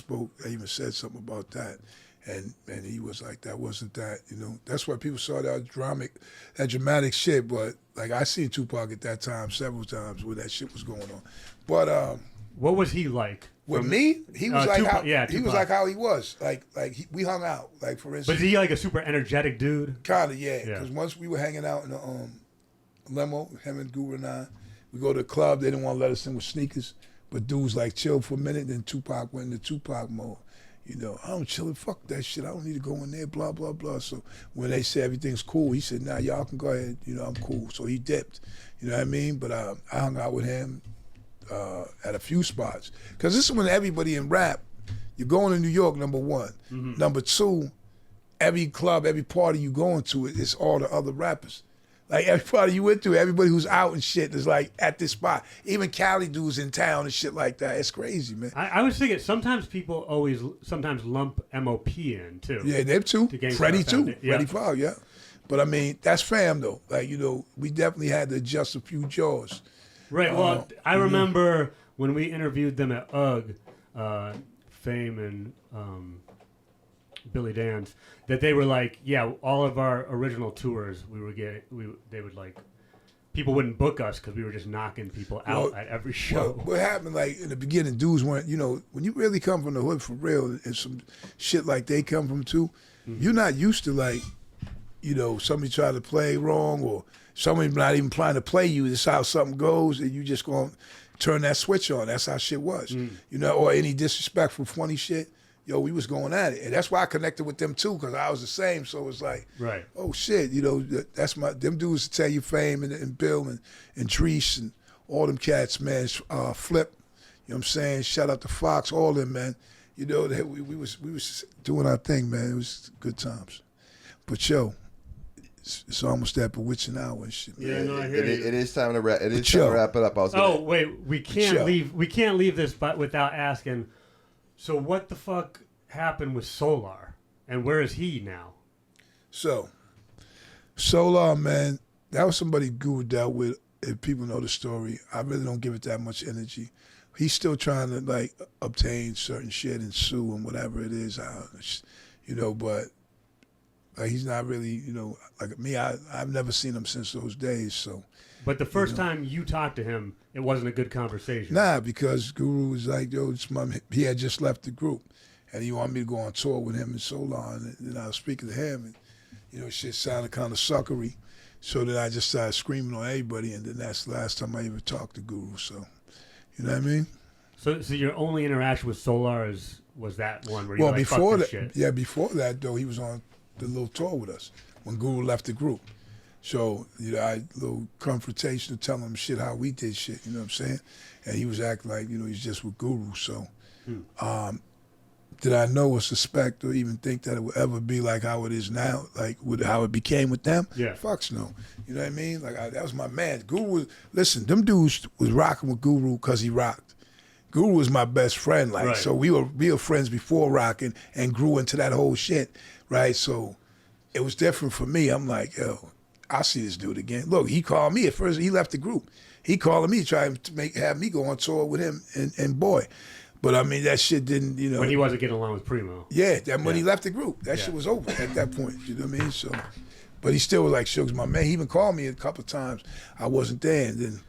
even said something about that. And he was like, that wasn't that, you know. That's why people saw that dramatic shit. But like I seen Tupac at that time several times when that shit was going on. But what was he like? With me, he was like Tupac, he was like how he was. We hung out. Like for instance. But is he like a super energetic dude? Kinda, yeah. Because once we were hanging out in the limo, him and Guru and I, we go to the club. They didn't want to let us in with sneakers, but dudes like chilled for a minute. Then Tupac went into Tupac mode. You know, I'm chilling. Fuck that shit. I don't need to go in there. Blah blah blah. So when they said everything's cool, he said, "Nah, y'all can go ahead. You know, I'm cool." So he dipped. You know what I mean? But I hung out with him at a few spots, because this is when everybody in rap, you're going to New York, number one. Mm-hmm. Number two, every club, every party you going to, it's all the other rappers. Like every party you went to, everybody who's out and shit is like at this spot. Even Cali dudes in town and shit like that. It's crazy, man. I was thinking sometimes people sometimes lump MOP in too. Yeah, them too. Freddie too. Yeah. Freddie Foul, yeah. But I mean, that's fam though. Like, you know, we definitely had to adjust a few jaws. Right. Well, I remember when we interviewed them at UGG, Fame and Billy Dan's, that they were like, yeah, all of our original tours they would like, people wouldn't book us because we were just knocking people out at every show. Well, what happened, like in the beginning, dudes weren't, you know, when you really come from the hood for real and some shit like they come from too, you're not used to like, you know, somebody try to play wrong or somebody not even trying to play you. This is how something goes, and you just gonna turn that switch on. That's how shit was, you know. Or any disrespectful, funny shit. Yo, we was going at it, and that's why I connected with them too, because I was the same. So it was like, right. Oh shit, you know, that's them dudes to tell you Fame and Bill and Treese and all them cats, man. Flip, you know what I'm saying? Shout out to Fox, all them, man. You know, we was doing our thing, man. It was good times. But yo, it's almost that bewitching hour and shit. Yeah, no, I hear you. It is time to wrap. It is time to wrap it up. Wait, we can't leave. We can't leave this without asking. So what the fuck happened with Solar, and where is he now? So, Solar, man, that was somebody Guru dealt with. If people know the story, I really don't give it that much energy. He's still trying to like obtain certain shit and sue and whatever it is, but like he's not really, like me. I've never seen him since those days. So, but the first time you talked to him, it wasn't a good conversation. Nah, because Guru was like, yo, he had just left the group, and he wanted me to go on tour with him and Solar, and I was speaking to him, and shit sounded kind of suckery. So then I just started screaming on everybody, and then that's the last time I ever talked to Guru. So, you know what I mean? So your only interaction with Solar was that one where you before fuck that, this shit. yeah, before that though, he was on the little tour with us when Guru left the group. So I had a little confrontation to tell him shit how we did shit. You know what I'm saying? And he was acting like he's just with Guru. So, did I know or suspect or even think that it would ever be like how it is now, like how it became with them? Yeah. Fucks no. You know what I mean? Like that was my man. Guru listen, them dudes was rocking with Guru because he rocked. Guru was my best friend, like, right. So we were friends before rocking and grew into that whole shit, right? So it was different for me. I'm like, yo, I'll see this dude again. Look, he called me at first. He left the group. He calling me, trying to have me go on tour with him and Boy. But I mean, that shit didn't, When he wasn't getting along with Primo. Yeah, when he left the group, that shit was over at that point. You know what I mean? So, but he still was like, Shug's my man. He even called me a couple of times. I wasn't there, and then.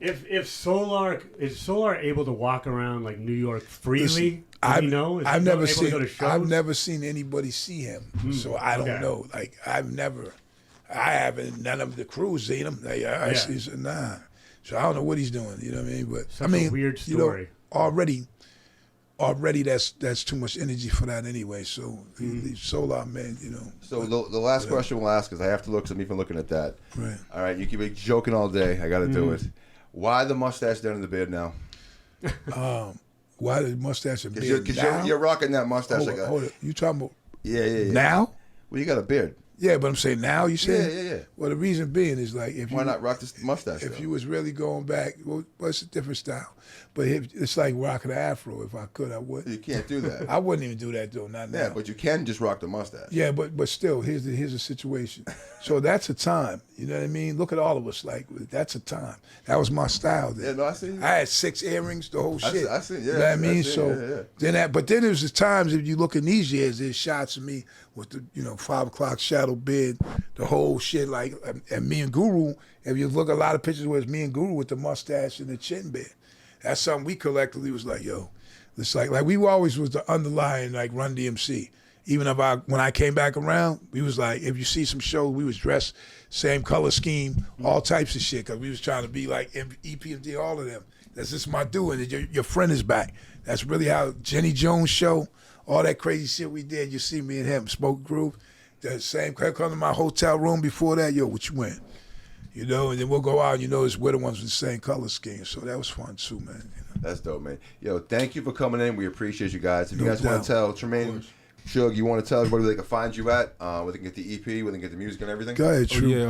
Is Solar able to walk around like New York freely? I've never seen anybody see him, so I don't know. Like I haven't. None of the crews seen him. I see, nah. So I don't know what he's doing. You know what I mean? But Such a weird story. Already that's too much energy for that anyway. So Solar, man, So the last question we'll ask is, I have to look, because I'm even looking at that. Right. All right, you keep be joking all day. I got to do it. Why the mustache down in the beard now? Why the mustache and beard? Because you're rocking that mustache. Hold it. You talking about yeah. now? Well, you got a beard. Yeah, but I'm saying now, you said? Yeah. Well, the reason being is like, why not rock this mustache? If you was really going back, well, it's a different style. But it's like rocking an afro. If I could, I would. You can't do that. I wouldn't even do that though, not now. Yeah, but you can just rock the mustache. Yeah, but still, here's the situation. So that's a time. You know what I mean? Look at all of us. Like, that's a time. That was my style then. Yeah, no, I see. I had 6 earrings, the whole shit. I see. Yeah, you know what I mean? Yeah. But then there's the times, if you look in these years, there's shots of me with the 5 o'clock shadow beard, the whole shit, like, and me and Guru. If you look at a lot of pictures where it's me and Guru with the mustache and the chin beard, that's something we collectively was like, yo, it's like we always was the underlying like Run DMC. Even when I came back around, we was like, if you see some shows, we was dressed same color scheme, all types of shit, because we was trying to be like EPMD, all of them. That's just my doing. Your friend is back. That's really how Jenny Jones show, all that crazy shit we did. You see me and him, Smoke Groove, the same. Come to my hotel room before that, yo, what you wearing? And then we'll go out, we're the ones with the same color scheme. So that was fun too, man. That's dope, man. Yo, thank you for coming in. We appreciate you guys. If you guys want to tell Trumayne, Shug, you want to tell everybody where they can find you at, where they can get the EP, where they can get the music and everything? Go ahead, True.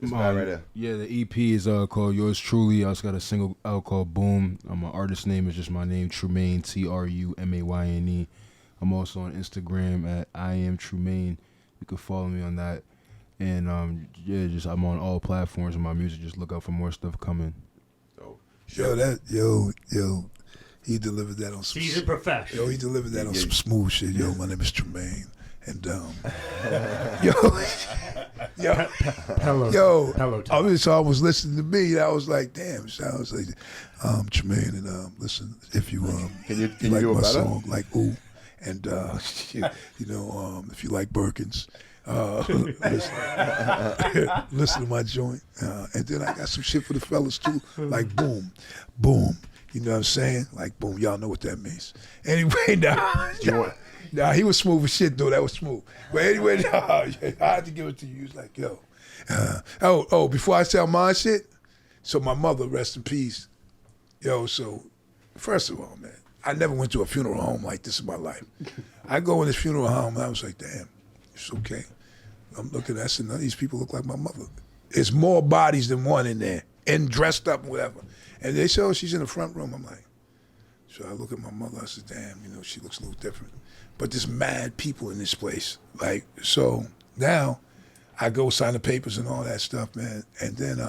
Right there. Yeah, the EP is called Yours Truly. I also got a single out called Boom. My artist name is just my name, Trumayne, Trumayne. I'm also on Instagram at I am Trumayne. You can follow me on that. And I'm on all platforms of my music. Just look out for more stuff coming. Yo, he delivered that on some. He's a professional. Yo, he delivered that on some smooth shit. Yo, my name is Trumayne, and I was listening to me, and I was like, damn, sounds like Trumayne, and listen, if you can you like do my better? song, like ooh, and if you like Birkins. Listen to my joint, and then I got some shit for the fellas too, like boom, you know what I'm saying? Like boom, y'all know what that means. Anyway, nah, he was smooth as shit though. That was smooth. But anyway, I had to give it to you. He was like, yo, before I tell my shit, so my mother, rest in peace. Yo, so first of all, man, I never went to a funeral home like this in my life. I go in this funeral home and I was like, damn. It's okay. I'm looking, I said, none of these people look like my mother. It's more bodies than one in there, and dressed up and whatever. And they say, oh, she's in the front room. I'm like, so I look at my mother, I said, damn, she looks a little different. But there's mad people in this place. Like, so now I go sign the papers and all that stuff, man. And then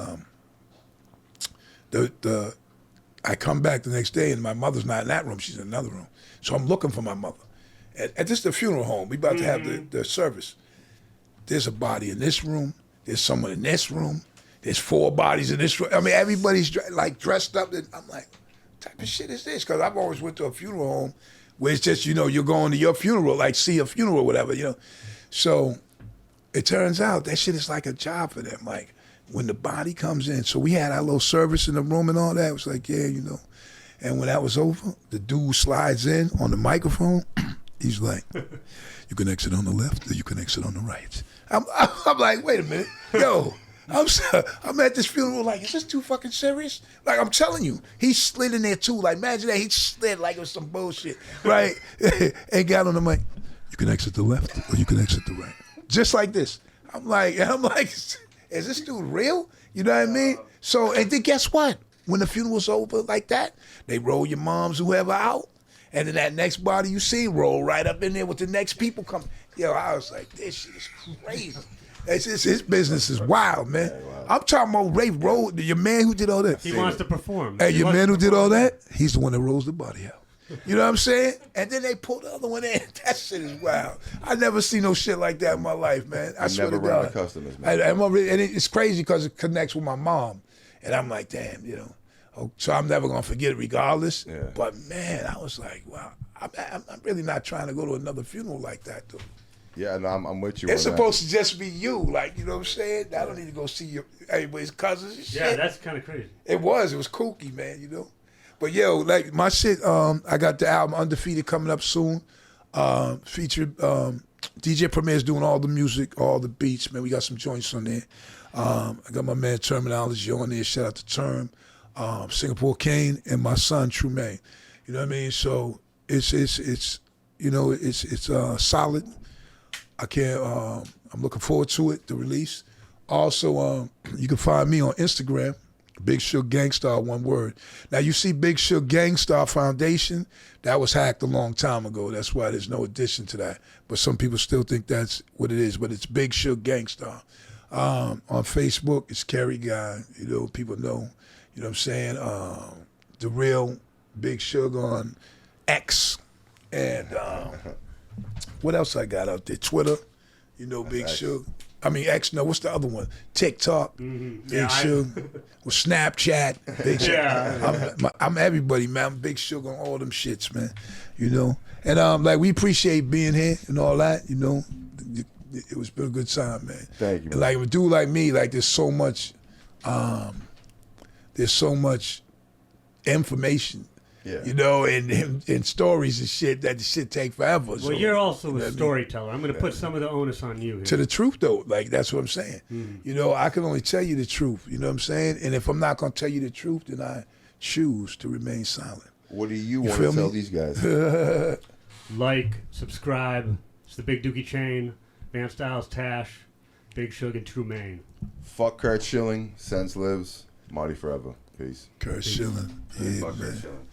I come back the next day and my mother's not in that room, she's in another room. So I'm looking for my mother. At this is the funeral home, we about to have the service. There's a body in this room, there's someone in this room, there's 4 bodies in this room. I mean, everybody's dressed up. And I'm like, what type of shit is this? Because I've always went to a funeral home where it's just, you're going to your funeral, like see a funeral or whatever, So it turns out that shit is like a job for them. Like when the body comes in, so we had our little service in the room and all that. It was like, yeah, And when that was over, the dude slides in on the microphone. He's like, you can exit on the left or you can exit on the right. I'm like, wait a minute. Yo, I'm at this funeral like, is this too fucking serious? Like, I'm telling you, he slid in there too. Like, imagine that. He slid like it was some bullshit, right? And got on the mic. You can exit the left or you can exit the right. Just like this. I'm like, is this dude real? You know what I mean? So, and then guess what? When the funeral's over like that, they roll your moms, whoever, out. And then that next body you see roll right up in there with the next people coming. Yo, I was like, this shit is crazy. It's just, his business is wild, man. Wow. I'm talking about Ray Roll, your man who did all that. He wants to perform. Hey, your man who did all that, he's the one that rolls the body out. You know what I'm saying? And then they pull the other one in. That shit is wild. I never seen no shit like that in my life, man. I swear to God. Never customers, man. And it's crazy because it connects with my mom. And I'm like, damn, so I'm never going to forget it regardless. Yeah. But, man, I was like, wow, I'm really not trying to go to another funeral like that, though. Yeah, no, I'm with you. It's supposed to just be you, like, you know what I'm saying? I don't need to go see everybody's cousins and shit. Yeah, that's kind of crazy. It was kooky, man, But, yo, like, my shit, I got the album Undefeated coming up soon. Featured DJ Premier's doing all the music, all the beats, man. We got some joints on there. I got my man Terminology on there. Shout out to Term. Singapore Kane, and my son Trumayne. You know what I mean? So it's solid. I'm looking forward to it, the release. Also, you can find me on Instagram, Big Shug GANGSTARR, one word. Now you see Big Shug GANGSTARR Foundation, that was hacked a long time ago. That's why there's no addition to that. But some people still think that's what it is, but it's Big Shug GANGSTARR. On Facebook, it's Kerry Guy. People know. You know what I'm saying? The real Big Shug on X. And what else I got out there? Twitter, Big Shug. I mean, X, no, what's the other one? TikTok, Big Shug. With Snapchat, Big Shug. Yeah. I'm everybody, man. I'm Big Shug on all them shits, man. And we appreciate being here and all that, It was been a good time, man. Thank you, man. And like a dude like me, like there's so much information, and stories and shit that the shit take forever. Well, you're also a storyteller. I'm going to put some of the onus on you here. To the truth, though, like that's what I'm saying. I can only tell you the truth. You know what I'm saying? And if I'm not going to tell you the truth, then I choose to remain silent. What do you want to tell these guys? Like, subscribe. It's the Big Dookie Chain, Van Styles, Tash, Big Shug and Trumayne. Fuck Kurt Schilling, Sense lives, Marty forever. Peace. Kurt Schilling. Yeah, Fuck man. Kurt Schilling.